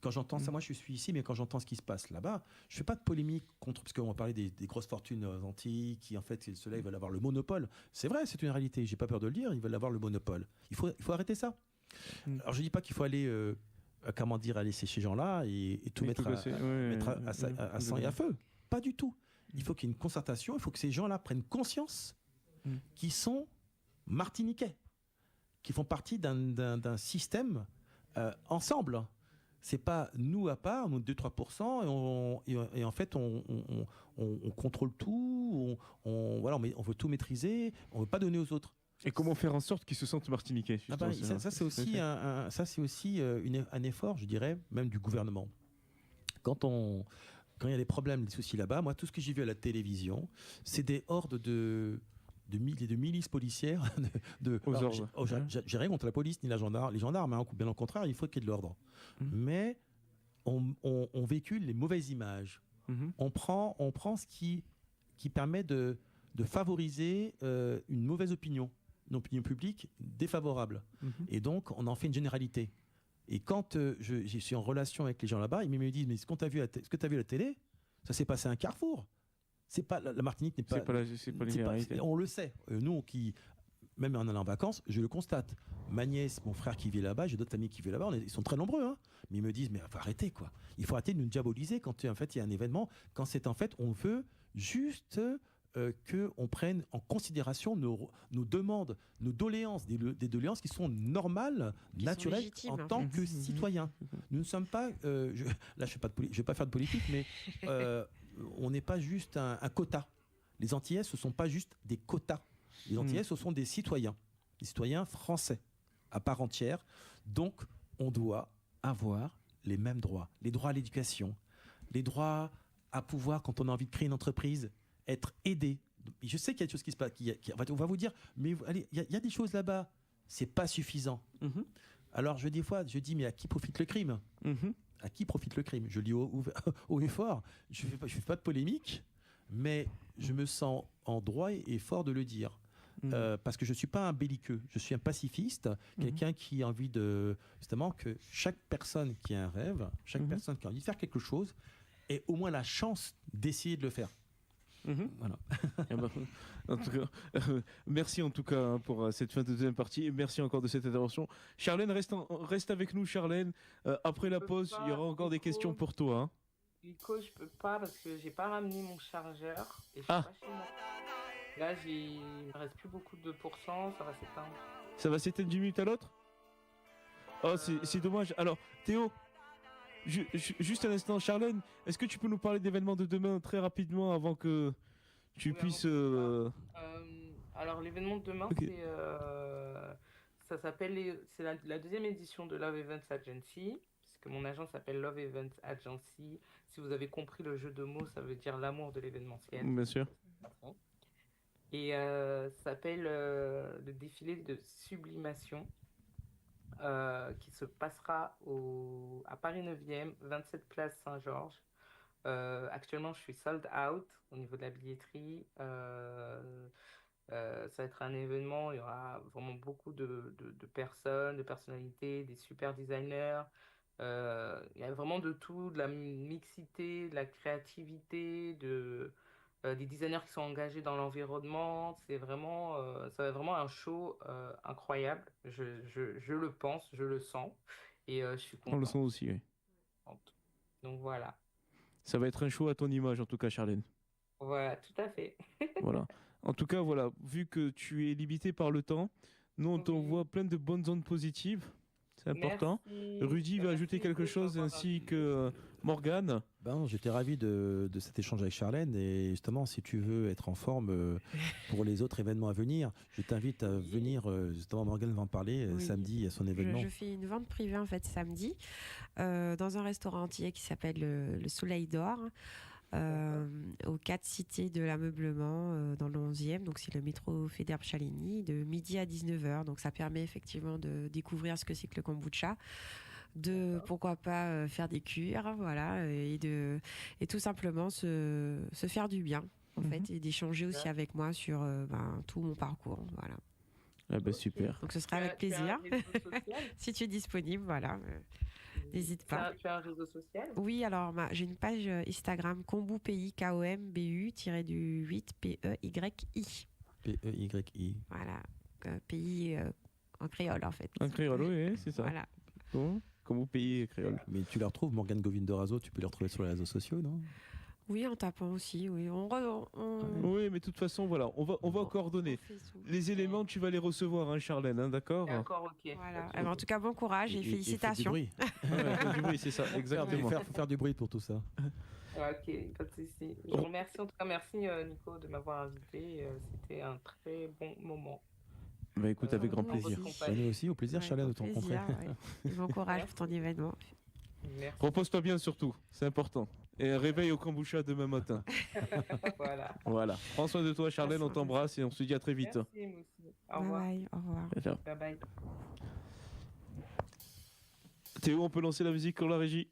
Quand j'entends ça, moi je suis ici, mais quand j'entends ce qui se passe là-bas, je ne fais pas de polémique contre, parce qu'on va parler des grosses fortunes aux Antilles, qui en fait, ceux-là, ils veulent avoir le monopole. C'est vrai, c'est une réalité, j'ai pas peur de le dire, ils veulent avoir le monopole. Il faut arrêter ça. Alors je ne dis pas qu'il faut aller, aller chez ces gens-là et tout mettre à sang et à feu. Pas du tout. Il faut qu'il y ait une concertation, il faut que ces gens-là prennent conscience qu'ils sont martiniquais, qui font partie d'un système ensemble. C'est pas nous à part, nous 2-3%, et en fait on contrôle tout, on veut tout maîtriser, on veut pas donner aux autres. Et comment faire en sorte qu'ils se sentent martiniquais? Ça c'est aussi un effort, je dirais, même du gouvernement. Quand il y a des problèmes, des soucis là-bas, moi tout ce que j'ai vu à la télévision, c'est des hordes de milices policières. J'ai rien contre la police ni les gendarmes, bien au contraire, il faut qu'il y ait de l'ordre. Mais on véhicule les mauvaises images. On prend ce qui permet de favoriser une mauvaise opinion. une opinion publique défavorable. Et donc, on en fait une généralité. Et quand je suis en relation avec les gens là-bas, ils me disent, mais ce que tu as vu à la télé, ça s'est passé à un carrefour. C'est pas, la Martinique n'est pas... C'est pas linéarité. On le sait. Nous, même en allant en vacances, je le constate. Ma nièce, mon frère qui vit là-bas, j'ai d'autres familles qui vivent là-bas, ils sont très nombreux. Hein. Mais ils me disent, mais faut arrêter, quoi. Il faut arrêter de nous diaboliser quand en fait, il y a un événement. Quand c'est en fait, on veut juste... qu'on prenne en considération nos demandes, nos doléances, des doléances qui sont normales, naturelles en tant que citoyens. Nous ne sommes pas... là, je ne vais pas faire de politique, mais on n'est pas juste un quota. Les Antillais, ce ne sont pas juste des quotas. Les Antillais, ce sont des citoyens français à part entière. Donc, on doit avoir les mêmes droits. Les droits à l'éducation, les droits à pouvoir, quand on a envie de créer une entreprise, être aidé. Je sais qu'il y a des choses qui se passent. On va vous dire, mais allez, il y a des choses là-bas, c'est pas suffisant. Alors des fois, je dis, mais à qui profite le crime À qui profite le crime? Je le dis haut et fort. Je fais pas de polémique, mais je me sens en droit et fort de le dire. Parce que je suis pas un belliqueux, je suis un pacifiste, quelqu'un qui a envie de justement que chaque personne qui a un rêve, chaque personne qui a envie de faire quelque chose, ait au moins la chance d'essayer de le faire. Voilà. En tout cas, merci en tout cas pour cette fin de deuxième partie et merci encore de cette intervention. Charlène, reste avec nous, Charlène. Après la pause, il y aura encore des questions pour toi. Hein. Nico, je peux pas parce que j'ai pas ramené mon chargeur et je suis pas chez moi. Là, il me reste plus beaucoup de pourcents, ça va s'éteindre. Ça va s'éteindre d'une minute à l'autre? Oh, c'est dommage. Alors, Théo, juste un instant, Charlène, est-ce que tu peux nous parler d'événements de demain très rapidement avant que tu puisses... Alors, l'événement de demain, ça s'appelle... C'est la deuxième édition de Love Events Agency, puisque mon agence s'appelle Love Events Agency. Si vous avez compris le jeu de mots, ça veut dire l'amour de l'événementiel. Bien sûr. Et ça s'appelle le défilé de sublimation. Qui se passera à Paris 9e, 27 place Saint-Georges. Actuellement, je suis sold out au niveau de la billetterie. Ça va être un événement, il y aura vraiment beaucoup de personnes, de personnalités, des super designers. Il y a vraiment de tout, de la mixité, de la créativité, des designers qui sont engagés dans l'environnement. C'est vraiment, ça va être vraiment un show incroyable. Je le pense, je le sens. Et je suis content. On le sent aussi, oui. Donc voilà. Ça va être un show à ton image, en tout cas, Charlène. Voilà, tout à fait. Voilà. En tout cas, voilà, vu que tu es limité par le temps, nous, on t'envoie plein de bonnes ondes positives. C'est important. Merci. Rudy va ajouter quelque chose ainsi que Morgane. J'étais ravi de cet échange avec Charlène et justement, si tu veux être en forme pour les autres événements à venir, je t'invite à venir, justement Morgane va en parler samedi à son événement. Je fais une vente privée en fait samedi dans un restaurant antillais qui s'appelle le Soleil d'Or. Aux 4 cités de l'ameublement dans le 11e, donc c'est le métro Faidherbe-Chaligny, de midi à 19h. Donc ça permet effectivement de découvrir ce que c'est que le kombucha, de pourquoi pas faire des cures, voilà, et tout simplement se faire du bien en fait, et d'échanger aussi avec moi sur tout mon parcours, voilà. Ah bah super. Donc ce sera avec plaisir si tu es disponible, voilà. N'hésite pas. Tu as un réseau social? Oui, alors j'ai une page Instagram Kombu Pays, KOMBU-8 PEYI. PEYI. Voilà, pays en créole en fait. En créole, oui, c'est ça. Voilà. Bon, Kombu Pays créole. Mais tu la retrouves, Morgane Govindorazo, tu peux les retrouver sur les réseaux sociaux, non? Oui, en tapant aussi, oui. Oui, mais de toute façon, voilà, on va coordonner. Les éléments, tu vas les recevoir, hein, Charlène, hein, d'accord? D'accord, ok. Voilà. En tout cas, bon courage et félicitations. Et du bruit, c'est ça, exactement. Faut faire du bruit pour tout ça. Ok, pas de souci. Je vous remercie, en tout cas, merci Nico de m'avoir invité. C'était un très bon moment. Bah écoute, avec grand plaisir. Nous aussi, au plaisir, Charlène, de te rencontrer. Bon courage pour ton événement. Merci. Repose-toi bien surtout, c'est important. Et réveille au kombucha demain matin. Voilà. Prends soin de toi, Charlène, on t'embrasse et on se dit à très vite. Merci, moi aussi. Au revoir. Bye, au revoir. Ciao. Bye bye. Théo, on peut lancer la musique pour la régie?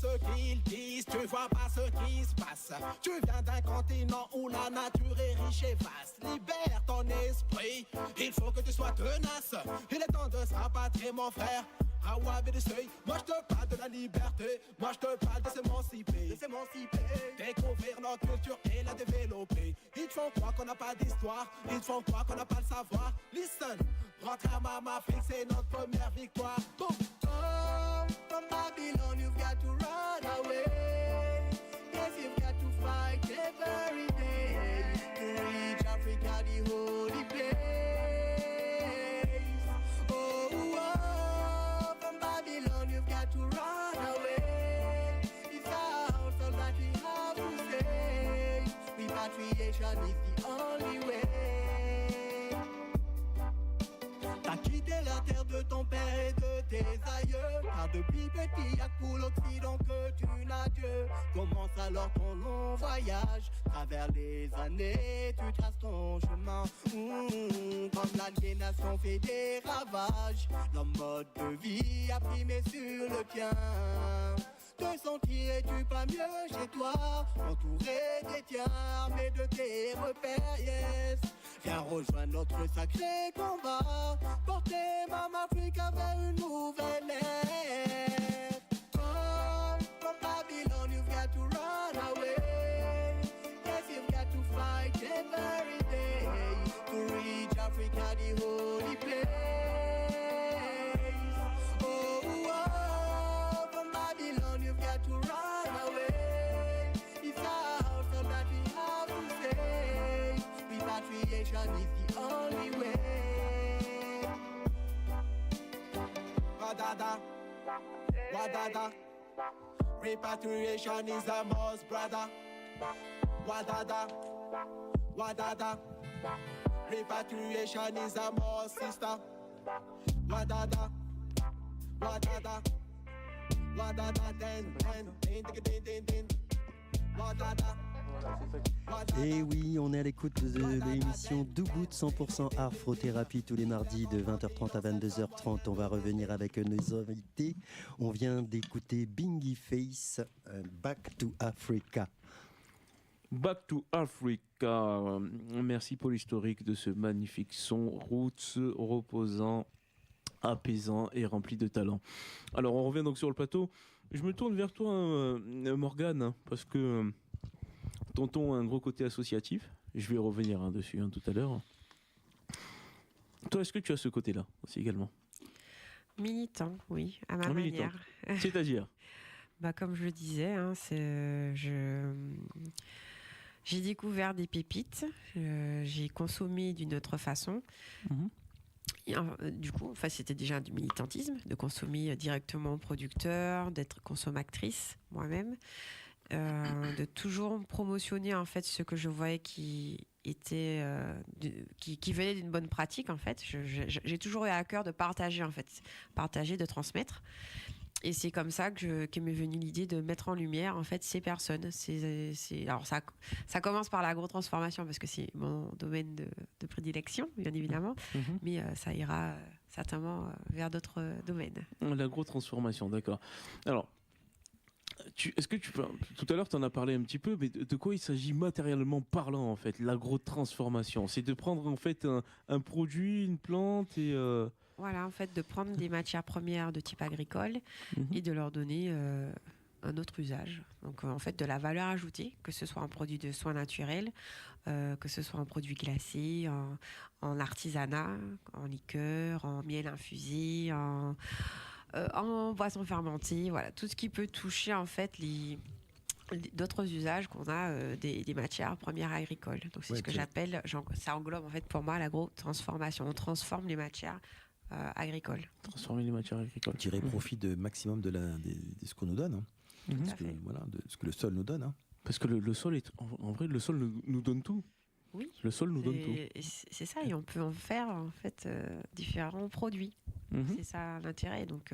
ce qu'ils disent, tu vois pas ce qui se passe. Tu viens d'un continent où la nature est riche et vaste. Libère ton esprit, il faut que tu sois tenace. Il est temps de se rapatrier mon frère. Awab et de seuil, moi je te parle de la liberté, moi je te parle de s'émanciper, découvrir notre culture et la développer. Ils te font croire qu'on n'a pas d'histoire, ils te font croire qu'on n'a pas le savoir. Listen, rentrer à Mamafrique, c'est notre première victoire. Boom. Oh, from Babylon you've got to run away. Yes, you've got to fight every day to reach Africa, the holy place. You've got to run away. It's our soul that we have to say. Repatriation is the only way. T'as quitté la terre de ton père et de tes aïeux, car depuis petit y'a que pour l'Occident que tu n'as Dieu. Commence alors ton long voyage. Travers les années, tu traces ton chemin. Comme l'aliénation fait des ravages, leur mode de vie a primé sur le tien. Te sentirais-tu pas mieux chez toi, entouré des tiens, armé de tes repères, yes. Viens rejoindre notre sacré combat, porter Mamafrica vers une nouvelle ère. Oh, from Babylon you've got to run away. Yes, you've got to fight every day to reach Africa, the holy place. Oh, from Babylon you've got to run away. It's our soul that we have to say. Repatriation is the only way. Wadada, wadada. Repatriation is the most, brother. Wadada, wadada. Repatriation is the most, sister. Wadada, wadada. Wadada, den. Wadada. Et oui, on est à l'écoute de l'émission Dougout 100% Afrothérapie tous les mardis de 20h30 à 22h30. On va revenir avec nos invités. On vient d'écouter Bingy Face, Back to Africa. Back to Africa. Merci pour l'historique de ce magnifique son, roots, reposant, apaisant et rempli de talent. Alors, on revient donc sur le plateau. Je me tourne vers toi, Morgane, parce que tonton a un gros côté associatif. Je vais revenir dessus tout à l'heure. Toi, est-ce que tu as ce côté-là aussi également ? Militant, oui, à ma manière. C'est-à-dire comme je le disais, j'ai découvert des pépites, j'ai consommé d'une autre façon. Et, du coup, c'était déjà du militantisme, de consommer directement au producteur, d'être consommatrice moi-même, de toujours promotionner en fait ce que je voyais qui était qui venait d'une bonne pratique en fait. J'ai toujours eu à cœur de partager en fait, de transmettre. Et c'est comme ça que m'est venue l'idée de mettre en lumière en fait ces personnes. Alors ça commence par l'agro-transformation parce que c'est mon domaine de prédilection, bien évidemment, mais ça ira certainement vers d'autres domaines. L'agro-transformation, d'accord. Alors, est-ce que tu peux, tout à l'heure tu en as parlé un petit peu, mais de quoi il s'agit matériellement parlant en fait, l'agro-transformation? C'est de prendre en fait un produit, une plante et... Voilà, en fait, de prendre des matières premières de type agricole et de leur donner un autre usage. Donc, en fait, de la valeur ajoutée, que ce soit en produit de soins naturels, que ce soit en produits glacés, en artisanat, en liqueur, en miel infusé, en boisson fermentée, voilà, tout ce qui peut toucher, en fait, d'autres usages qu'on a des matières premières agricoles. Donc, c'est ce que j'appelle, ça englobe, en fait, pour moi, l'agro-transformation. On transforme les matières agricole. Transformer les matières agricoles. Tirer profit de maximum de ce qu'on nous donne. De ce que le sol nous donne. Parce que le sol en vrai, le sol nous donne tout. Oui. Le sol nous donne tout. C'est ça, et on peut en faire en fait différents produits. C'est ça l'intérêt. Donc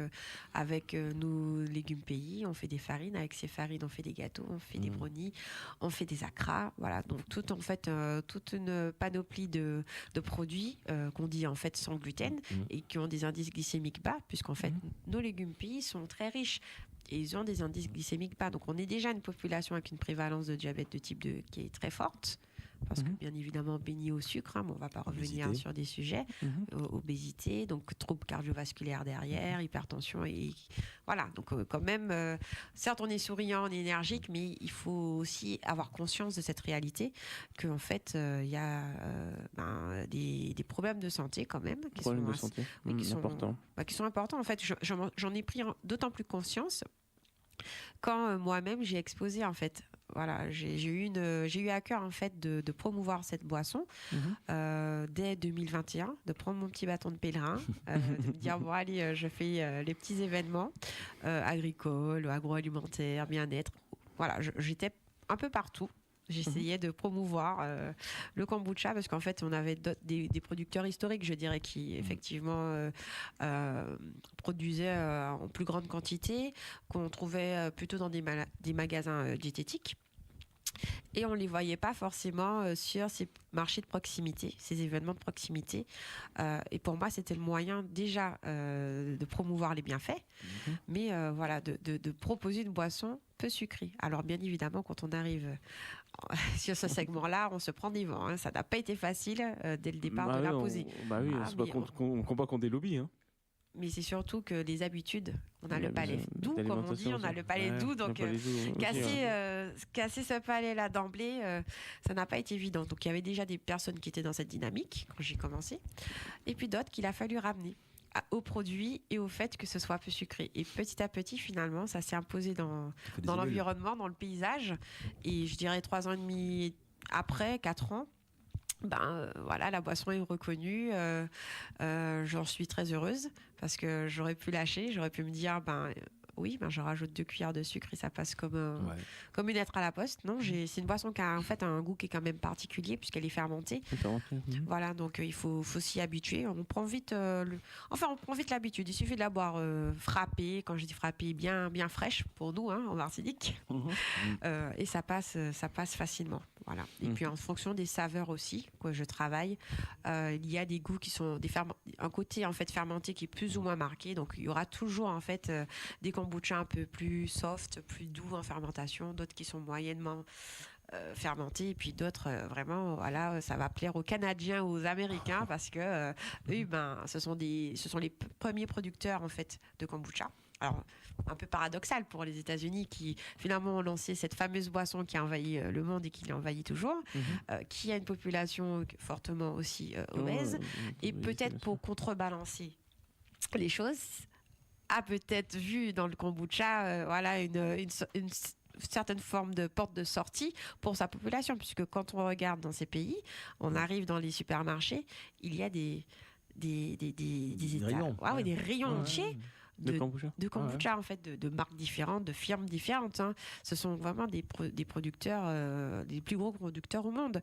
avec nos légumes pays, on fait des farines. Avec ces farines, on fait des gâteaux, on fait des brownies, on fait des acras. Voilà. Donc toute une panoplie de produits qu'on dit en fait sans gluten et qui ont des indices glycémiques bas, puisqu'en fait nos légumes pays sont très riches. et ils ont des indices glycémiques bas. Donc on est déjà une population avec une prévalence de diabète de type 2 qui est très forte. Parce que bien évidemment béni au sucre, on ne va pas revenir sur des sujets, obésité, donc troubles cardiovasculaires derrière, hypertension, et voilà, donc quand même, certes on est souriant, on est énergique, mais il faut aussi avoir conscience de cette réalité, qu'en fait il y a des problèmes de santé quand même, qui sont importants. En fait, j'en ai pris d'autant plus conscience quand moi-même j'ai exposé en fait. Voilà, j'ai eu à cœur en fait de promouvoir cette boisson dès 2021, de prendre mon petit bâton de pèlerin, de me dire bon allez, je fais les petits événements agricoles, agroalimentaires, bien-être. Voilà, j'étais un peu partout. J'essayais de promouvoir le kombucha parce qu'en fait on avait des producteurs historiques, je dirais, qui effectivement produisaient en plus grande quantité, qu'on trouvait plutôt dans des magasins diététiques. Et on ne les voyait pas forcément sur ces marchés de proximité, ces événements de proximité. Et pour moi, c'était le moyen déjà de promouvoir les bienfaits, mais voilà, de proposer une boisson peu sucrée. Alors bien évidemment, quand on arrive sur ce segment-là, on se prend des vents. Hein. Ça n'a pas été facile dès le départ de l'imposer. C'est pas qu'on combat contre des lobbies. Hein. Mais c'est surtout que les habitudes, on a le palais doux, comme on dit, on a le palais doux, donc casser ce palais-là d'emblée, ça n'a pas été évident. Donc il y avait déjà des personnes qui étaient dans cette dynamique quand j'ai commencé, et puis d'autres qu'il a fallu ramener au produit et au fait que ce soit peu sucré. Et petit à petit, finalement, ça s'est imposé dans l'environnement, dans le paysage, et je dirais 3 ans et demi après, 4 ans, voilà, la boisson est reconnue. J'en suis très heureuse parce que j'aurais pu lâcher, j'aurais pu me dire oui, je rajoute 2 cuillères de sucre et ça passe comme une lettre à la poste. Non, c'est une boisson qui a en fait un goût qui est quand même particulier puisqu'elle est fermentée. Voilà, donc il faut s'y habituer. On prend vite l'habitude. Il suffit de la boire frappée. Quand je dis frappée, bien fraîche pour nous, en Martinique, et ça passe facilement. Voilà. Et puis en fonction des saveurs aussi, que je travaille, il y a des goûts qui sont un côté en fait fermenté qui est plus ou moins marqué. Donc il y aura toujours en fait des kombucha un peu plus soft, plus doux en fermentation, d'autres qui sont moyennement fermentés, et puis d'autres vraiment, voilà, ça va plaire aux Canadiens, aux Américains, parce que eux, ce sont les premiers producteurs en fait de kombucha. Alors, un peu paradoxal pour les États-Unis qui finalement ont lancé cette fameuse boisson qui a envahi le monde et qui l'envahit toujours, qui a une population fortement aussi obèse, et peut-être pour contrebalancer les choses, a peut-être vu dans le kombucha une certaine forme de porte de sortie pour sa population, puisque quand on regarde dans ces pays, on arrive dans les supermarchés, il y a des rayons, des rayons entiers de kombucha en fait, de marques différentes, de firmes différentes. Hein. Ce sont vraiment des producteurs, les plus gros producteurs au monde.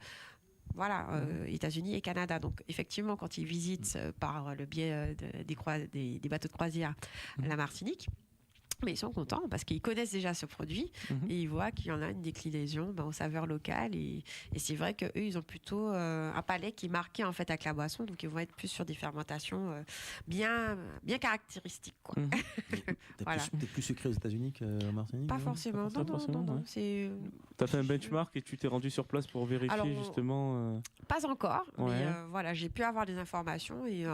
Voilà, États-Unis et Canada. Donc effectivement, quand ils visitent par le biais des bateaux de croisière la Martinique, mais ils sont contents parce qu'ils connaissent déjà ce produit et ils voient qu'il y en a une déclinaison aux saveurs locales, et c'est vrai qu'eux ils ont plutôt un palais qui est marqué en fait avec la boisson, donc ils vont être plus sur des fermentations bien caractéristiques, quoi. T'es plus sucré aux États-Unis qu'en Martinique? Pas forcément, non. T'as fait un benchmark et tu t'es rendu sur place pour vérifier justement Pas encore, mais voilà, j'ai pu avoir des informations, et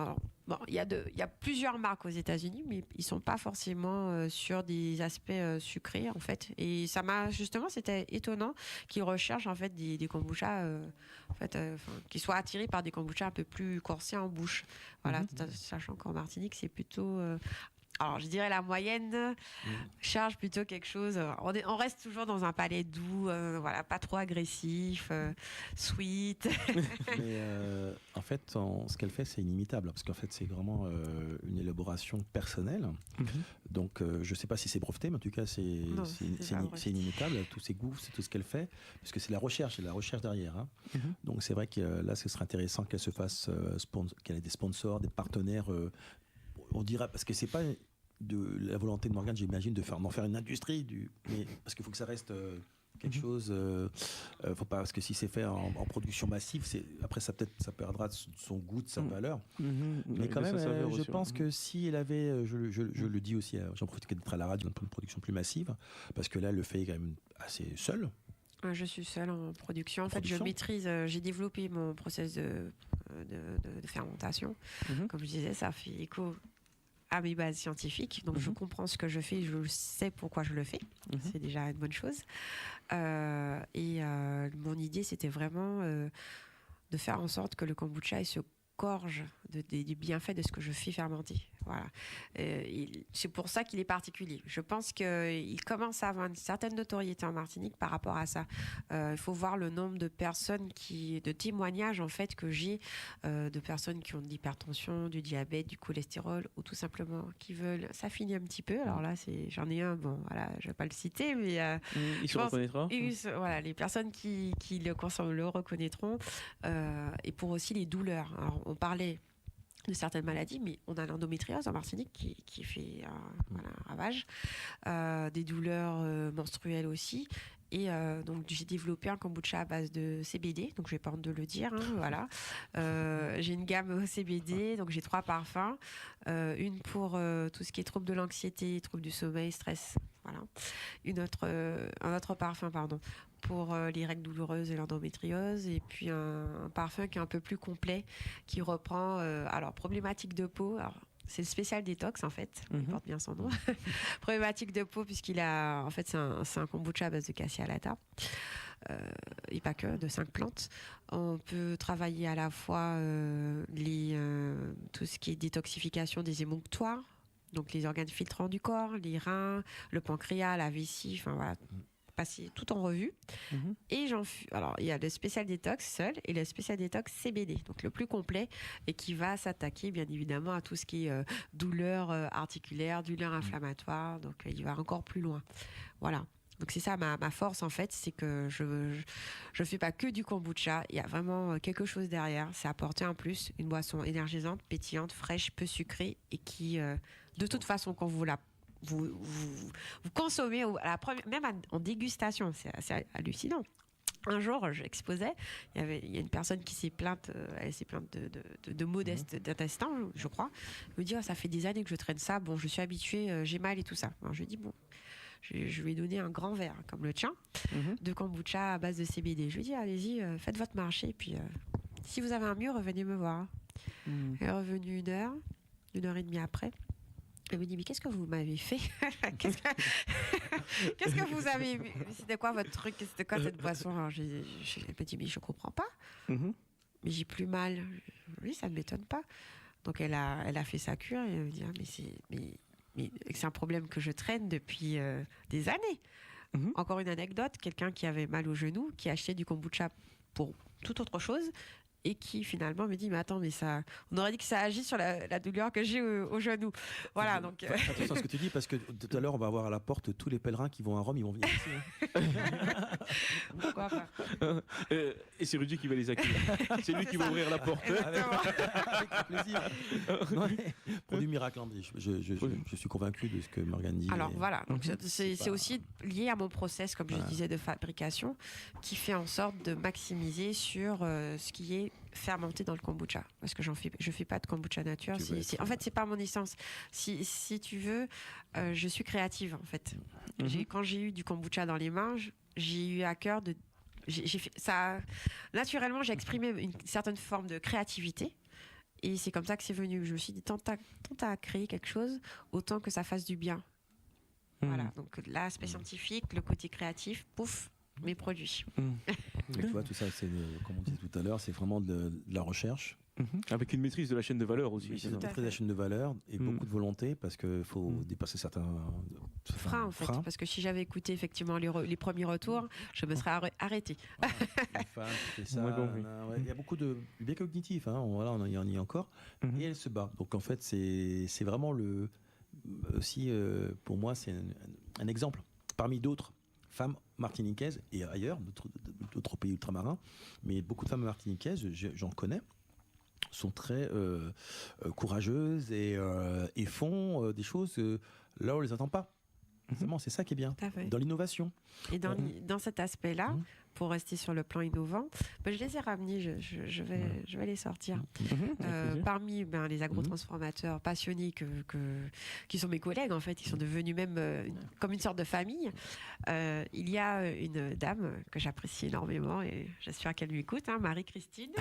il y a plusieurs marques aux États-Unis, mais ils sont pas forcément sur des aspects sucrés en fait. Et ça m'a justement, c'était étonnant qu'ils recherchent en fait des kombuchas qui soient attirés par des kombuchas un peu plus corsés en bouche. Voilà, sachant qu'en Martinique c'est plutôt alors, je dirais la moyenne charge plutôt quelque chose. On reste toujours dans un palais doux, pas trop agressif, sweet. Mais en fait, ce qu'elle fait, c'est inimitable, parce qu'en fait, c'est vraiment une élaboration personnelle. Donc, je ne sais pas si c'est breveté, mais en tout cas, c'est inimitable. Tous ses goûts, c'est tout ce qu'elle fait, parce que c'est la recherche derrière. Hein. Donc, c'est vrai que là, ce serait intéressant qu'elle se fasse, qu'elle ait des sponsors, des partenaires. On dira, parce que c'est pas de la volonté de Morgane, j'imagine, d'en faire une industrie, mais parce qu'il faut que ça reste quelque chose. Faut pas, parce que si c'est fait en production massive, après ça perdra de son goût, de sa valeur. Mais quand même, je pense que si elle avait, je le dis aussi, j'en profite d'être à la radio, une production plus massive, parce que là, elle le fait quand même assez seul. Je suis seule en production. En fait, je maîtrise, j'ai développé mon process de fermentation. Comme je disais, ça fait écho à mes bases scientifiques. Donc, je comprends ce que je fais, je sais pourquoi je le fais. C'est déjà une bonne chose. Et mon idée, c'était vraiment de faire en sorte que le kombucha il se gorge des bienfaits de ce que je fais fermenter. Voilà. C'est pour ça qu'il est particulier. Je pense qu'il commence à avoir une certaine notoriété en Martinique par rapport à ça. Il faut voir le nombre de personnes de témoignages en fait que j'ai de personnes qui ont de l'hypertension, du diabète, du cholestérol ou tout simplement qui veulent s'affiner un petit peu. Alors là, j'en ai un, bon, voilà, je vais pas le citer, mais il se reconnaîtra. Voilà, les personnes qui le consomment le reconnaîtront. Et pour aussi les douleurs. Alors, on parlait de certaines maladies, mais on a l'endométriose en Martinique qui fait un ravage, des douleurs menstruelles aussi. Et donc j'ai développé un kombucha à base de CBD, donc je vais pas honte de le dire, voilà. J'ai une gamme CBD, donc j'ai 3 parfums, une pour tout ce qui est troubles de l'anxiété, troubles du sommeil, stress, voilà. Un autre parfum, pour les règles douloureuses et l'endométriose, et puis un parfum qui est un peu plus complet, qui reprend problématique de peau. Alors, c'est le spécial détox en fait, il porte bien son nom. Problématique de peau puisqu'il a, en fait c'est un kombucha à base de cassia alata et pas que, de 5 plantes. On peut travailler à la fois tout ce qui est détoxification des émonctoires, donc les organes filtrants du corps, les reins, le pancréas, la vessie, enfin voilà. Passer tout en revue. Et alors il y a le spécial détox seul et le spécial détox CBD, donc le plus complet et qui va s'attaquer bien évidemment à tout ce qui est douleur articulaire, douleur inflammatoire, donc il va encore plus loin. Voilà. Donc c'est ça ma force en fait, c'est que je fais pas que du kombucha, il y a vraiment quelque chose derrière, c'est apporter en plus une boisson énergisante, pétillante, fraîche, peu sucrée et qui de toute façon quand vous consommez même en dégustation, c'est assez hallucinant. Un jour, j'exposais, il y a une personne qui s'est plainte, elle s'est plainte de maux d'intestin, je crois. Elle me dit, ça fait des années que je traîne ça, bon, je suis habituée, j'ai mal et tout ça. Alors, je lui ai dit, bon, je lui ai donné un grand verre, comme le tien, de kombucha à base de CBD. Je lui ai dit, allez-y, faites votre marché, et puis si vous avez un mieux, revenez me voir. Elle est revenue 1 heure et demie après. Elle me dit, mais qu'est-ce que vous m'avez fait? Qu'est-ce que vous avez... C'était quoi votre truc? C'était quoi cette boisson? Alors, elle me dit, mais je comprends pas. Mais j'ai plus mal. Oui, ça ne m'étonne pas. Donc, elle a fait sa cure et elle me dit, mais c'est un problème que je traîne depuis des années. Encore une anecdote, quelqu'un qui avait mal au genou, qui achetait du kombucha pour toute autre chose, et qui finalement me dit mais attends, mais ça, on aurait dit que ça agit sur la douleur que j'ai au genou. Voilà, donc attention à ce que tu dis, parce que tout à l'heure on va avoir à la porte tous les pèlerins qui vont à Rome, ils vont venir ici. Pourquoi pas. Et c'est Rudy qui va les accueillir. C'est lui qui va ouvrir la porte. Avec plaisir. Produit miracle, je suis convaincu de ce que Morgane dit. Alors voilà, donc c'est aussi lié à mon process, comme je disais, de fabrication, qui fait en sorte de maximiser sur ce qui est fermenté dans le kombucha, parce que je fais pas de kombucha nature. En fait, c'est pas mon essence. Si tu veux, je suis créative en fait. Quand j'ai eu du kombucha dans les mains, j'ai eu à cœur j'ai fait ça naturellement. J'ai exprimé une certaine forme de créativité. Et c'est comme ça que c'est venu. Je me suis dit, tant à créer quelque chose, autant que ça fasse du bien. Voilà, donc l'aspect scientifique, le côté créatif, pouf, mes produits. Tu vois, tout ça, c'est, comme on disait tout à l'heure, c'est vraiment de la recherche. Avec une maîtrise de la chaîne de valeur aussi. Une maîtrise de la chaîne de valeur et beaucoup de volonté, parce qu'il faut dépasser certains freins en fait. Parce que si j'avais écouté effectivement les premiers retours, je me serais arrêtée. Il y a beaucoup de biais cognitifs, il y en a encore, et elle se bat. Donc en fait, c'est vraiment aussi, pour moi, c'est un exemple parmi d'autres femmes martiniquaises et ailleurs, d'autres pays ultramarins, mais beaucoup de femmes martiniquaises, j'en connais, sont très courageuses et font des choses là où on les attend pas. Exactement, c'est ça qui est bien. Tout à fait. Dans l'innovation. Et dans cet aspect-là, pour rester sur le plan innovant, je les ai ramenés, je vais les sortir. Parmi les agrotransformateurs passionnés qui sont mes collègues, en fait, ils sont devenus même comme une sorte de famille. Il y a une dame que j'apprécie énormément et j'espère qu'elle m'écoute, Marie-Christine.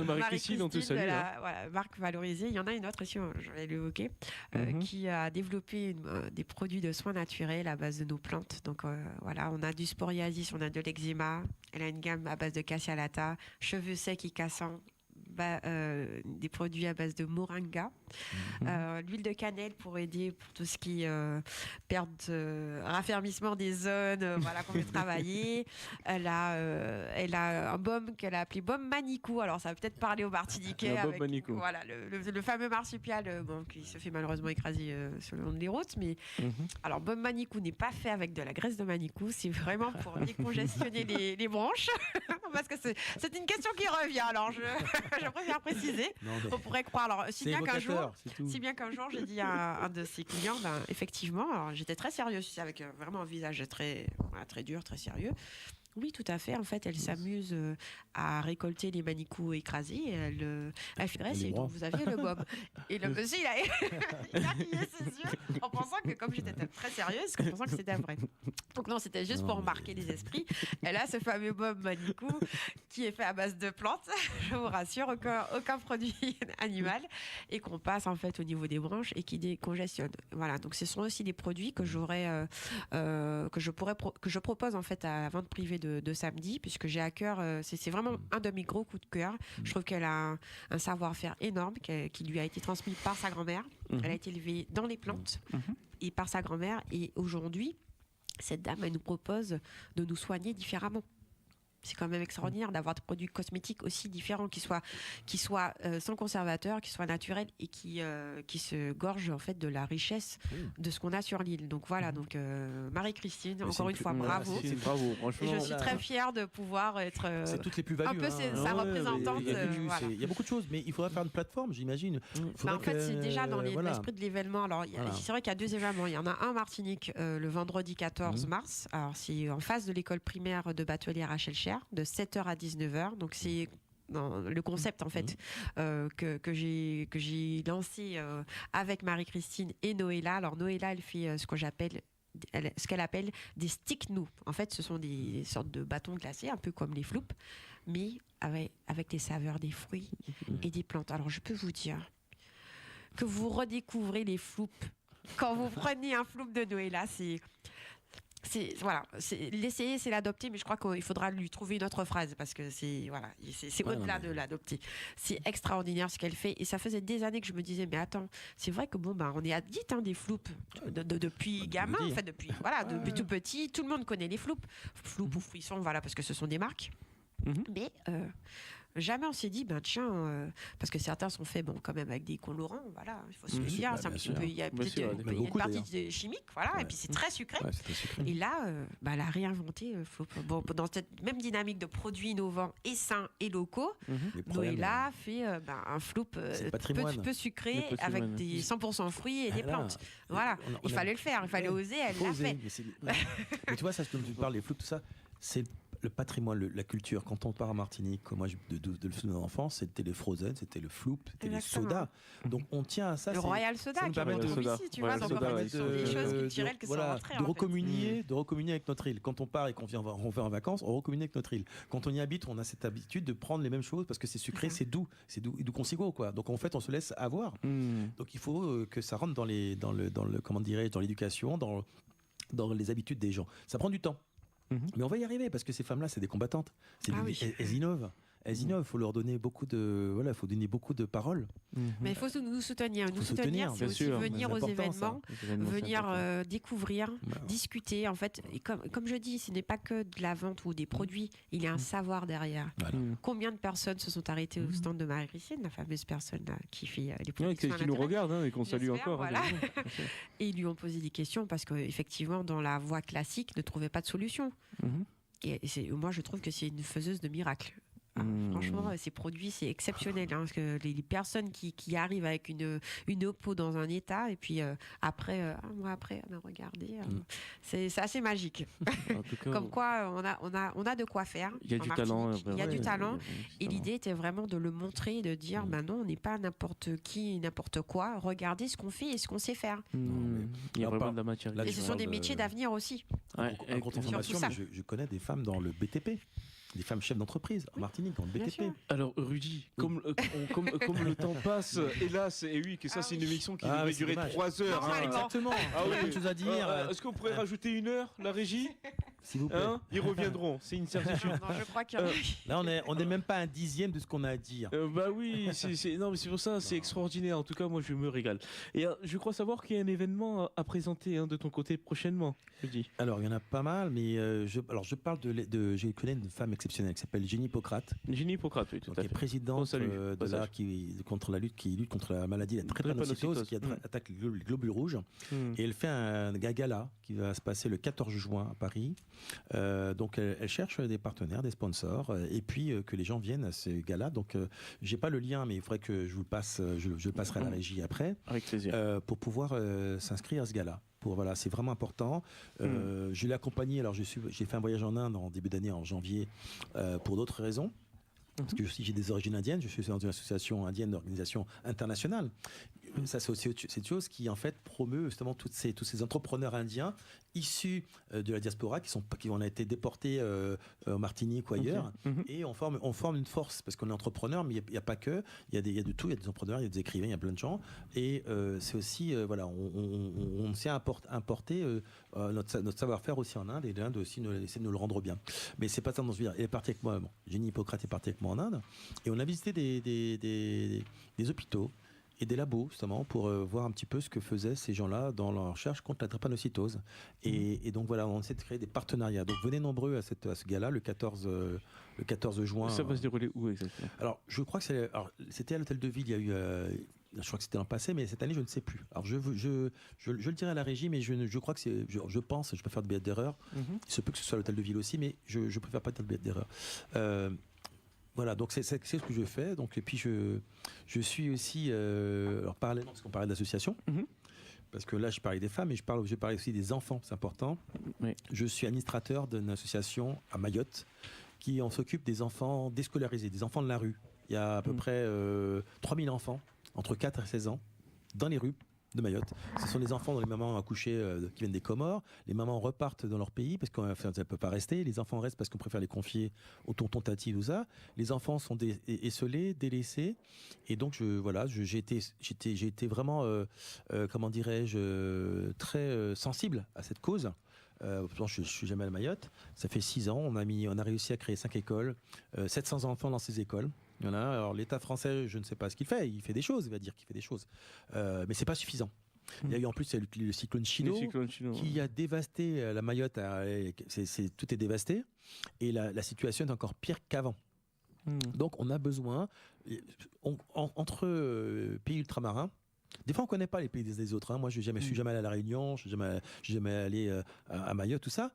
Marie-Christine, on te salue. Voilà, marque valorisée. Il y en a une autre ici, je vais l'évoquer, qui a développé des produits de soins naturels à base de nos plantes. Donc voilà, on a du sporiasis, on a de l'eczéma. Elle a une gamme à base de cassialata, cheveux secs et cassants, des produits à base de moringa, l'huile de cannelle pour aider pour tout ce qui raffermissement des zones qu'on veut travailler. Elle a un baume qu'elle a appelé baume Manicou. Alors ça va peut-être parler aux Martiniquais avec voilà, le fameux marsupial qui se fait malheureusement écraser sur le long des routes. Mais alors baume Manicou n'est pas fait avec de la graisse de Manicou, c'est vraiment pour décongestionner les bronches parce que c'est une question qui revient. Alors je préfère préciser. On pourrait croire. Alors, si bien qu'un jour, j'ai dit à un de ses clients, effectivement, alors, j'étais très sérieuse, avec vraiment un visage très dur, très sérieux. Oui, tout à fait. En fait, elle s'amuse à récolter les manicous écrasés. Elle fait donc vous aviez le bob. Et le monsieur, il a crié ses yeux en pensant que, comme j'étais très sérieuse, en pensant que c'était vrai. Donc non, c'était juste pour marquer les esprits. Elle a ce fameux bob manicou qui est fait à base de plantes, je vous rassure, aucun produit animal, et qu'on passe en fait au niveau des branches et qui décongestionne. Voilà. Donc ce sont aussi des produits que que je propose en fait à la vente privée de samedi, puisque j'ai à cœur, c'est vraiment un de mes gros coups de cœur. Je trouve qu'elle a un savoir-faire énorme qui lui a été transmis par sa grand-mère. Elle a été élevée dans les plantes et par sa grand-mère, et aujourd'hui cette dame, elle nous propose de nous soigner différemment. C'est quand même extraordinaire d'avoir des produits cosmétiques aussi différents, qui soient sans conservateur, qui soient naturels et qui se gorgent en fait de la richesse de ce qu'on a sur l'île. Donc voilà, Marie-Christine, encore une fois, bravo. Bravo, franchement. Et je suis très fière de pouvoir être c'est toutes les plus-values, un peu sa représentante. Il y a beaucoup de choses, mais il faudra faire une plateforme, j'imagine. En fait, c'est déjà dans l'esprit de l'événement. Alors, c'est vrai qu'il y a 2 événements. Il y en a un en Martinique le vendredi 14 mars. Alors, c'est en face de l'école primaire de Batelier Rachel Cher, de 7h à 19h. Donc c'est le concept en fait que j'ai lancé avec Marie-Christine et Noëlla. Alors Noëlla, elle fait ce qu'elle appelle des stick nous. En fait, ce sont des sortes de bâtons glacés, un peu comme les floups, mais avec les saveurs des fruits et des plantes. Alors je peux vous dire que vous redécouvrez les floups quand vous prenez un floup de Noëlla. L'essayer, c'est l'adopter, mais je crois qu'il faudra lui trouver une autre phrase parce que c'est au-delà de l'adopter. C'est extraordinaire ce qu'elle fait, et ça faisait des années que je me disais, mais attends, c'est vrai que on est addict des floups depuis gamin, en fait, depuis tout petit, tout le monde connaît les floups ou frissons, parce que ce sont des marques. Mais jamais on s'est dit, parce que certains sont faits quand même avec des colorants, il faut se le dire, il y a peut-être une partie chimique, et puis c'est très sucré. Et là, elle a réinventé dans cette même dynamique de produits innovants et sains et locaux. Noëlla fait un floup peu sucré avec des 100% fruits et des plantes. Il fallait le faire, il fallait oser, elle l'a fait. Mais tu vois, ça, comme tu parles des floups, tout ça, c'est le patrimoine, la culture. Quand on part en Martinique, moi, de mon enfance, c'était les frozen, c'était le floup, c'était les sodas. Donc on tient à ça. Le Royal Soda qui est ici, tu vois. Donc ce sont des choses culturelles qui sont rentrées. De recommunier avec notre île. Quand on part et qu'on vient en vacances, on recommunie avec notre île. Quand on y habite, on a cette habitude de prendre les mêmes choses parce que c'est sucré, c'est doux consigo, quoi. Donc en fait, on se laisse avoir. Donc il faut que ça rentre dans l'éducation, dans les habitudes des gens. Ça prend du temps. Mais on va y arriver parce que ces femmes-là, c'est des combattantes. Elles innovent. Il faut leur donner beaucoup de paroles. Mais il faut nous soutenir. Nous soutenir, c'est aussi venir aux événements, venir découvrir, discuter. En fait, et comme je dis, ce n'est pas que de la vente ou des produits, il y a un savoir derrière. Combien de personnes se sont arrêtées au stand de Marie-Christine, la fameuse personne qui fait les produits qui nous regarde et qu'on salue encore. Et ils lui ont posé des questions parce qu'effectivement, dans la voie classique, ne trouvait pas de solution. Et moi, je trouve que c'est une faiseuse de miracles. Franchement, ces produits, c'est exceptionnel. Parce que les personnes qui arrivent avec une peau dans un état, et puis après, un mois après, regardez, c'est assez magique. En tout cas, Comme quoi, on a de quoi faire. il y a du talent. Il y a du talent. Et l'idée était vraiment de le montrer, de dire, non, on n'est pas n'importe qui, n'importe quoi. Regardez ce qu'on fait et ce qu'on sait faire. Il y a vraiment de la matière. Et ce sont des métiers d'avenir aussi. Un gros information, mais je connais des femmes dans le BTP. Des femmes chefs d'entreprise en Martinique, dans le BTP. Alors Rudy, comme le temps passe, hélas, et oui, que ça c'est une émission qui devait durer 3 heures. Exactement. Ah oui, quelque chose à dire. Est-ce qu'on pourrait rajouter 1 heure, la régie? S'il vous plaît. Ils reviendront, c'est une certitude. Non, je crois qu'il y en a... Là, on n'est même pas un dixième de ce qu'on a à dire. Bah oui, non, mais c'est pour ça, c'est extraordinaire. En tout cas, moi, je me régale. Et je crois savoir qu'il y a un événement à présenter de ton côté prochainement, Rudy. Alors, il y en a pas mal, mais je parle je connais une femme exceptionnelle qui s'appelle Jenny Hippocrate. Jenny Hippocrate, oui, tout à fait. Qui est présidente contre la lutte contre la maladie, la drépanocytose qui attaque les globules rouges. Et elle fait un gala qui va se passer le 14 juin à Paris. Donc elle cherche des partenaires, des sponsors, et puis que les gens viennent à ces gala. Donc j'ai pas le lien, mais il faudrait que je vous le passe, je le passerai à la régie après. Avec plaisir. Pour pouvoir s'inscrire à ce gala. Voilà, c'est vraiment important. Je l'ai accompagné. Alors j'ai fait un voyage en Inde en début d'année, en janvier, pour d'autres raisons. Parce que j'ai des origines indiennes, je suis dans une association indienne d'organisation internationale. Ça, c'est aussi cette chose qui, en fait, promeut justement tous ces entrepreneurs indiens issus de la diaspora qui ont été déportés en Martinique ou ailleurs. Et on forme une force, parce qu'on est entrepreneur, mais il n'y a pas que. Il y a de tout, il y a des entrepreneurs, il y a des écrivains, il y a plein de gens. Et c'est aussi, voilà, on sait importer notre savoir-faire aussi en Inde, et l'Inde aussi essaie de nous le rendre bien. Mais c'est pas ça dont je veux dire. Elle est partie avec moi, Jenny Hippocrate est partie avec moi en Inde, et on a visité des hôpitaux et des labos, justement, pour voir un petit peu ce que faisaient ces gens-là dans leur recherche contre la drépanocytose. Et donc voilà, on essaie de créer des partenariats. Donc venez nombreux à ce gala le 14 juin. Ça va se dérouler où exactement? Alors je crois que c'était à l'Hôtel de Ville, il y a eu... je crois que c'était l'an passé, mais cette année, je ne sais plus. Alors, je le dirai à la régie, mais je crois que c'est... Je pense, je peux faire de bêtes d'erreur. Il se peut que ce soit à l'Hôtel de Ville aussi, mais je préfère pas dire de bêtes d'erreur. Voilà, donc c'est ce que je fais. Donc, et puis, je suis aussi... alors, parallèlement, parce qu'on parlait d'association, parce que là, je parlais des femmes, mais je parle aussi des enfants, c'est important. Oui. Je suis administrateur d'une association à Mayotte qui s'occupe des enfants déscolarisés, des enfants de la rue. Il y a à peu près 3000 enfants entre 4 et 16 ans dans les rues de Mayotte. Ce sont des enfants dont les mamans ont accouché qui viennent des Comores. Les mamans repartent dans leur pays parce qu'on ne peut pas rester. Les enfants restent parce qu'on préfère les confier aux tontons tatis, tout ça. Les enfants sont esselés, délaissés. Et donc, j'ai été vraiment, comment dirais-je, très sensible à cette cause. Je suis jamais à Mayotte. Ça fait 6 ans. On a réussi à créer 5 écoles, 700 enfants dans ces écoles. Voilà. Alors l'État français, je ne sais pas ce qu'il fait. Il fait des choses, il va dire qu'il fait des choses, mais c'est pas suffisant. Il y a eu en plus le cyclone Chido qui a dévasté la Mayotte. Tout est dévasté et la situation est encore pire qu'avant. Donc on a besoin entre pays ultramarins. Des fois, on ne connaît pas les pays des autres. Moi, je ne suis jamais allé à La Réunion, je ne suis jamais allé à Mayotte, tout ça.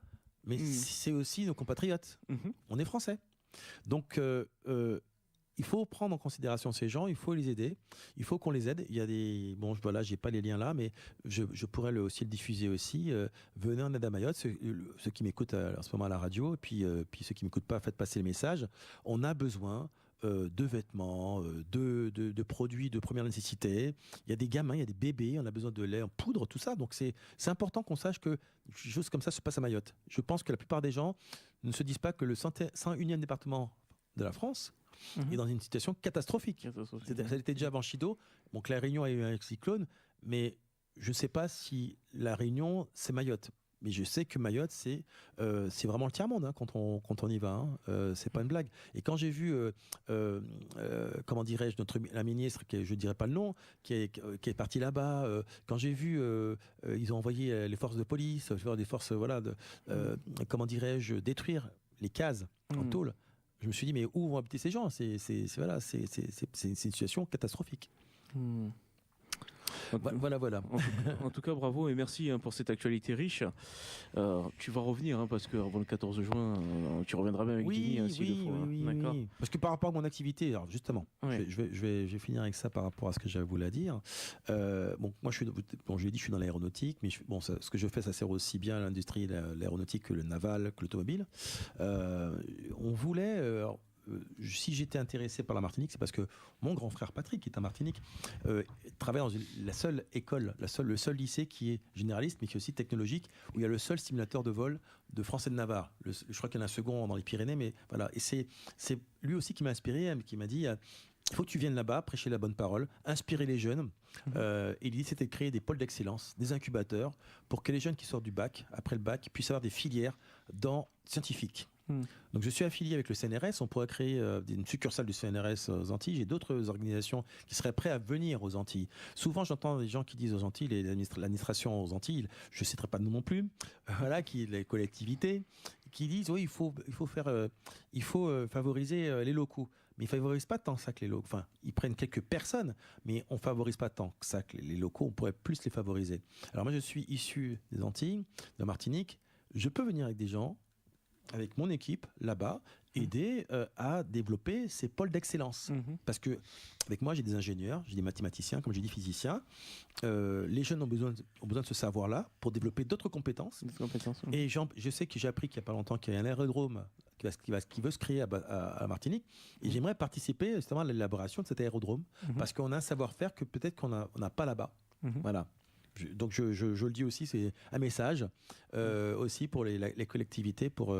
Mais c'est aussi nos compatriotes. On est français. Donc, il faut prendre en considération ces gens, il faut les aider, il faut qu'on les aide. Il y a des... Bon, voilà, je n'ai pas les liens là, mais je pourrais aussi le diffuser aussi. Venez en aide à Mayotte, ceux qui m'écoutent en ce moment à la radio, et puis ceux qui ne m'écoutent pas, faites passer le message. On a besoin... de vêtements, de produits de première nécessité. Il y a des gamins, il y a des bébés, on a besoin de lait en poudre, tout ça. Donc c'est important qu'on sache que des choses comme ça se passent à Mayotte. Je pense que la plupart des gens ne se disent pas que le 101e département de la France est dans une situation catastrophique. Ça était déjà avant Chido. Donc la Réunion a eu un cyclone, mais je ne sais pas si la Réunion, c'est Mayotte. Mais je sais que Mayotte, c'est vraiment le tiers-monde quand on y va. C'est pas une blague. Et quand j'ai vu, comment dirais-je, la ministre, je ne dirais pas le nom, qui est partie là-bas, quand j'ai vu, ils ont envoyé les forces de police, des forces, comment dirais-je, détruire les cases en tôle, je me suis dit, mais où vont habiter ces gens ? C'est une situation catastrophique. Voilà. En tout cas, bravo et merci pour cette actualité riche. Tu vas revenir parce qu'avant le 14 juin, tu reviendras même avec Dini s'il le faut. D'accord. Oui. Parce que par rapport à mon activité, alors justement, je vais finir avec ça par rapport à ce que j'avais voulu dire. Moi, je l'ai dit, je suis dans l'aéronautique, mais ce que je fais, ça sert aussi bien à l'industrie, l'aéronautique que le naval, que l'automobile. On voulait. Si j'étais intéressé par la Martinique, c'est parce que mon grand frère Patrick, qui est en Martinique, travaille dans la seule école, le seul lycée qui est généraliste, mais qui est aussi technologique, où il y a le seul simulateur de vol de France et de Navarre. Je crois qu'il y en a un second dans les Pyrénées, mais voilà. Et c'est lui aussi qui m'a inspiré, qui m'a dit il faut que tu viennes là-bas, prêcher la bonne parole, inspirer les jeunes. Et l'idée, c'était de créer des pôles d'excellence, des incubateurs, pour que les jeunes qui sortent du bac, après le bac, puissent avoir des filières scientifiques. Donc je suis affilié avec le CNRS, on pourrait créer une succursale du CNRS aux Antilles. J'ai d'autres organisations qui seraient prêtes à venir aux Antilles. Souvent j'entends des gens qui disent aux Antilles, l'administration aux Antilles, je ne citerai pas de nom non plus, les collectivités, qui disent oui, il faut favoriser les locaux. Mais ils ne favorisent pas tant ça que les locaux. Enfin, ils prennent quelques personnes, mais on ne favorise pas tant que ça que les locaux. On pourrait plus les favoriser. Alors moi, je suis issu des Antilles, de Martinique. Je peux venir avec des gens, avec mon équipe là-bas, aider à développer ces pôles d'excellence. Parce que avec moi, j'ai des ingénieurs, j'ai des mathématiciens, comme j'ai dit, physiciens. Les jeunes ont besoin de ce savoir-là pour développer d'autres compétences. Et je sais que j'ai appris qu'il n'y a pas longtemps qu'il y a un aérodrome qui veut se créer à Martinique. Et j'aimerais participer justement à l'élaboration de cet aérodrome. Parce qu'on a un savoir-faire que peut-être qu'on n'a pas là-bas. Voilà. Donc je le dis aussi, c'est un message aussi pour les collectivités, pour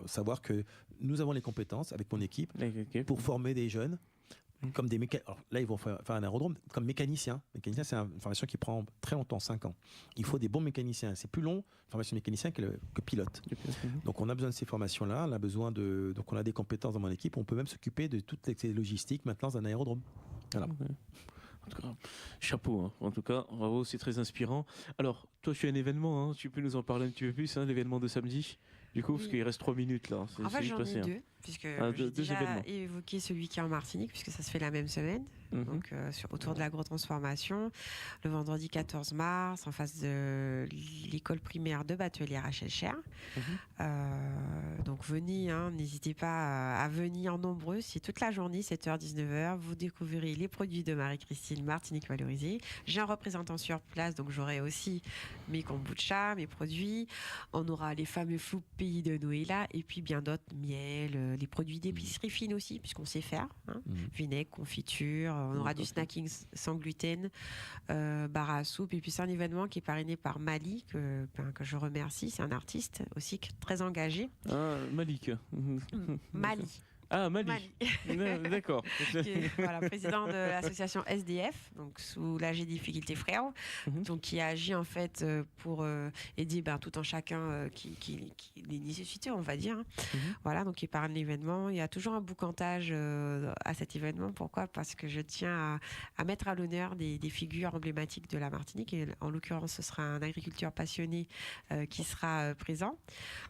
savoir que nous avons les compétences avec mon équipe pour former des jeunes comme des mécaniciens. Alors là, ils vont faire un aérodrome comme mécaniciens. Mécanicien, c'est une formation qui prend très longtemps, 5 ans. Il faut des bons mécaniciens. C'est plus long, une formation de mécanicien que pilote. Donc on a besoin de ces formations-là. Donc on a des compétences dans mon équipe. On peut même s'occuper de toutes les logistiques maintenant d'un aérodrome. Voilà. En tout cas, chapeau. En tout cas, bravo, c'est très inspirant. Alors, toi, tu as un événement. Tu peux nous en parler un petit peu plus, l'événement de samedi. Du coup, parce qu'il reste 3 minutes là. En fait, j'en ai deux, puisque j'ai déjà évoqué celui qui est en Martinique, puisque ça se fait la même semaine, donc autour de l'agro-transformation, le vendredi 14 mars, en face de l'école primaire de Batelier Rachel Cher. Donc venez, n'hésitez pas à venir nombreux. C'est toute la journée, 7h, 19h. Vous découvrirez les produits de Marie-Christine Martinique valorisés. J'ai un représentant sur place, donc j'aurai aussi mes kombucha, mes produits. On aura les fameux flous pays de Noëlla et puis bien d'autres, miel, les produits d'épicerie fine aussi, puisqu'on sait faire. Vinaigre, confiture, on aura du snacking sans gluten, bar à soupe. Et puis c'est un événement qui est parrainé par Mali, que je remercie. C'est un artiste aussi très engagé. Malik. Mali. Ah, Mali. D'accord. Voilà, président de l'association SDF, donc Soulager difficultés frères, donc qui agit en fait pour aider tout un chacun qui les nécessités, on va dire. Voilà, donc il parle de l'événement. Il y a toujours un boucantage à cet événement. Pourquoi ? Parce que je tiens à mettre à l'honneur des figures emblématiques de la Martinique. Et en l'occurrence, ce sera un agriculteur passionné qui sera présent.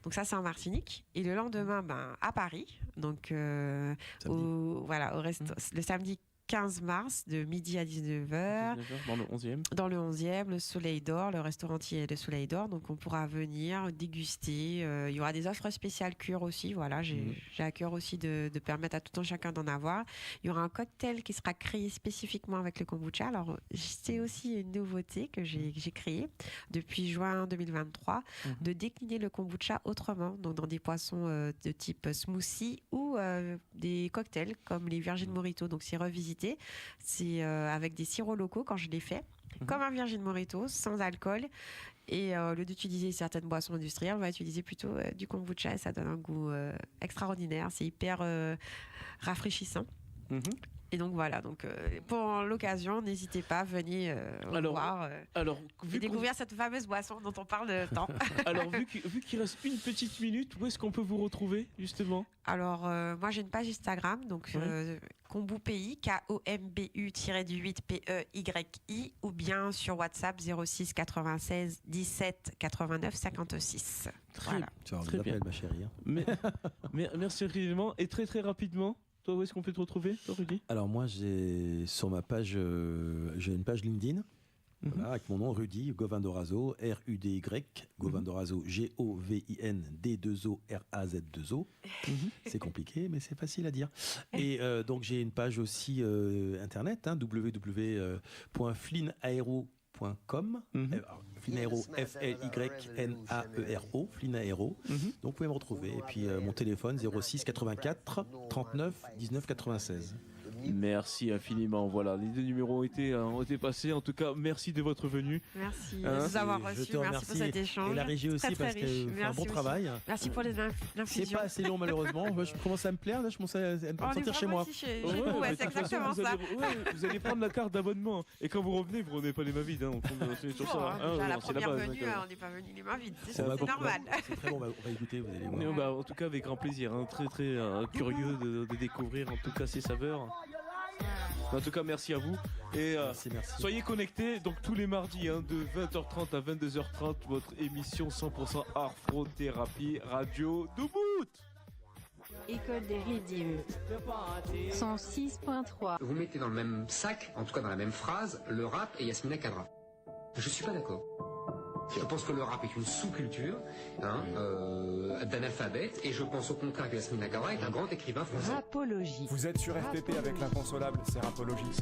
Donc ça, c'est en Martinique. Et le lendemain, à Paris, donc le samedi 15 mars, de midi à 19h. Dans le 11e. Dans le 11e, le Soleil d'Or, le restaurantier de Soleil d'Or. Donc, on pourra venir déguster. Il y aura des offres spéciales cure aussi. Voilà, j'ai à cœur aussi de permettre à tout un chacun d'en avoir. Il y aura un cocktail qui sera créé spécifiquement avec le kombucha. Alors, c'est aussi une nouveauté que j'ai créée depuis juin 2023, de décliner le kombucha autrement. Donc, dans des poissons de type smoothie ou des cocktails comme les Virgin Morito. Donc, c'est revisité. C'est avec des sirops locaux quand je l'ai fait, comme un Virgin Morito, sans alcool. Et au lieu d'utiliser certaines boissons industrielles, on va utiliser plutôt du kombucha et ça donne un goût extraordinaire. C'est hyper rafraîchissant. Et donc voilà, pour l'occasion, n'hésitez pas, venez voir et découvrir cette fameuse boisson dont on parle tant. Alors, vu qu'il reste une petite minute, où est-ce qu'on peut vous retrouver, justement ? Alors, moi, j'ai une page Instagram, donc Kombu Pays, KOMBU-8 PEYI, ou bien sur WhatsApp 06 96 17 89 56. Voilà. Très bien, ma chérie. Merci infiniment. Et très, très rapidement, toi, où est-ce qu'on peut te retrouver, toi, Rudy ? Alors moi, sur ma page, j'ai une page LinkedIn. Voilà, avec mon nom, Rudy Govindorazo, R-U-D-Y, Govindorazo, G-O-V-I-N-D-2-O-R-A-Z-2-O. C'est compliqué, mais c'est facile à dire. Et donc, j'ai une page aussi internet, www.flinaero.com. Flinaero, F-L-Y-N-A-E-R-O, Flinaero. Donc, vous pouvez me retrouver. Et puis, mon téléphone, 06 84 39 19 96. Merci infiniment. Voilà, les 2 numéros ont été passés. En tout cas, merci de votre venue. Merci de nous avoir reçus. Merci pour cet échange. Et la régie aussi, parce qu'elle fait un bon travail. Merci pour les infusions. C'est pas assez long, malheureusement. Je commence à me plaire. Là, je commence à me sentir chez moi. C'est exactement ça. Vous allez prendre la carte d'abonnement. Et quand vous revenez, vous ne revenez pas les mains vides. C'est sur ça. La première venue, on n'est pas venu les mains vides. C'est normal. C'est très bon. On va écouter. Vous allez voir. En tout cas, avec grand plaisir. Très, très curieux de découvrir en tout cas ces saveurs. En tout cas, merci à vous. Et merci. Soyez connectés. Donc, tous les mardis, de 20h30 à 22h30, votre émission 100% Arthrothérapie Radio Doubout. École des Ridimes 106.3. Vous mettez dans le même sac, en tout cas dans la même phrase, le rap et Yasmina Kadra. Je suis pas d'accord. Je pense que le rap est une sous-culture d'analphabète, et je pense au contraire que Yasmina Kadra est un grand écrivain français. Rapologie. Vous êtes sur RTP avec l'inconsolable, c'est Rapologie.